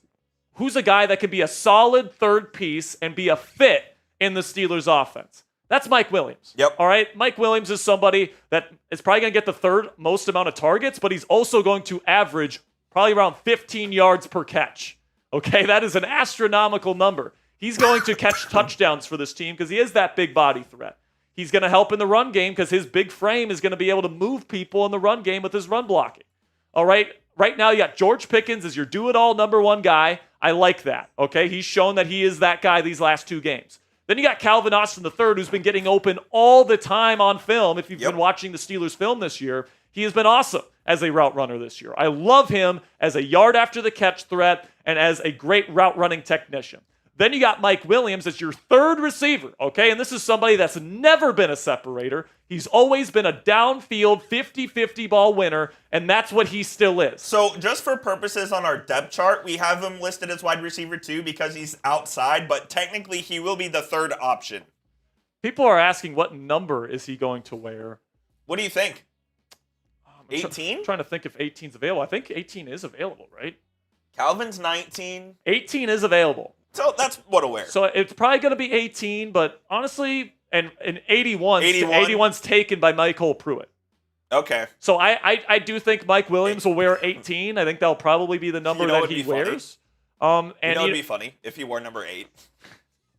who's a guy that can be a solid third piece and be a fit in the Steelers offense. That's Mike Williams. Yep. All right? Mike Williams is somebody that is probably going to get the third most amount of targets, but he's also going to average probably around 15 yards per catch. Okay? That is an astronomical number. He's going to catch touchdowns for this team because he is that big body threat. He's going to help in the run game because his big frame is going to be able to move people in the run game with his run blocking. All right? Right now, you got George Pickens as your do-it-all number one guy. I like that. Okay? He's shown that he is that guy these last 2 games. Then you got Calvin Austin III, who's been getting open all the time on film. If you've been watching the Steelers film this year, he has been awesome as a route runner this year. I love him as a yard after the catch threat and as a great route running technician. Then you got Mike Williams as your third receiver, okay? And this is somebody that's never been a separator. He's always been a downfield 50-50 ball winner, and that's what he still is. So just for purposes on our depth chart, we have him listed as wide receiver 2 because he's outside, but technically he will be the third option. People are asking what number is he going to wear. What do you think? 18? Trying to think if 18 is available. I think 18 is available, right? Calvin's 19. 18 is available. So that's what to wear. So it's probably going to be 18, but honestly, and 81's taken by Michael Pruitt. Okay. So I do think Mike Williams will wear 18. I think that'll probably be the number that he wears. And it would be funny if he wore number 8.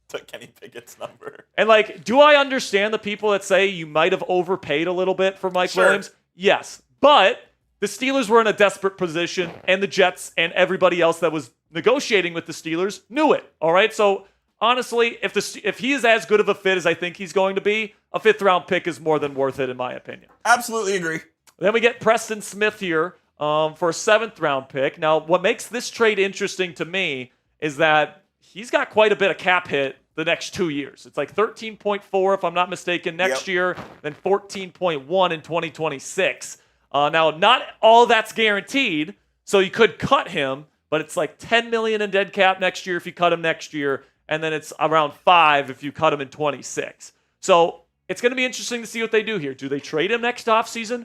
Took Kenny Pickett's number. And do I understand the people that say you might have overpaid a little bit for Mike Williams? Yes. But the Steelers were in a desperate position, and the Jets and everybody else that was negotiating with the Steelers knew it. All right. So honestly, if he is as good of a fit as I think he's going to be, a 5th-round pick is more than worth it, in my opinion. Absolutely agree. Then we get Preston Smith here for a 7th-round pick. Now, what makes this trade interesting to me is that he's got quite a bit of cap hit the next 2 years. It's like 13.4, if I'm not mistaken, next year, then 14.1 in 2026. Now, not all that's guaranteed, so you could cut him, but it's like $10 million in dead cap next year if you cut him next year, and then it's around $5 if you cut him in 26. So it's going to be interesting to see what they do here. Do they trade him next offseason?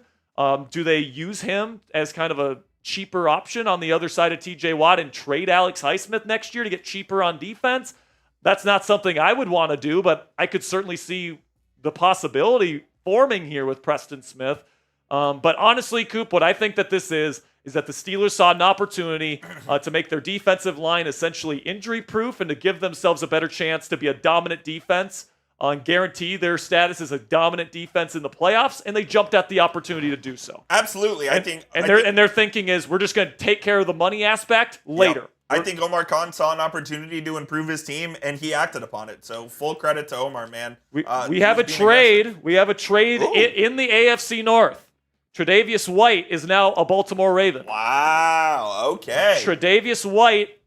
Do they use him as kind of a cheaper option on the other side of TJ Watt and trade Alex Highsmith next year to get cheaper on defense? That's not something I would want to do, but I could certainly see the possibility forming here with Preston Smith. But honestly, Coop, what I think that this is that the Steelers saw an opportunity to make their defensive line essentially injury-proof and to give themselves a better chance to be a dominant defense and guarantee their status as a dominant defense in the playoffs, and they jumped at the opportunity to do so. Absolutely. I think their thinking is we're just going to take care of the money aspect later. Yep. I think Omar Khan saw an opportunity to improve his team, and he acted upon it. So full credit to Omar, man. We have a trade. Aggressive. We have a trade in the AFC North. Tre'Davious White is now a Baltimore Raven. Wow. Okay. Tre'Davious White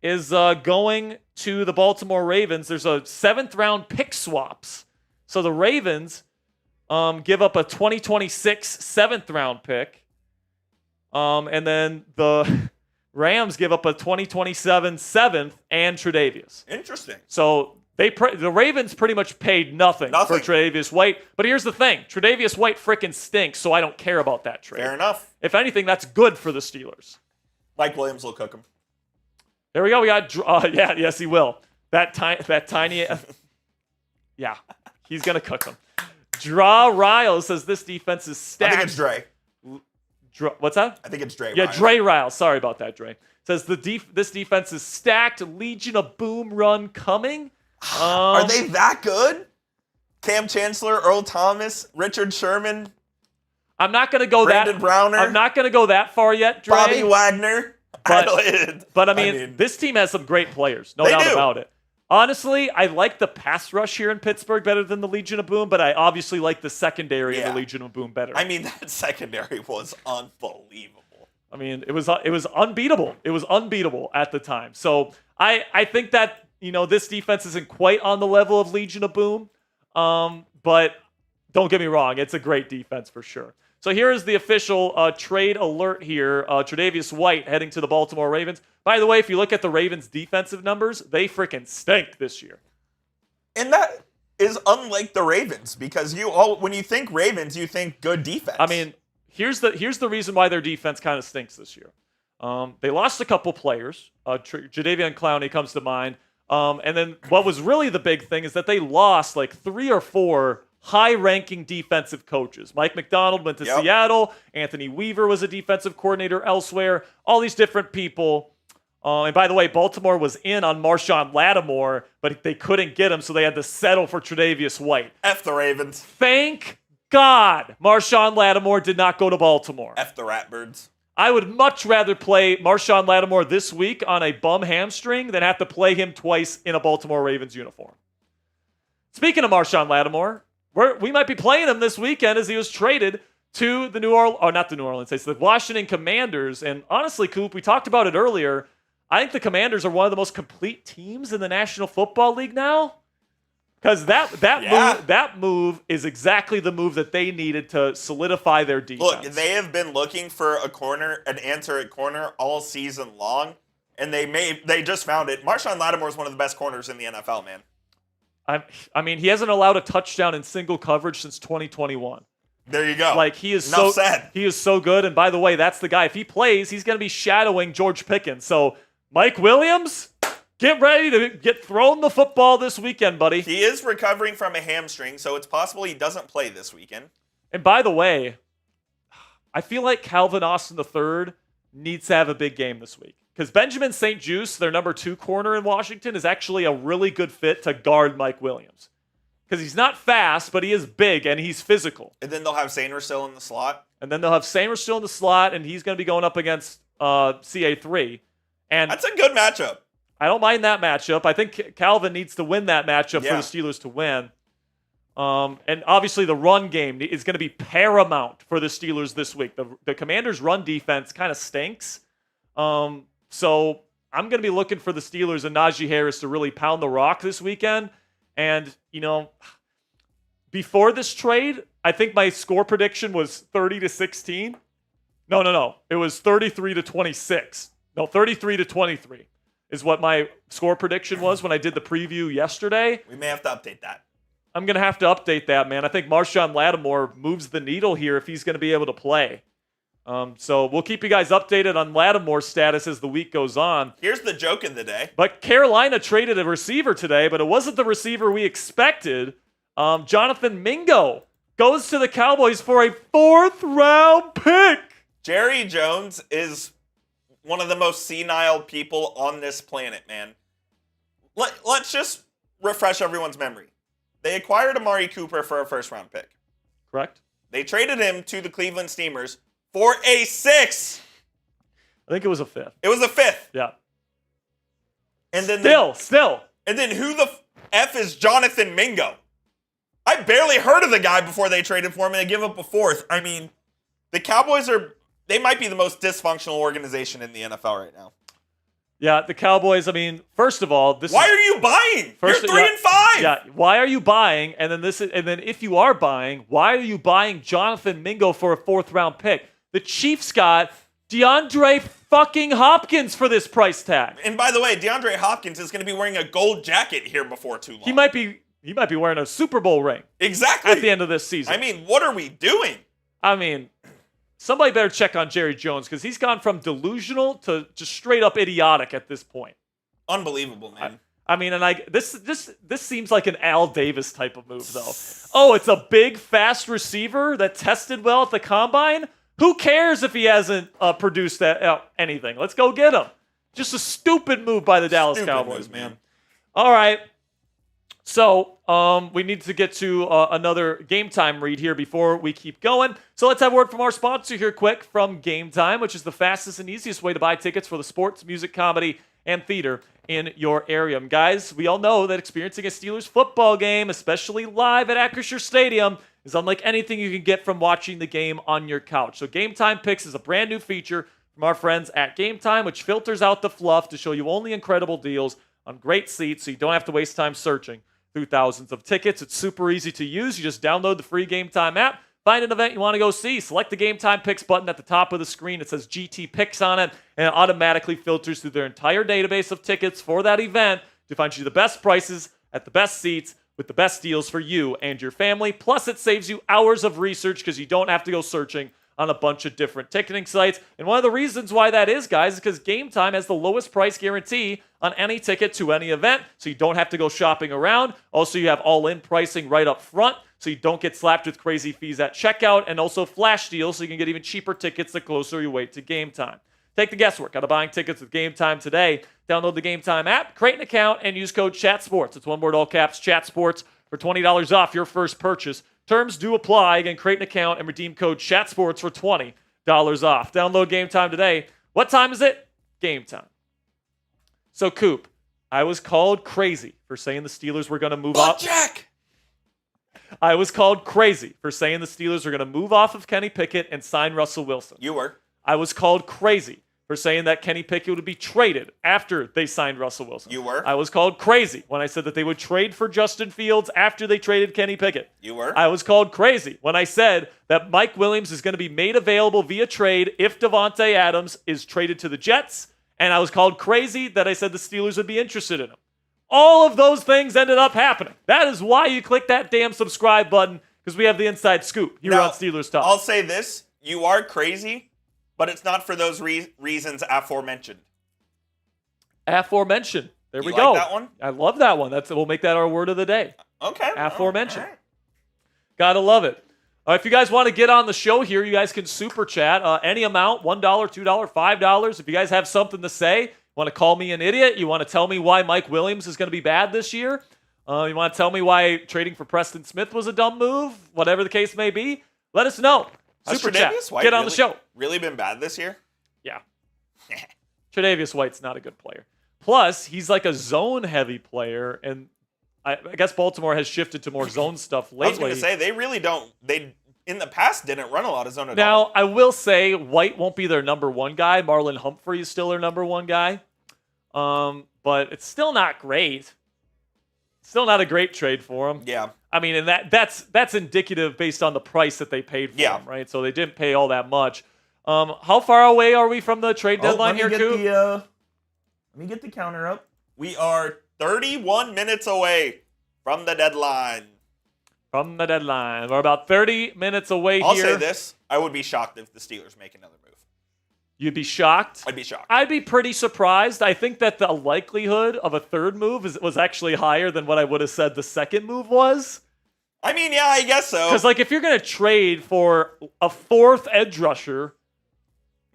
is going to the Baltimore Ravens. There's a 7th-round pick swaps. So the Ravens give up a 2026 7th-round pick. And then the Rams give up a 2027 7th and Tre'Davious. Interesting. So the Ravens pretty much paid nothing for Tre'Davious White. But here's the thing. Tre'Davious White frickin' stinks, so I don't care about that trade. Fair enough. If anything, that's good for the Steelers. Mike Williams will cook him. There we go. We got yes, he will. That tiny yeah, he's going to cook them. Draw Riles says this defense is stacked. I think it's Dre. What's that? I think it's Dre. Yeah, Riles. Dre Riles. Sorry about that, Dre. Says this defense is stacked. Legion of Boom run coming. Are they that good? Cam Chancellor, Earl Thomas, Richard Sherman. I'm not going to go Brandon Browner. I'm not going to go that far yet, Dre. Bobby Wagner. But I mean, this team has some great players. No doubt about it. Honestly, I like the pass rush here in Pittsburgh better than the Legion of Boom, but I obviously like the secondary of the Legion of Boom better. I mean, that secondary was unbelievable. I mean, it was unbeatable. It was unbeatable at the time. So I think that, this defense isn't quite on the level of Legion of Boom, but don't get me wrong, it's a great defense for sure. So here is the official trade alert here. Tre'Davious White heading to the Baltimore Ravens. By the way, if you look at the Ravens' defensive numbers, they freaking stink this year. And that is unlike the Ravens, because when you think Ravens, you think good defense. I mean, here's the reason why their defense kind of stinks this year. They lost a couple players. Jadeveon Clowney comes to mind. And then what was really the big thing is that they lost like 3 or 4 high-ranking defensive coaches. Mike McDonald went to Seattle. Anthony Weaver was a defensive coordinator elsewhere. All these different people. And by the way, Baltimore was in on Marshawn Lattimore, but they couldn't get him, so they had to settle for Tre'Davious White. F the Ravens. Thank God Marshawn Lattimore did not go to Baltimore. F the Ratbirds. I would much rather play Marshawn Lattimore this week on a bum hamstring than have to play him twice in a Baltimore Ravens uniform. Speaking of Marshawn Lattimore, we might be playing him this weekend as he was traded to the the Washington Commanders. And honestly, Coop, we talked about it earlier. I think the Commanders are one of the most complete teams in the National Football League now. Because that move is exactly the move that they needed to solidify their defense. Look, they have been looking for an answer at corner all season long, and they just found it. Marshawn Lattimore is one of the best corners in the NFL, man. I mean, he hasn't allowed a touchdown in single coverage since 2021. There you go. Like he is he is so good. And by the way, that's the guy. If he plays, he's going to be shadowing George Pickens. So Mike Williams, get ready to get thrown the football this weekend, buddy. He is recovering from a hamstring, so it's possible he doesn't play this weekend. And by the way, I feel like Calvin Austin III needs to have a big game this week. Because Benjamin St. Juste, their number 2 corner in Washington, is actually a really good fit to guard Mike Williams. Because he's not fast, but he is big and he's physical. And then they'll have Sainer still in the slot. And he's going to be going up against CA3. And that's a good matchup. I don't mind that matchup. I think Calvin needs to win that matchup for the Steelers to win. And obviously the run game is going to be paramount for the Steelers this week. The Commanders' run defense kind of stinks. So I'm going to be looking for the Steelers and Najee Harris to really pound the rock this weekend. And, before this trade, I think my score prediction was 30-16. No. It was 33-26. No, 33-23 is what my score prediction was when I did the preview yesterday. We may have to update that. I'm going to have to update that, man. I think Marshawn Lattimore moves the needle here if he's going to be able to play. So we'll keep you guys updated on Lattimore's status as the week goes on. Here's the joke of the day. But Carolina traded a receiver today, but it wasn't the receiver we expected. Jonathan Mingo goes to the Cowboys for a 4th-round pick. Jerry Jones is one of the most senile people on this planet, man. Let's just refresh everyone's memory. They acquired Amari Cooper for a 1st-round pick. Correct. They traded him to the Cleveland Steamers for a 6th. I think it was a 5th. It was a 5th. Yeah. And then Still. And then who the F is Jonathan Mingo? I barely heard of the guy before they traded for him, and they give up a 4th. I mean, the Cowboys they might be the most dysfunctional organization in the NFL right now. Yeah, the Cowboys, I mean, first of all, Why are you buying? You're 3-5. Yeah, why are you buying? And then if you are buying, why are you buying Jonathan Mingo for a 4th-round pick? The Chiefs got DeAndre fucking Hopkins for this price tag. And by the way, DeAndre Hopkins is going to be wearing a gold jacket here before too long. He might be wearing a Super Bowl ring. Exactly. At the end of this season. I mean, what are we doing? I mean, somebody better check on Jerry Jones because he's gone from delusional to just straight up idiotic at this point. Unbelievable, man. I mean, and this seems like an Al Davis type of move, though. Oh, it's a big, fast receiver that tested well at the combine. Who cares if he hasn't produced anything? Let's go get him. Just a stupid move by the Dallas Cowboys, man. All right. So we need to get to another Game Time read here before we keep going. So let's have a word from our sponsor here quick from Game Time, which is the fastest and easiest way to buy tickets for the sports, music, comedy, and theater in your area. And guys, we all know that experiencing a Steelers football game, especially live at Acrisure Stadium, is unlike anything you can get from watching the game on your couch. So Game Time Picks is a brand new feature from our friends at Game Time, which filters out the fluff to show you only incredible deals on great seats so you don't have to waste time searching through thousands of tickets. It's super easy to use. You just download the free Game Time app, find an event you want to go see, select the Game Time Picks button at the top of the screen. It says GT Picks on it, and it automatically filters through their entire database of tickets for that event to find you the best prices at the best seats with the best deals for you and your family. Plus, it saves you hours of research because you don't have to go searching on a bunch of different ticketing sites. And one of the reasons why that is, guys, is because Game Time has the lowest price guarantee on any ticket to any event, so you don't have to go shopping around. Also, you have all-in pricing right up front, so you don't get slapped with crazy fees at checkout, and also flash deals, so you can get even cheaper tickets the closer you wait to game time. Take the guesswork out of buying tickets with Game Time today. Download the Game Time app, create an account, and use code CHATSPORTS. It's one word, all caps, CHATSPORTS, for $20 off your first purchase. Terms do apply. Again, create an account and redeem code CHATSPORTS for $20 off. Download Game Time today. What time is it? Game time. So, Coop, I was called crazy for saying the Steelers were going to move off. Jack! I was called crazy for saying the Steelers were going to move off of Kenny Pickett and sign Russell Wilson. You were. I was called crazy for saying that Kenny Pickett would be traded after they signed Russell Wilson. You were. I was called crazy when I said that they would trade for Justin Fields after they traded Kenny Pickett. You were. I was called crazy when I said that Mike Williams is going to be made available via trade if Devontae Adams is traded to the Jets. And I was called crazy that I said the Steelers would be interested in him. All of those things ended up happening. That is why you click that damn subscribe button, because we have the inside scoop here on Steelers Talk. I'll say this. You are crazy, but it's not for those reasons aforementioned. Aforementioned. There we You go. like that one? I love that one. We'll make that our word of the day. Okay. Aforementioned. All right. Gotta love it. If you guys want to get on the show here, you guys can super chat any amount, $1, $2, $5. If you guys have something to say, want to call me an idiot, you want to tell me why Mike Williams is going to be bad this year, you want to tell me why trading for Preston Smith was a dumb move, whatever the case may be, let us know. Super chat. Get on the show. Really been bad this year? Yeah. Tre'Davious White's not a good player. Plus, he's like a zone-heavy player, and I guess Baltimore has shifted to more zone stuff lately. I was going to say, they really don't. They, in the past, didn't run a lot of zone at all. Now, I will say White won't be their number one guy. Marlon Humphrey is still their number one guy. But it's still not great. Still not a great trade for him. Yeah. I mean, and that's indicative based on the price that they paid for him, right? So they didn't pay all that much. How far away are we from the trade deadline here, Coop? Let me get the counter up. We are 31 minutes away from the deadline. From the deadline. We're about 30 minutes away I'll here. say this. I would be shocked if the Steelers make another move. You'd be shocked? I'd be shocked. I'd be pretty surprised. I think that the likelihood of a third move was actually higher than what I would have said the second move was. I mean, yeah, I guess so. Because, like, if you're going to trade for a fourth edge rusher,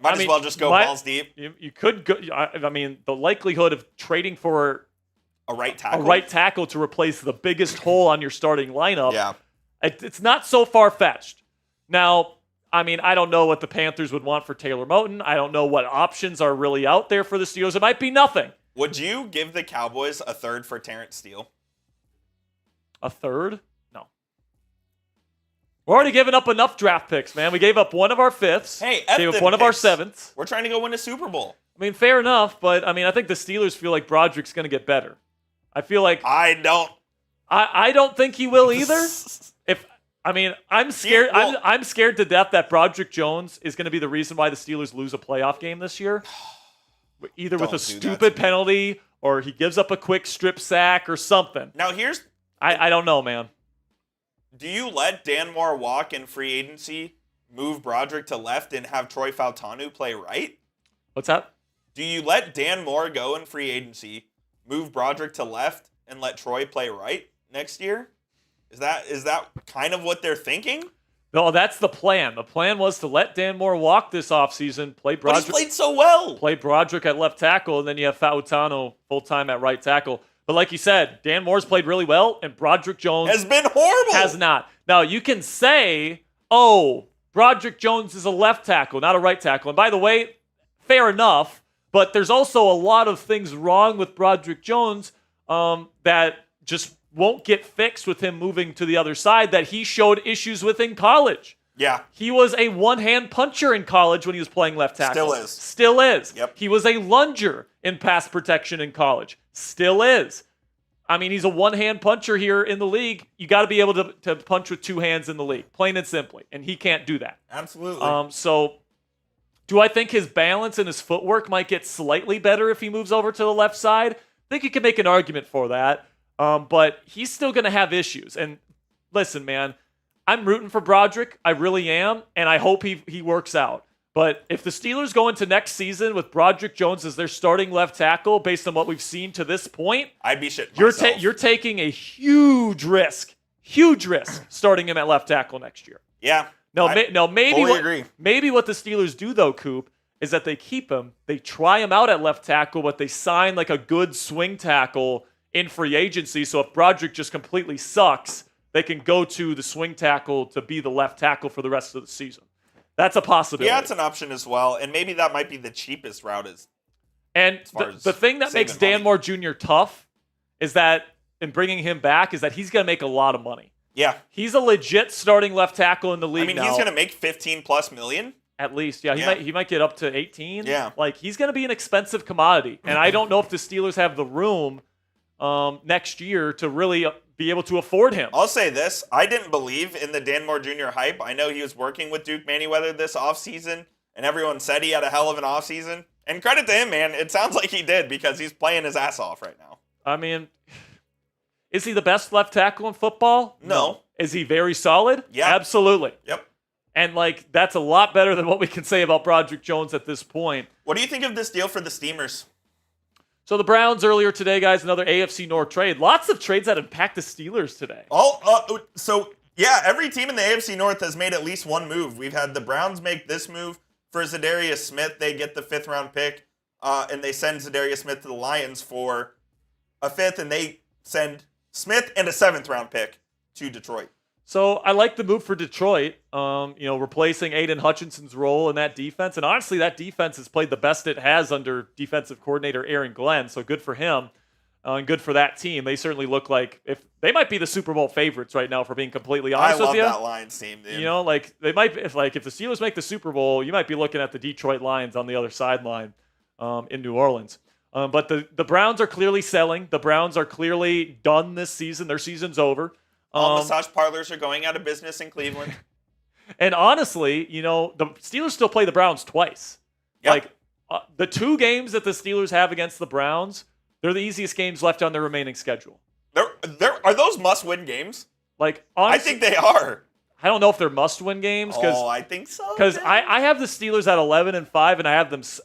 Might as well just go balls deep. You could go. I mean, the likelihood of trading for a right tackle to replace the biggest hole on your starting lineup, yeah, it's not so far-fetched. Now, I mean, I don't know what the Panthers would want for Taylor Moton. I don't know what options are really out there for the Steelers. It might be nothing. Would you give the Cowboys a third for Terrence Steele? A third? No. We're already giving up enough draft picks, man. We gave up one of our fifths. Hey, gave up one of our sevenths. We're trying to go win a Super Bowl. I mean, fair enough, but I mean, I think the Steelers feel like Broderick's going to get better. I feel like I don't think he will either. I'm scared. Well, I'm scared to death that Broderick Jones is going to be the reason why the Steelers lose a playoff game this year. Either with a stupid penalty or he gives up a quick strip sack or something. Now I don't know, man. Do you let Dan Moore walk in free agency, move Broderick to left, and have Troy Fautanu play right? What's that? Do you let Dan Moore go in free agency, move Broderick to left, and let Troy play right next year? Is that kind of what they're thinking? No, that's the plan. The plan was to let Dan Moore walk this offseason, play Broderick. But he's played so well. Play Broderick at left tackle, and then you have Fautanu full-time at right tackle. But like you said, Dan Moore's played really well, and Broderick Jones has been horrible. Has not. Now, you can say, oh, Broderick Jones is a left tackle, not a right tackle. And by the way, fair enough, but there's also a lot of things wrong with Broderick Jones that just won't get fixed with him moving to the other side that he showed issues with in college. Yeah. He was a one-hand puncher in college when he was playing left tackle. Still is. Yep. He was a lunger in pass protection in college. Still is. I mean, he's a one-hand puncher here in the league. You got to be able to punch with two hands in the league, plain and simply. And he can't do that. Absolutely. So do I think his balance and his footwork might get slightly better if he moves over to the left side? I think you can make an argument for that. But he's still going to have issues. And listen, man, I'm rooting for Broderick. I really am. And I hope he works out. But if the Steelers go into next season with Broderick Jones as their starting left tackle, based on what we've seen to this point, I'd be shitting myself. You're taking a huge risk starting him at left tackle next year. Yeah. Maybe what the Steelers do, though, Coop, is that they keep him, they try him out at left tackle, but they sign like a good swing tackle in free agency. So if Broderick just completely sucks, they can go to the swing tackle to be the left tackle for the rest of the season. That's a possibility. Yeah, it's an option as well. And maybe that might be the cheapest route. The thing that makes Dan Moore Jr. tough is that, in bringing him back, is that he's going to make a lot of money. Yeah. He's a legit starting left tackle in the league now. He's going to make $15+ million. At least, yeah. He might get up to 18. Yeah. Like, he's going to be an expensive commodity. And I don't know if the Steelers have the room next year to really be able to afford him. I'll say this. I didn't believe in the Dan Moore Jr. hype. I know he was working with Duke Manyweather this offseason, and everyone said he had a hell of an offseason. And credit to him, man. It sounds like he did because he's playing his ass off right now. I mean, is he the best left tackle in football? No. Is he very solid? Yeah. Absolutely. Yep. And, like, that's a lot better than what we can say about Broderick Jones at this point. What do you think of this deal for the Steamers? So the Browns earlier today, guys, another AFC North trade. Lots of trades that impact the Steelers today. Every team in the AFC North has made at least one move. We've had the Browns make this move for Zadarius Smith. They get the 5th-round pick, and they send Zadarius Smith to the Lions for a 5th, and they send Smith and a 7th-round pick to Detroit. So I like the move for Detroit, replacing Aiden Hutchinson's role in that defense. And honestly, that defense has played the best it has under defensive coordinator Aaron Glenn. So good for him and good for that team. They certainly look like they might be the Super Bowl favorites right now, for being completely honest with you. I love that Lions team, dude. They might if the Steelers make the Super Bowl, you might be looking at the Detroit Lions on the other sideline in New Orleans. But the Browns are clearly selling. The Browns are clearly done this season. Their season's over. All massage parlors are going out of business in Cleveland. And honestly, the Steelers still play the Browns twice. Yep. The 2 games that the Steelers have against the Browns, they're the easiest games left on their remaining schedule. Are those must-win games? Honestly, I think they are. I don't know if they're must-win games. I think so. Because I have the Steelers at 11-5,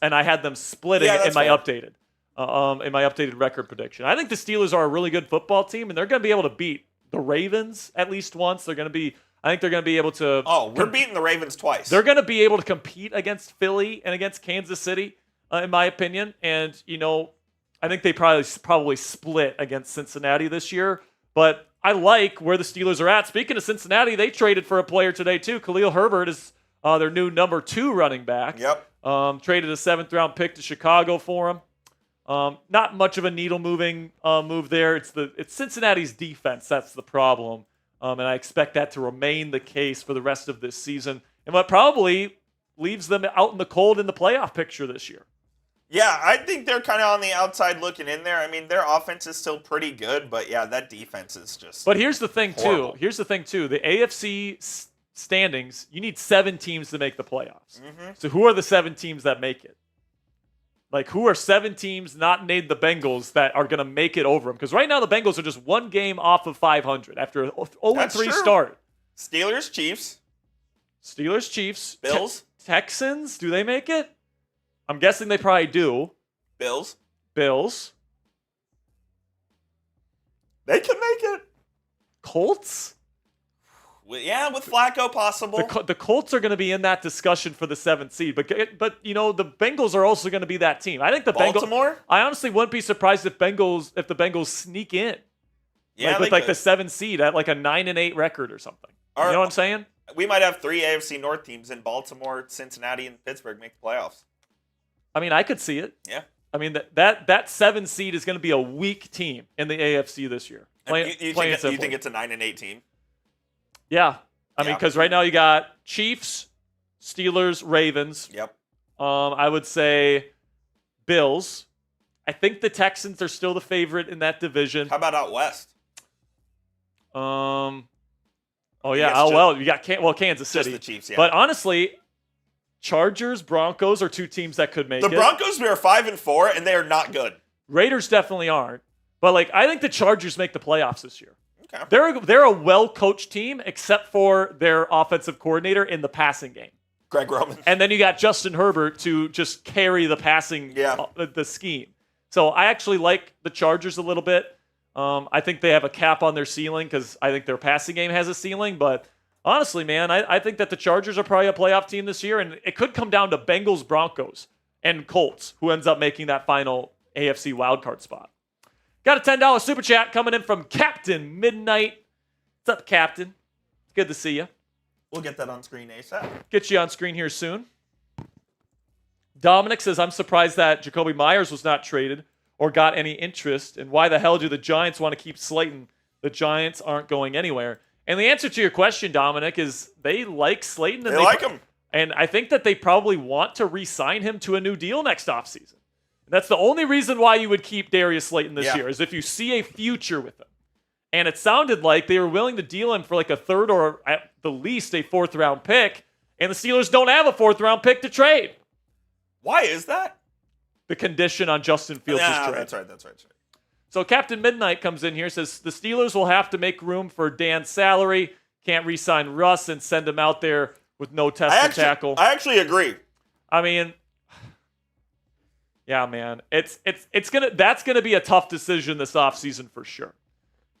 and I had them splitting in my updated record prediction. I think the Steelers are a really good football team, and they're going to be able to beat the Ravens at least once. I think they're going to be able to. Oh, we're beating the Ravens twice. They're going to be able to compete against Philly and against Kansas City, in my opinion. And I think they probably split against Cincinnati this year. But I like where the Steelers are at. Speaking of Cincinnati, they traded for a player today too. Khalil Herbert is their new number 2 running back. Yep. Traded a 7th-round pick to Chicago for him. Not much of a needle-moving move there. It's Cincinnati's defense that's the problem, and I expect that to remain the case for the rest of this season, and what probably leaves them out in the cold in the playoff picture this year. Yeah, I think they're kind of on the outside looking in there. I mean, their offense is still pretty good, but yeah, that defense is just. But here's the thing horrible. too. The AFC standings. You need 7 teams to make the playoffs. Mm-hmm. So who are the 7 teams that make it? Like, who are 7 teams not named the Bengals that are going to make it over them? Because right now the Bengals are just 1 game off of 500 after an 0-3 start. Steelers, Chiefs. Bills. Texans, do they make it? I'm guessing they probably do. Bills. They can make it. Colts? Yeah, with Flacco possible. The Colts are going to be in that discussion for the 7th seed, but the Bengals are also going to be that team. I think the Baltimore? Bengals. I honestly wouldn't be surprised if the Bengals sneak in. Yeah, with the 7th seed at like a 9-8 record or something. You know what I'm saying? We might have 3 AFC North teams in Baltimore, Cincinnati, and Pittsburgh make the playoffs. I mean, I could see it. Yeah. I mean, that 7 seed is going to be a weak team in the AFC this year. You think it's a 9-8 team? Yeah. I mean, because right now you got Chiefs, Steelers, Ravens. Yep. I would say Bills. I think the Texans are still the favorite in that division. How about out west? Oh yeah. You got Kansas City. Just the Chiefs, yeah. But honestly, Chargers, Broncos are 2 teams that could make it. The Broncos are 5-4, and they are not good. Raiders definitely aren't. But I think the Chargers make the playoffs this year. Okay. They're a well-coached team, except for their offensive coordinator in the passing game. Greg Roman. And then you got Justin Herbert to just carry the passing, the scheme. So I actually like the Chargers a little bit. I think they have a cap on their ceiling because I think their passing game has a ceiling. But honestly, man, I think that the Chargers are probably a playoff team this year, and it could come down to Bengals, Broncos, and Colts, who ends up making that final AFC wildcard spot. Got a $10 super chat coming in from Captain Midnight. What's up, Captain? Good to see you. We'll get that on screen ASAP. Get you on screen here soon. Dominic says, I'm surprised that Jacoby Myers was not traded or got any interest. And why the hell do the Giants want to keep Slayton? The Giants aren't going anywhere. And the answer to your question, Dominic, is they like Slayton. And they like him. And I think that they probably want to re-sign him to a new deal next offseason. That's the only reason why you would keep Darius Slayton this year, is if you see a future with him. And it sounded like they were willing to deal him for like a 3rd or at the least a 4th-round pick, and the Steelers don't have a 4th-round pick to trade. Why is that? The condition on Justin Fields' trade. That's right. So Captain Midnight comes in here, says the Steelers will have to make room for Dan's salary, can't re-sign Russ and send him out there with no test and tackle. I actually agree. I mean... Yeah, man. That's gonna be a tough decision this offseason for sure.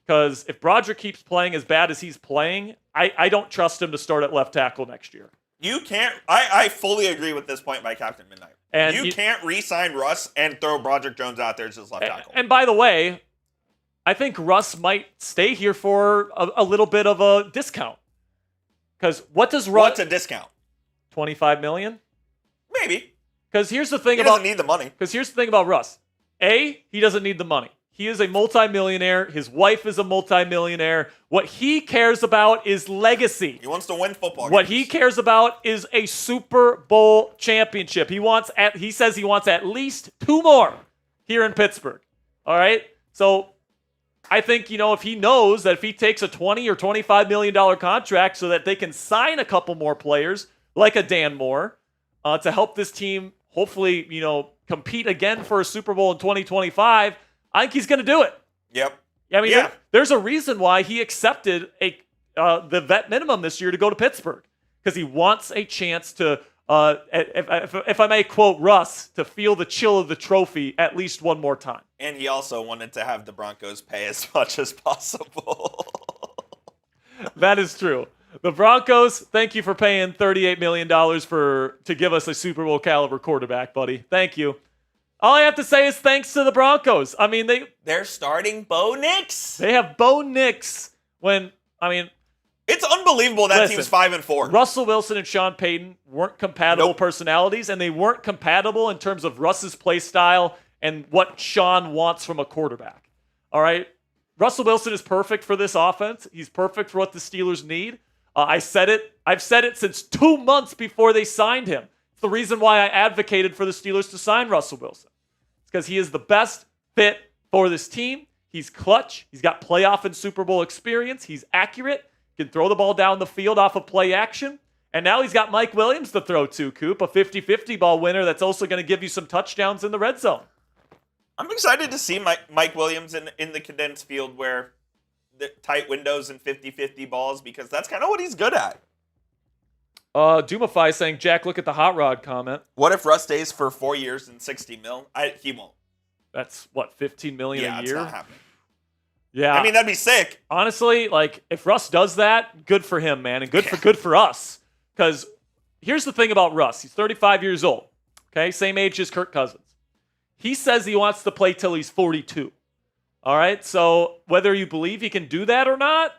Because if Broderick keeps playing as bad as he's playing, I don't trust him to start at left tackle next year. You can't. I fully agree with this point by Captain Midnight. And you can't re-sign Russ and throw Broderick Jones out there as his left tackle. And by the way, I think Russ might stay here for a little bit of a discount. Because what's a discount? $25 million? Maybe. Because here's the thing he doesn't need the money. Because here's the thing about Russ. A, he doesn't need the money. He is a multimillionaire. His wife is a multimillionaire. What he cares about is legacy. He wants to win football games. What he cares about is a Super Bowl championship. He says he wants at least 2 more here in Pittsburgh. All right? So I think, if he knows that if he takes a $20 or $25 million contract so that they can sign a couple more players, like a Dan Moore, to help this team hopefully, compete again for a Super Bowl in 2025, I think he's going to do it. Yep. I mean, there's a reason why he accepted the vet minimum this year to go to Pittsburgh, because he wants a chance to, if I may quote Russ, to feel the chill of the trophy at least one more time. And he also wanted to have the Broncos pay as much as possible. That is true. The Broncos, thank you for paying $38 million to give us a Super Bowl caliber quarterback, buddy. Thank you. All I have to say is thanks to the Broncos. I mean, they're starting Bo Nix. They have Bo Nix It's unbelievable that team's 5-4. Russell Wilson and Sean Payton weren't compatible personalities, and they weren't compatible in terms of Russ's play style and what Sean wants from a quarterback. All right? Russell Wilson is perfect for this offense. He's perfect for what the Steelers need. I've said it since 2 months before they signed him. It's the reason why I advocated for the Steelers to sign Russell Wilson. It's because he is the best fit for this team. He's clutch. He's got playoff and Super Bowl experience. He's accurate. He can throw the ball down the field off of play action. And now he's got Mike Williams to throw to, Coop, a 50-50 ball winner that's also going to give you some touchdowns in the red zone. I'm excited to see Mike Williams in the condensed field where the tight windows and 50-50 balls, because that's kind of what he's good at. Doomify saying, Jack, look at the hot rod comment. What if Russ stays for 4 years and $60 million? He won't. That's what, $15 million a year? Yeah, it's not happening. Yeah. I mean, that'd be sick. Honestly, if Russ does that, good for him, man, and good for us. Because here's the thing about Russ. He's 35 years old. Okay, same age as Kirk Cousins. He says he wants to play till he's 42. All right, so whether you believe he can do that or not,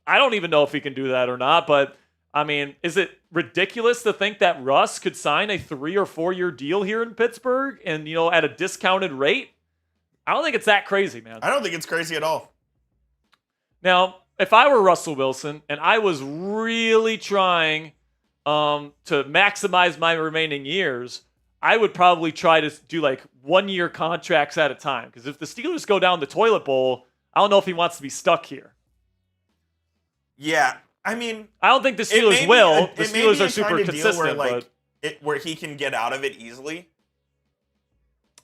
I don't even know if he can do that or not. But, I mean, is it ridiculous to think that Russ could sign a 3 or 4 year deal here in Pittsburgh and, at a discounted rate? I don't think it's that crazy, man. I don't think it's crazy at all. Now, if I were Russell Wilson and I was really trying to maximize my remaining years, I would probably try to do 1 year contracts at a time. Because if the Steelers go down the toilet bowl, I don't know if he wants to be stuck here. Yeah, I mean, I don't think the Steelers will. The Steelers are super consistent, where he can get out of it easily.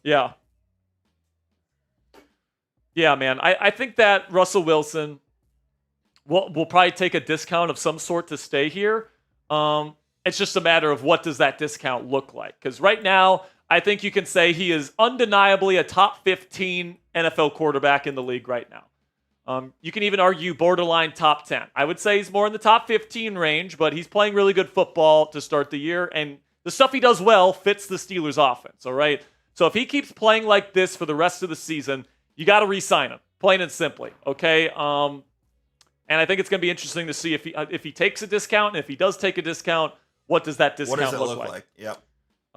Yeah. Yeah, man. I think that Russell Wilson will probably take a discount of some sort to stay here. It's just a matter of what does that discount look like. Because right now, I think you can say he is undeniably a top 15 NFL quarterback in the league right now. You can even argue borderline top 10. I would say he's more in the top 15 range, but he's playing really good football to start the year. And the stuff he does well fits the Steelers' offense, all right? So if he keeps playing like this for the rest of the season, you got to re-sign him, plain and simply, okay? And I think it's going to be interesting to see if he takes a discount, and if he does take a discount, what does that discount look like? Yep.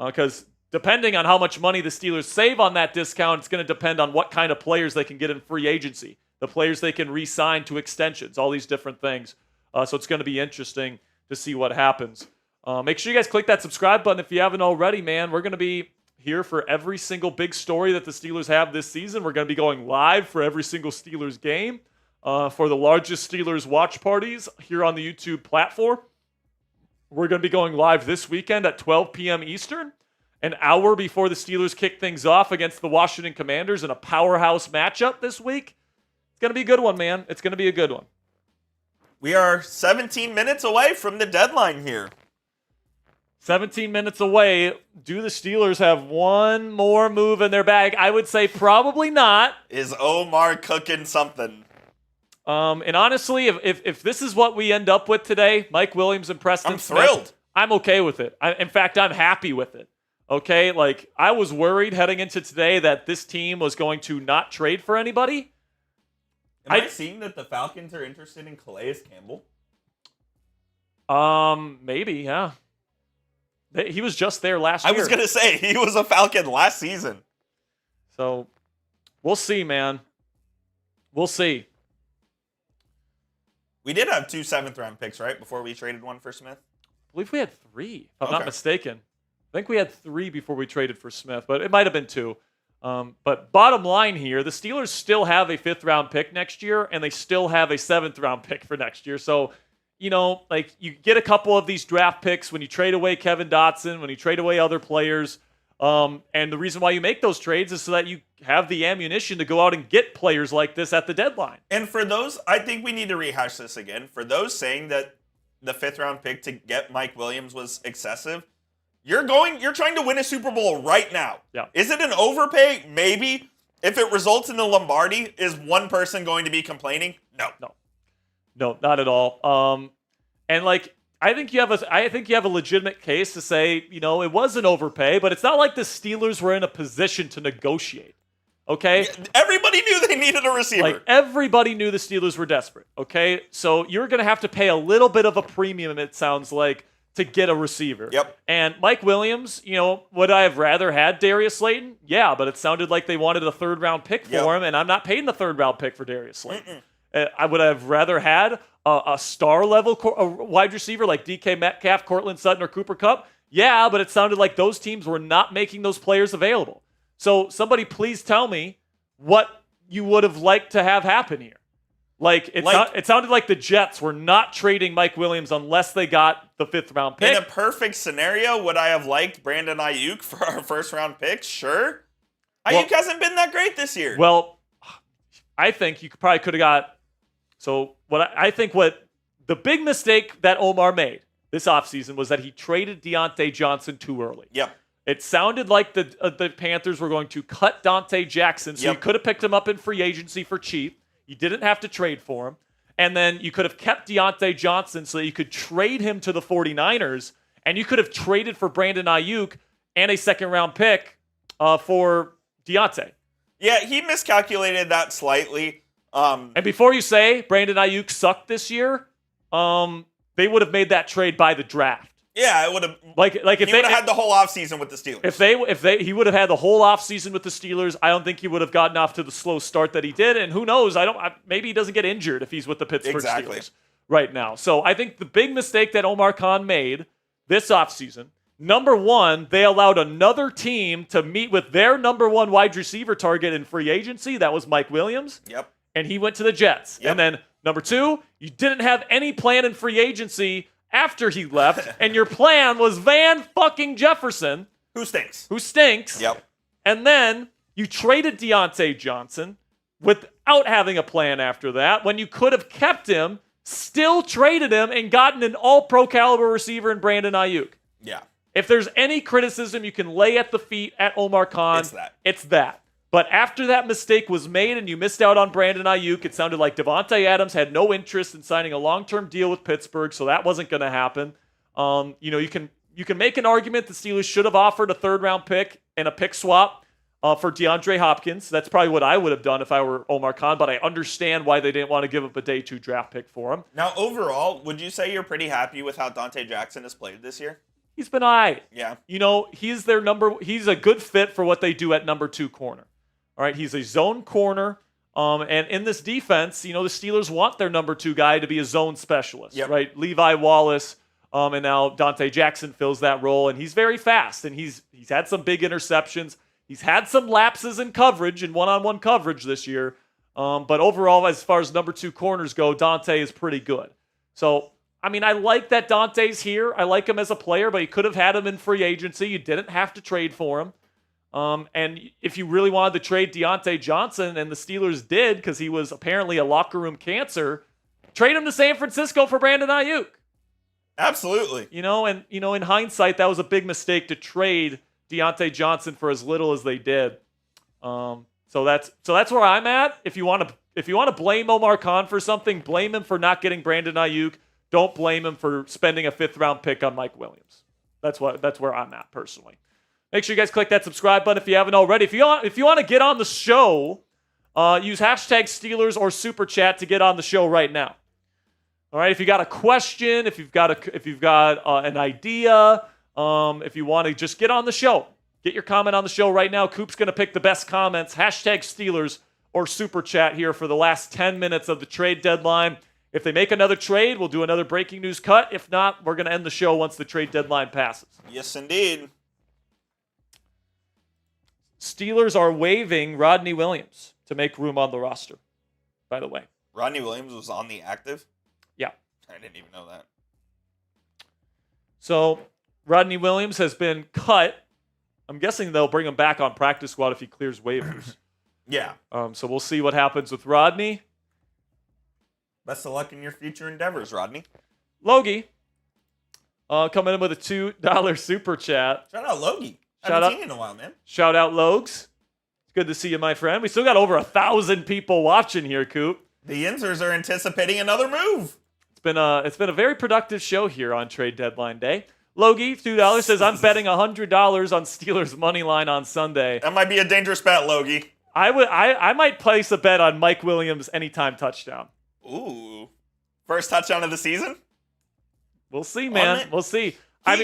Because depending on how much money the Steelers save on that discount, it's going to depend on what kind of players they can get in free agency, the players they can re-sign to extensions, all these different things. So it's going to be interesting to see what happens. Make sure you guys click that subscribe button if you haven't already, man. We're going to be here for every single big story that the Steelers have this season. We're going to be going live for every single Steelers game for the largest Steelers watch parties here on the YouTube platform. We're going to be going live this weekend at 12 p.m. Eastern, an hour before the Steelers kick things off against the Washington Commanders in a powerhouse matchup this week. It's going to be a good one, man. It's going to be a good one. We are 17 minutes away from the deadline here. 17 minutes away. Do the Steelers have one more move in their bag? I would say probably not. Is Omar cooking something? And honestly, if this is what we end up with today, Mike Williams and Preston Smith, I'm thrilled. I'm okay with it. In fact, I'm happy with it. Okay? I was worried heading into today that this team was going to not trade for anybody. Am I seeing that the Falcons are interested in Calais Campbell? Maybe, yeah. He was just there last year. I was going to say, he was a Falcon last season. So, we'll see, man. We'll see. We did have 2 7th-round picks, right, before we traded one for Smith? I believe we had 3, if I'm not mistaken. I think we had 3 before we traded for Smith, but it might have been 2. But bottom line here, the Steelers still have a 5th-round pick next year, and they still have a 7th-round pick for next year. So, you get a couple of these draft picks when you trade away Kevin Dotson, when you trade away other players. And the reason why you make those trades is so that you have the ammunition to go out and get players like this at the deadline. And for those, I think we need to rehash this again. For those saying that the 5th-round pick to get Mike Williams was excessive, you're trying to win a Super Bowl right now. Yeah. Is it an overpay? Maybe. If it results in the Lombardi, is one person going to be complaining? No. No, not at all. And like, I think you have a legitimate case to say, you know, it was an overpay, but it's not like the Steelers were in a position to negotiate. Okay? Yeah, everybody knew they needed a receiver. Like, everybody knew the Steelers were desperate. Okay? So you're going to have to pay a little bit of a premium, it sounds like, to get a receiver. Yep. And Mike Williams, you know, would I have rather had Darius Slayton? Yeah, but it sounded like they wanted a third-round pick for him, and I'm not paying the third-round pick for Darius Slayton. I would have rather had a star-level wide receiver like DK Metcalf, Cortland Sutton, or Cooper Kupp. Yeah, but it sounded like those teams were not making those players available. So somebody please tell me what you would have liked to have happen here. Like, it sounded like the Jets were not trading Mike Williams unless they got the 5th-round pick. In a perfect scenario, would I have liked Brandon Ayuk for our first-round pick? Sure. Ayuk hasn't been that great this year. Well, I think you probably could have got... So I think what the big mistake that Omar made this offseason was that he traded Deontay Johnson too early. Yep. It sounded like the Panthers were going to cut Dante Jackson, so you could have picked him up in free agency for cheap. You didn't have to trade for him. And then you could have kept Deontay Johnson so that you could trade him to the 49ers, and you could have traded for Brandon Ayuk and a second-round pick for Deontay. Yeah, he miscalculated that slightly. And before you say Brandon Ayuk sucked this year, they would have made that trade by the draft. Yeah, it would have. Like if he they would have had the whole offseason with the Steelers. If he would have had the whole offseason with the Steelers, I don't think he would have gotten off to the slow start that he did. And who knows? Maybe he doesn't get injured if he's with the Pittsburgh Steelers right now. So I think the big mistake that Omar Khan made this offseason, number one, they allowed another team to meet with their number one wide receiver target in free agency. That was Mike Williams. Yep. And he went to the Jets. Yep. And then number two, you didn't have any plan in free agency after he left, and your plan was Van fucking Jefferson. Who stinks. Yep. And then you traded Deontay Johnson without having a plan after that, when you could have kept him, still traded him, and gotten an all-pro caliber receiver in Brandon Ayuk. Yeah. If there's any criticism you can lay at the feet at Omar Khan, it's that. But after that mistake was made and you missed out on Brandon Ayuk, it sounded like Devontae Adams had no interest in signing a long-term deal with Pittsburgh, so that wasn't going to happen. You can make an argument the Steelers should have offered a third-round pick and a pick swap for DeAndre Hopkins. That's probably what I would have done if I were Omar Khan, but I understand why they didn't want to give up a day 2 draft pick for him. Now, overall, would you say you're pretty happy with how Dante Jackson has played this year? He's been all right. Yeah. You know, he's a good fit for what they do at number 2 corner. All right, he's a zone corner, and in this defense, you know, the Steelers want their number 2 guy to be a zone specialist, right? Levi Wallace, and now Dante Jackson fills that role, and he's very fast, and he's had some big interceptions. He's had some lapses in coverage, in one-on-one coverage this year, but overall, as far as number 2 corners go, Dante is pretty good. So, I mean, I like that Dante's here. I like him as a player, but you could have had him in free agency. You didn't have to trade for him. And if you really wanted to trade Deontay Johnson, and the Steelers did because he was apparently a locker room cancer, trade him to San Francisco for Brandon Ayuk. Absolutely. You know, and in hindsight, that was a big mistake to trade Deontay Johnson for as little as they did. So that's where I'm at. If you want to blame Omar Khan for something, blame him for not getting Brandon Ayuk. Don't blame him for spending a 5th-round pick on Mike Williams. That's where I'm at personally. Make sure you guys click that subscribe button if you haven't already. If you want to get on the show, use hashtag Steelers or Super Chat to get on the show right now. All right. If you got a question, if you've got an idea, if you want to just get on the show, get your comment on the show right now. Coop's going to pick the best comments. Hashtag Steelers or Super Chat here for the last 10 minutes of the trade deadline. If they make another trade, we'll do another breaking news cut. If not, we're going to end the show once the trade deadline passes. Yes, indeed. Steelers are waiving Rodney Williams to make room on the roster, by the way. Rodney Williams was on the active? Yeah. I didn't even know that. So, Rodney Williams has been cut. I'm guessing they'll bring him back on practice squad if he clears waivers. Yeah. So we'll see what happens with Rodney. Best of luck in your future endeavors, Rodney. Logie, coming in with a $2 super chat. Shout out Logie. Shout Haven't out, seen you in a while, man. Shout out Logs. It's good to see you, my friend. We still got over 1,000 people watching here, Coop. The Yinzers are anticipating another move. It's been a very productive show here on trade deadline day. Logie, $2 says, I'm betting $100 on Steelers money line on Sunday. That might be a dangerous bet, Logie. I might place a bet on Mike Williams anytime touchdown. Ooh. First touchdown of the season? We'll see, man. We'll see.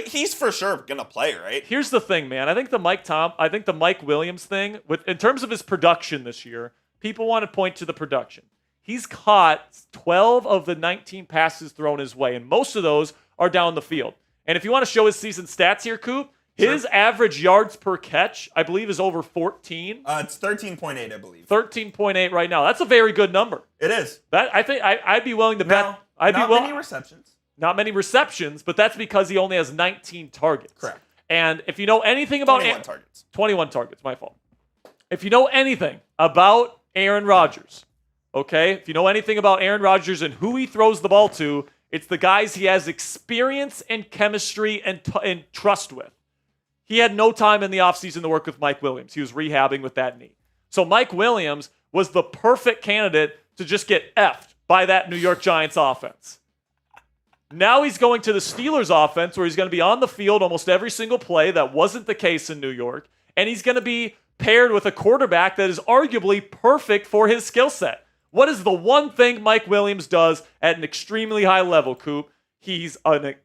He's for sure gonna play, right? Here's the thing, man. I think the Mike Williams thing, in terms of his production this year, people want to point to the production. He's caught 12 of the 19 passes thrown his way, and most of those are down the field. And if you want to show his season stats here, Coop, his average yards per catch, I believe, is over 14. It's 13.8, I believe. 13.8 right now. That's a very good number. It is. That I think I'd be willing to bet. Not many receptions. Not many receptions, but that's because he only has 19 targets. Correct. And if you know anything about 21 targets, my fault. If you know anything about Aaron Rodgers, okay? If you know anything about Aaron Rodgers and who he throws the ball to, it's the guys he has experience and chemistry and trust with. He had no time in the offseason to work with Mike Williams. He was rehabbing with that knee. So Mike Williams was the perfect candidate to just get effed by that New York Giants offense. Now he's going to the Steelers offense where he's going to be on the field almost every single play. That wasn't the case in New York. And he's going to be paired with a quarterback that is arguably perfect for his skill set. What is the one thing Mike Williams does at an extremely high level, Coop? He's an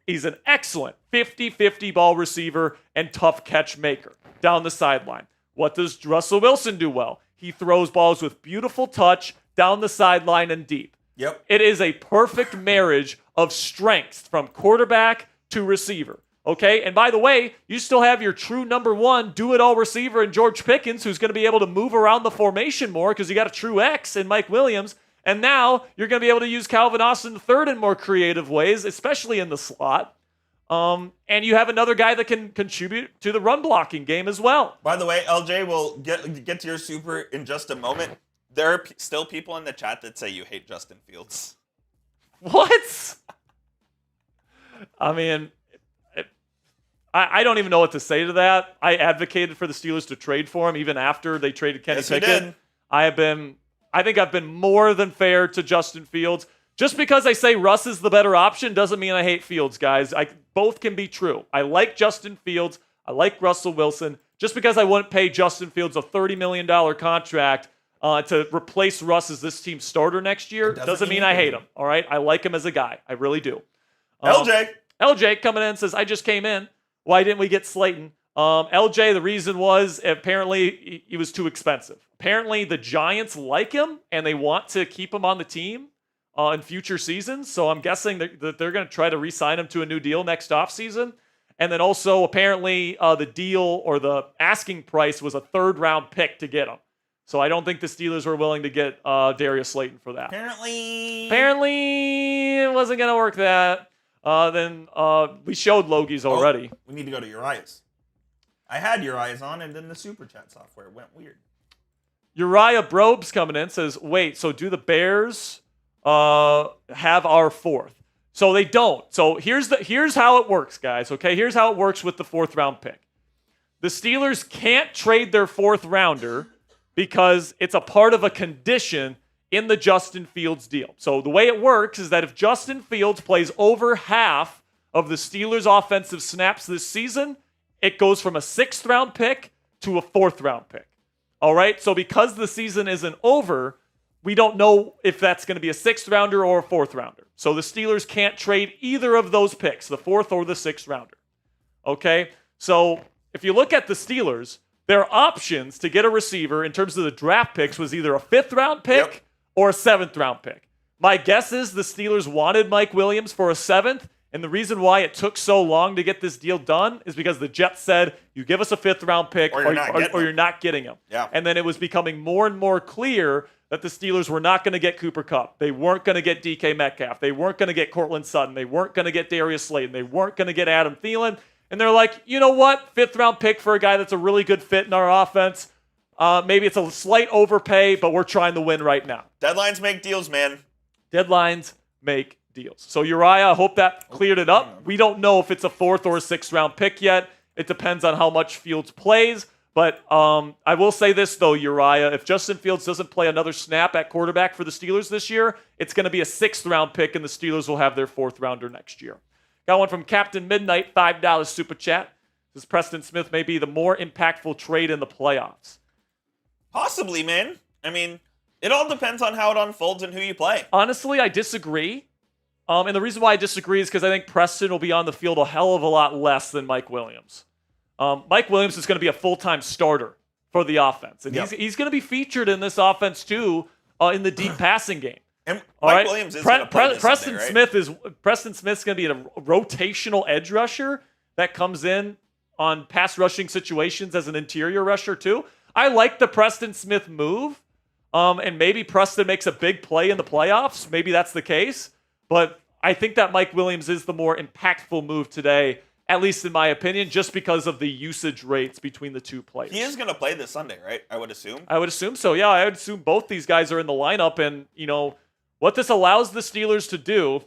excellent 50-50 ball receiver and tough catch maker down the sideline. What does Russell Wilson do well? He throws balls with beautiful touch down the sideline and deep. Yep. It is a perfect marriage of strengths from quarterback to receiver. Okay? And by the way, you still have your true number one do-it-all receiver in George Pickens, who's going to be able to move around the formation more because you got a true X in Mike Williams. And now you're going to be able to use Calvin Austin III in more creative ways, especially in the slot. And you have another guy that can contribute to the run blocking game as well. By the way, LJ, we'll get to your super in just a moment. There are still people in the chat that say you hate Justin Fields. What? I mean, I don't even know what to say to that. I advocated for the Steelers to trade for him even after they traded Kenny Pickett. Did. I think I've been more than fair to Justin Fields. Just because I say Russ is the better option doesn't mean I hate Fields, guys. Both can be true. I like Justin Fields. I like Russell Wilson. Just because I wouldn't pay Justin Fields a $30 million contract to replace Russ as this team's starter next year doesn't mean I hate him. All right? I like him as a guy. I really do. LJ coming in says, I just came in. Why didn't we get Slayton? LJ, the reason was apparently he was too expensive. Apparently the Giants like him and they want to keep him on the team in future seasons. So I'm guessing that they're going to try to re-sign him to a new deal next offseason. And then also apparently the deal or the asking price was a third-round pick to get him. So I don't think the Steelers were willing to get Darius Slayton for that. Apparently it wasn't going to work that. Then we showed Logie's already. We need to go to Uriah's. I had Uriah's on, and then the Super Chat software went weird. Uriah Brobes coming in says, wait, so do the Bears have our fourth? So they don't. So here's how it works, guys, okay? Here's how it works with the fourth-round pick. The Steelers can't trade their fourth-rounder because it's a part of a condition in the Justin Fields deal. So the way it works is that if Justin Fields plays over half of the Steelers' offensive snaps this season, it goes from a sixth-round pick to a fourth-round pick. All right? So because the season isn't over, we don't know if that's going to be a sixth-rounder or a fourth-rounder. So the Steelers can't trade either of those picks, the fourth or the sixth-rounder. Okay? So if you look at the Steelers, their options to get a receiver in terms of the draft picks was either a fifth-round pick or a seventh-round pick. My guess is the Steelers wanted Mike Williams for a seventh, and the reason why it took so long to get this deal done is because the Jets said, you give us a fifth-round pick or you're not getting him. Yeah. And then it was becoming more and more clear that the Steelers were not going to get Cooper Kupp. They weren't going to get DK Metcalf. They weren't going to get Cortland Sutton. They weren't going to get Darius Slayton. They weren't going to get Adam Thielen. And they're like, you know what? Fifth-round pick for a guy that's a really good fit in our offense. Maybe it's a slight overpay, but we're trying to win right now. Deadlines make deals, man. Deadlines make deals. So Uriah, I hope that cleared it up. We don't know if it's a fourth or a sixth-round pick yet. It depends on how much Fields plays. But I will say this, though, Uriah. If Justin Fields doesn't play another snap at quarterback for the Steelers this year, it's going to be a 6th-round pick, and the Steelers will have their 4th-rounder next year. Got one from Captain Midnight, $5 super chat. This Preston Smith may be the more impactful trade in the playoffs. Possibly, man. I mean, it all depends on how it unfolds and who you play. Honestly, I disagree. And the reason why I disagree is because I think Preston will be on the field a hell of a lot less than Mike Williams. Mike Williams is going to be a full-time starter for the offense. And he's going to be featured in this offense, too, in the deep passing game. And Mike Williams is going to play this Preston Sunday, right? Preston Smith's going to be a rotational edge rusher that comes in on pass rushing situations as an interior rusher, too. I like the Preston Smith move. And maybe Preston makes a big play in the playoffs. Maybe that's the case. But I think that Mike Williams is the more impactful move today, at least in my opinion, just because of the usage rates between the two players. He is going to play this Sunday, right? I would assume. I would assume so, yeah. I would assume both these guys are in the lineup. And, what this allows the Steelers to do.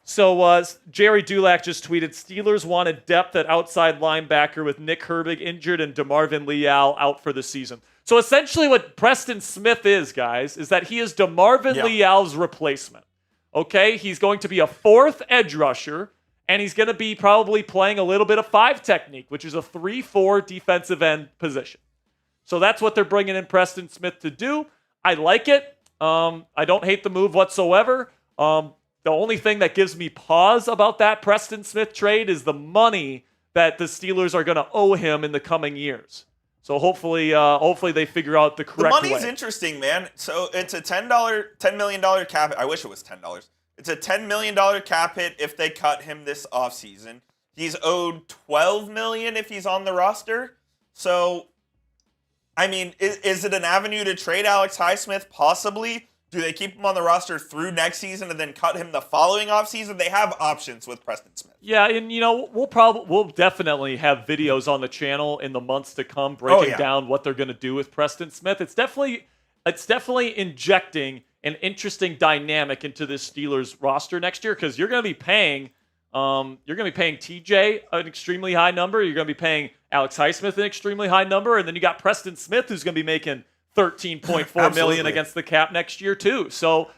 So Jerry Dulac just tweeted, Steelers wanted depth at outside linebacker with Nick Herbig injured and DeMarvin Leal out for the season. So essentially what Preston Smith is, guys, is that he is DeMarvin Leal's replacement. Okay? He's going to be a 4th edge rusher, and he's going to be probably playing a little bit of 5 technique, which is a 3-4 defensive end position. So that's what they're bringing in Preston Smith to do. I like it. I don't hate the move whatsoever. The only thing that gives me pause about that Preston Smith trade is the money that the Steelers are going to owe him in the coming years. So hopefully they figure out the correct way. The money's interesting, man. So it's a $10 million cap hit. I wish it was $10. It's a $10 million cap hit if they cut him this offseason. He's owed $12 million if he's on the roster. So, I mean, is it an avenue to trade Alex Highsmith? Possibly. Do they keep him on the roster through next season and then cut him the following offseason? They have options with Preston Smith. Yeah, and we'll definitely have videos on the channel in the months to come breaking down what they're going to do with Preston Smith. It's definitely injecting an interesting dynamic into this Steelers roster next year because you're going to be paying TJ an extremely high number. You're going to be paying Alex Highsmith an extremely high number, and then you got Preston Smith who's going to be making $13.4 million against the cap next year too. So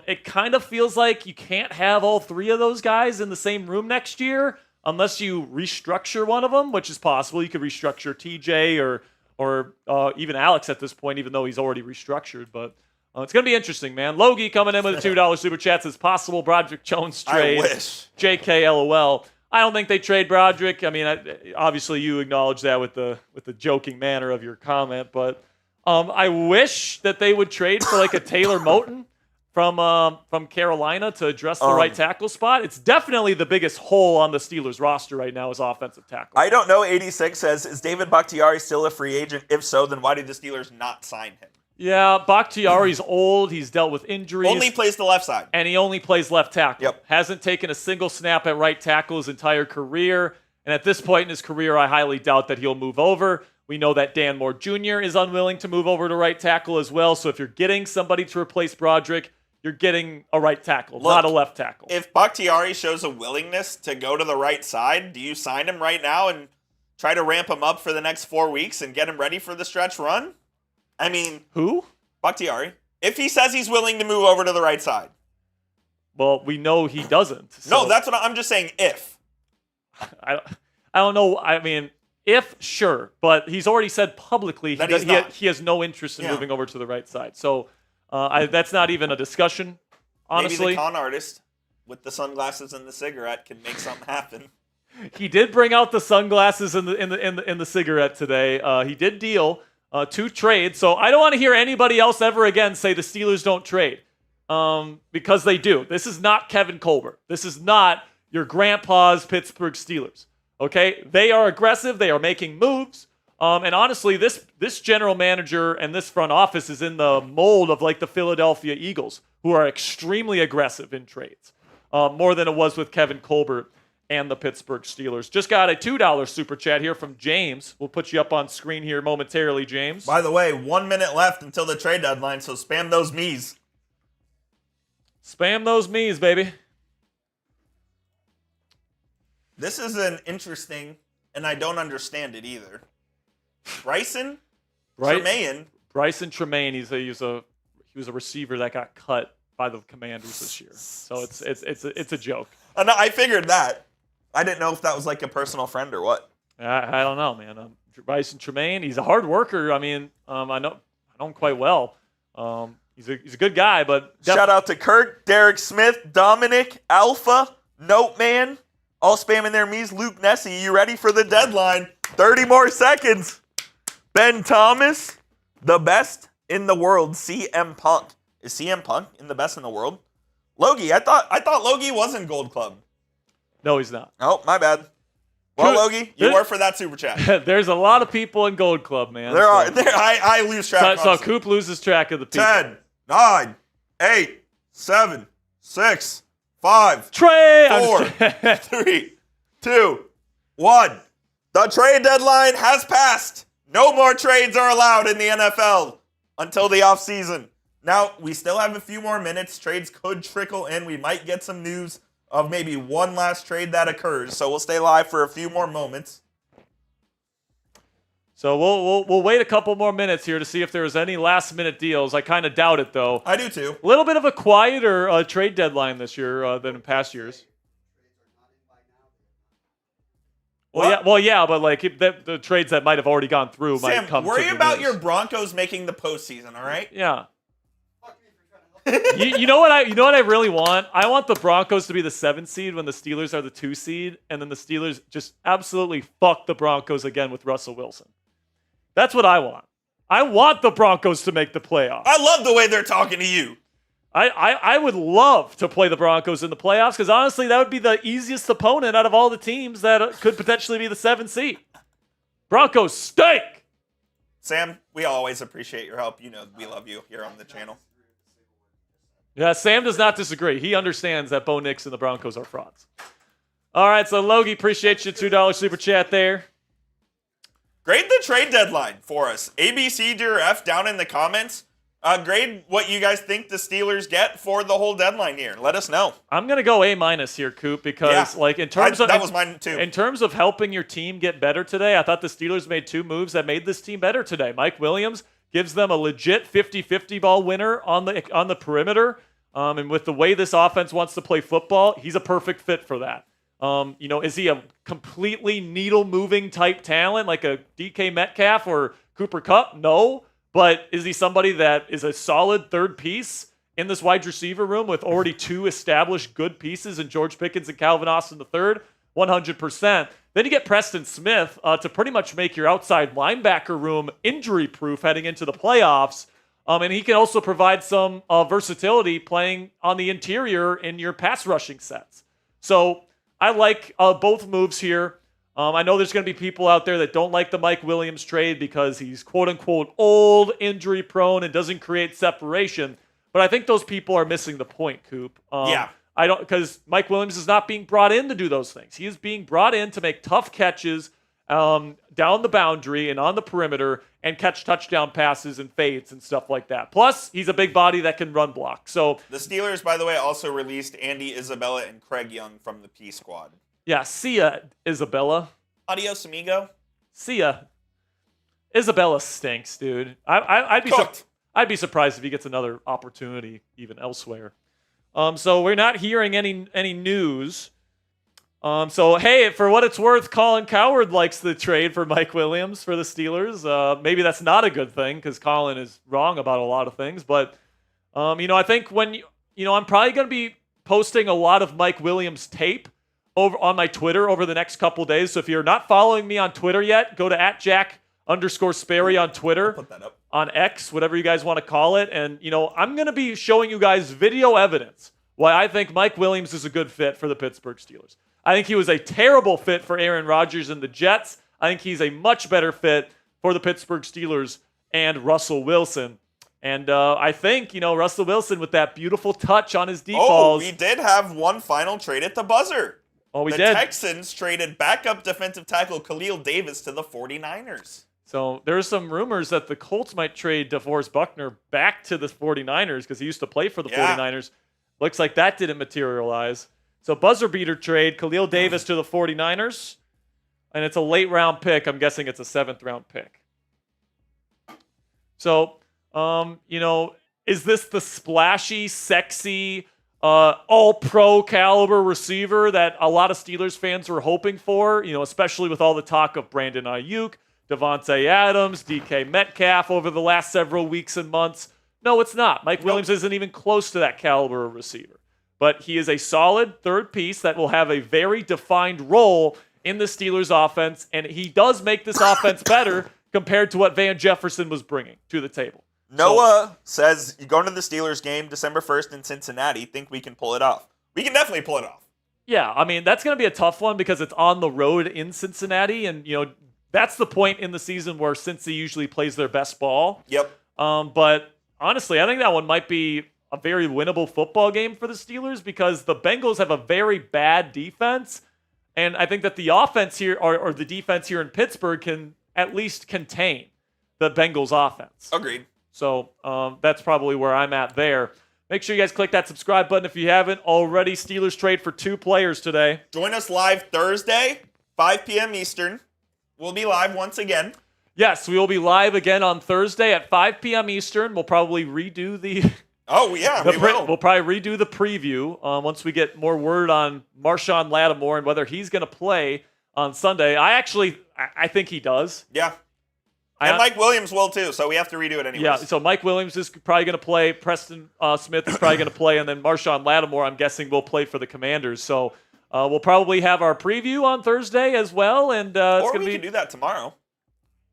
it kind of feels like you can't have all 3 of those guys in the same room next year unless you restructure one of them, which is possible. You could restructure TJ or even Alex at this point, even though he's already restructured. But it's going to be interesting, man. Logie coming in with a $2 super chat says possible Broderick Jones trade. I wish. JK LOL. I don't think they trade Broderick. I mean, obviously you acknowledge that with the joking manner of your comment, but I wish that they would trade for like a Taylor Moton from Carolina to address the right tackle spot. It's definitely the biggest hole on the Steelers roster right now is offensive tackle. I don't know. 86 says, is David Bakhtiari still a free agent? If so, then why did the Steelers not sign him? Yeah, Bakhtiari's old. He's dealt with injuries. Only plays the left side. And he only plays left tackle. Yep. Hasn't taken a single snap at right tackle his entire career. And at this point in his career, I highly doubt that he'll move over. We know that Dan Moore Jr. is unwilling to move over to right tackle as well. So if you're getting somebody to replace Broderick, you're getting a right tackle, not a left tackle. If Bakhtiari shows a willingness to go to the right side, do you sign him right now and try to ramp him up for the next 4 weeks and get him ready for the stretch run? I mean... Who? Bakhtiari. If he says he's willing to move over to the right side. Well, we know he doesn't. So. No, that's what I'm just saying, if. I don't know. I mean... If, sure, but he's already said publicly he has no interest in moving over to the right side. So that's not even a discussion, honestly. Maybe the con artist with the sunglasses and the cigarette can make something happen. He did bring out the sunglasses and the cigarette today. He did deal 2 trades. So I don't want to hear anybody else ever again say the Steelers don't trade because they do. This is not Kevin Colbert. This is not your grandpa's Pittsburgh Steelers. Okay, they are aggressive. They are making moves. And honestly, this general manager and this front office is in the mold of like the Philadelphia Eagles, who are extremely aggressive in trades, more than it was with Kevin Colbert and the Pittsburgh Steelers. Just got a $2 super chat here from James. We'll put you up on screen here momentarily, James. By the way, 1 minute left until the trade deadline, so spam those me's. Spam those me's, baby. This is an interesting, and I don't understand it either. Bryson Tremaine. Bryson Tremaine. He was a receiver that got cut by the Commanders this year. So it's a joke. I figured that. I didn't know if that was like a personal friend or what. I don't know, man. Bryson Tremaine. He's a hard worker. I mean, I know him quite well. He's a good guy, but shout out to Kirk, Derek Smith, Dominic, Alpha, Noteman, all spamming their me's. Luke Nessie, you ready for the deadline? 30 more seconds. Ben Thomas, the best in the world. CM Punk. Is CM Punk in the best in the world? Logie, I thought Logie was in Gold Club. No, he's not. Oh, my bad. Well, Logie, you were for that super chat. There's a lot of people in Gold Club, man. There are. I lose track. So Coop loses track of the people. 10, 9, 8, 7, 6, 5, Trey! 4, 3, 2, 1. The trade deadline has passed. No more trades are allowed in the NFL until the offseason. Now, we still have a few more minutes. Trades could trickle in. We might get some news of maybe one last trade that occurs. So we'll stay live for a few more moments. So we'll wait a couple more minutes here to see if there's any last-minute deals. I kind of doubt it, though. I do, too. A little bit of a quieter trade deadline this year than in past years. Well, yeah, but like the trades that might have already gone through might come. Worry about your Broncos making the postseason, all right? Yeah. you know what I really want? I want the Broncos to be the 7 seed when the Steelers are the 2 seed, and then the Steelers just absolutely fuck the Broncos again with Russell Wilson. That's what I want. I want the Broncos to make the playoffs. I love the way they're talking to you. I would love to play the Broncos in the playoffs because honestly, that would be the easiest opponent out of all the teams that could potentially be the 7 seed. Broncos stink. Sam, we always appreciate your help. You know we love you here on the channel. Yeah, Sam does not disagree. He understands that Bo Nix and the Broncos are frauds. All right, so Logie, appreciate you. $2 super chat there. Grade the trade deadline for us. ABC to your F down in the comments. Grade what you guys think the Steelers get for the whole deadline here. Let us know. I'm gonna go A- here, Coop, because in terms of that was mine too. In terms of helping your team get better today, I thought the Steelers made 2 moves that made this team better today. Mike Williams gives them a legit 50-50 ball winner on the perimeter. And with the way this offense wants to play football, he's a perfect fit for that. Is he a completely needle-moving type talent like a DK Metcalf or Cooper Kupp? No. But is he somebody that is a solid third piece in this wide receiver room with already 2 established good pieces in George Pickens and Calvin Austin III? 100%. Then you get Preston Smith to pretty much make your outside linebacker room injury-proof heading into the playoffs. And he can also provide some versatility playing on the interior in your pass rushing sets. So I like both moves here. I know there's going to be people out there that don't like the Mike Williams trade because he's quote-unquote old, injury-prone, and doesn't create separation. But I think those people are missing the point, Coop. Yeah. Because Mike Williams is not being brought in to do those things. He is being brought in to make tough catches down the boundary and on the perimeter and catch touchdown passes and fades and stuff like that. Plus, he's a big body that can run block. So the Steelers, by the way, also released Andy Isabella and Craig Young from the P Squad. Yeah, see ya, Isabella. Adios, amigo. See ya. Isabella stinks, dude. I'd be surprised if he gets another opportunity even elsewhere. So we're not hearing any news. So, hey, for what it's worth, Colin Cowherd likes the trade for Mike Williams for the Steelers. Maybe that's not a good thing because Colin is wrong about a lot of things. But, I think I'm probably going to be posting a lot of Mike Williams tape over on my Twitter over the next couple days. So if you're not following me on Twitter yet, go to @Jack_Sperry on Twitter. I'll put that up. On X, whatever you guys want to call it. And, I'm going to be showing you guys video evidence why I think Mike Williams is a good fit for the Pittsburgh Steelers. I think he was a terrible fit for Aaron Rodgers and the Jets. I think he's a much better fit for the Pittsburgh Steelers and Russell Wilson. And I think, Russell Wilson with that beautiful touch on his deep balls. We did have one final trade at the buzzer. Oh, we did. The Texans traded backup defensive tackle Khalil Davis to the 49ers. So there's some rumors that the Colts might trade DeForest Buckner back to the 49ers because he used to play for the 49ers. Looks like that didn't materialize. So buzzer beater trade, Khalil Davis to the 49ers. And it's a late round pick. I'm guessing it's a 7th round pick. So, is this the splashy, sexy, all-pro caliber receiver that a lot of Steelers fans were hoping for, especially with all the talk of Brandon Ayuk, Devontae Adams, DK Metcalf over the last several weeks and months? No, it's not. Mike Williams isn't even close to that caliber of receiver. But he is a solid third piece that will have a very defined role in the Steelers offense, and he does make this offense better compared to what Van Jefferson was bringing to the table. Noah says, you going to the Steelers game December 1st in Cincinnati, think we can pull it off? We can definitely pull it off. Yeah, I mean, that's going to be a tough one because it's on the road in Cincinnati, and, that's the point in the season where Cincy usually plays their best ball. Yep. But honestly, I think that one might be a very winnable football game for the Steelers because the Bengals have a very bad defense, and I think that the offense here or the defense here in Pittsburgh can at least contain the Bengals offense. Agreed. So that's probably where I'm at there. Make sure you guys click that subscribe button if you haven't already. Steelers trade for 2 players today. Join us live Thursday, 5 p.m. Eastern. We'll be live once again. Yes, we will be live again on Thursday at 5 p.m. Eastern. We'll probably redo the... Oh, yeah, we will. We'll probably redo the preview once we get more word on Marshawn Lattimore and whether he's going to play on Sunday. I think he does. Yeah. And Mike Williams will too, so we have to redo it anyway. Yeah, so Mike Williams is probably going to play. Preston Smith is probably going to play. And then Marshawn Lattimore, I'm guessing, will play for the Commanders. So we'll probably have our preview on Thursday as well. And or we can do that tomorrow.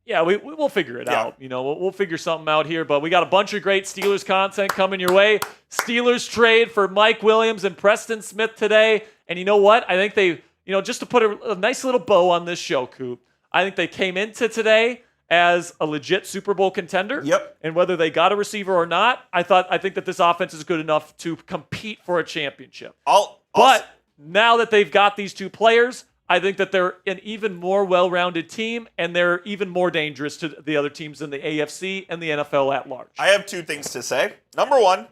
Yeah, we'll figure it out. We'll figure something out here. But we got a bunch of great Steelers content coming your way. Steelers trade for Mike Williams and Preston Smith today. And you know what? I think they, just to put a nice little bow on this show, Coop, I think they came into today as a legit Super Bowl contender. Yep. And whether they got a receiver or not, I think that this offense is good enough to compete for a championship. But now that they've got these 2 players, I think that they're an even more well-rounded team, and they're even more dangerous to the other teams in the AFC and the NFL at large. I have 2 things to say. Number 1,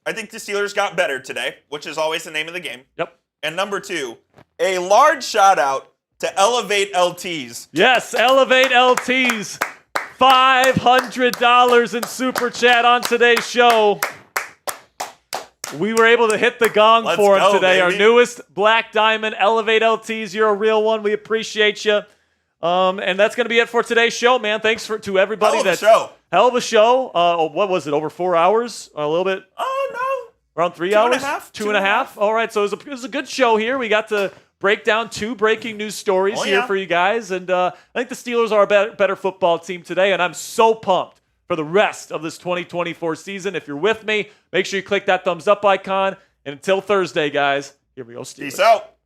I think the Steelers got better today, which is always the name of the game. Yep. And number 2, a large shout-out to Elevate LTs. Yes, Elevate LTs. $500 in Super Chat on today's show. We were able to hit the gong for him today. Baby. Our newest Black Diamond Elevate LTs. You're a real one. We appreciate you. And that's going to be it for today's show, man. Thanks to everybody. Hell of a show. What was it, over 4 hours? A little bit? Oh, no. Around 3 hours? 2.5. 2.5. All right, so it was a good show here. We got to break down 2 breaking news stories here for you guys. And I think the Steelers are a better football team today, and I'm so pumped for the rest of this 2024 season. If you're with me, make sure you click that thumbs up icon. And until Thursday, guys, here we go, Steelers. Peace out.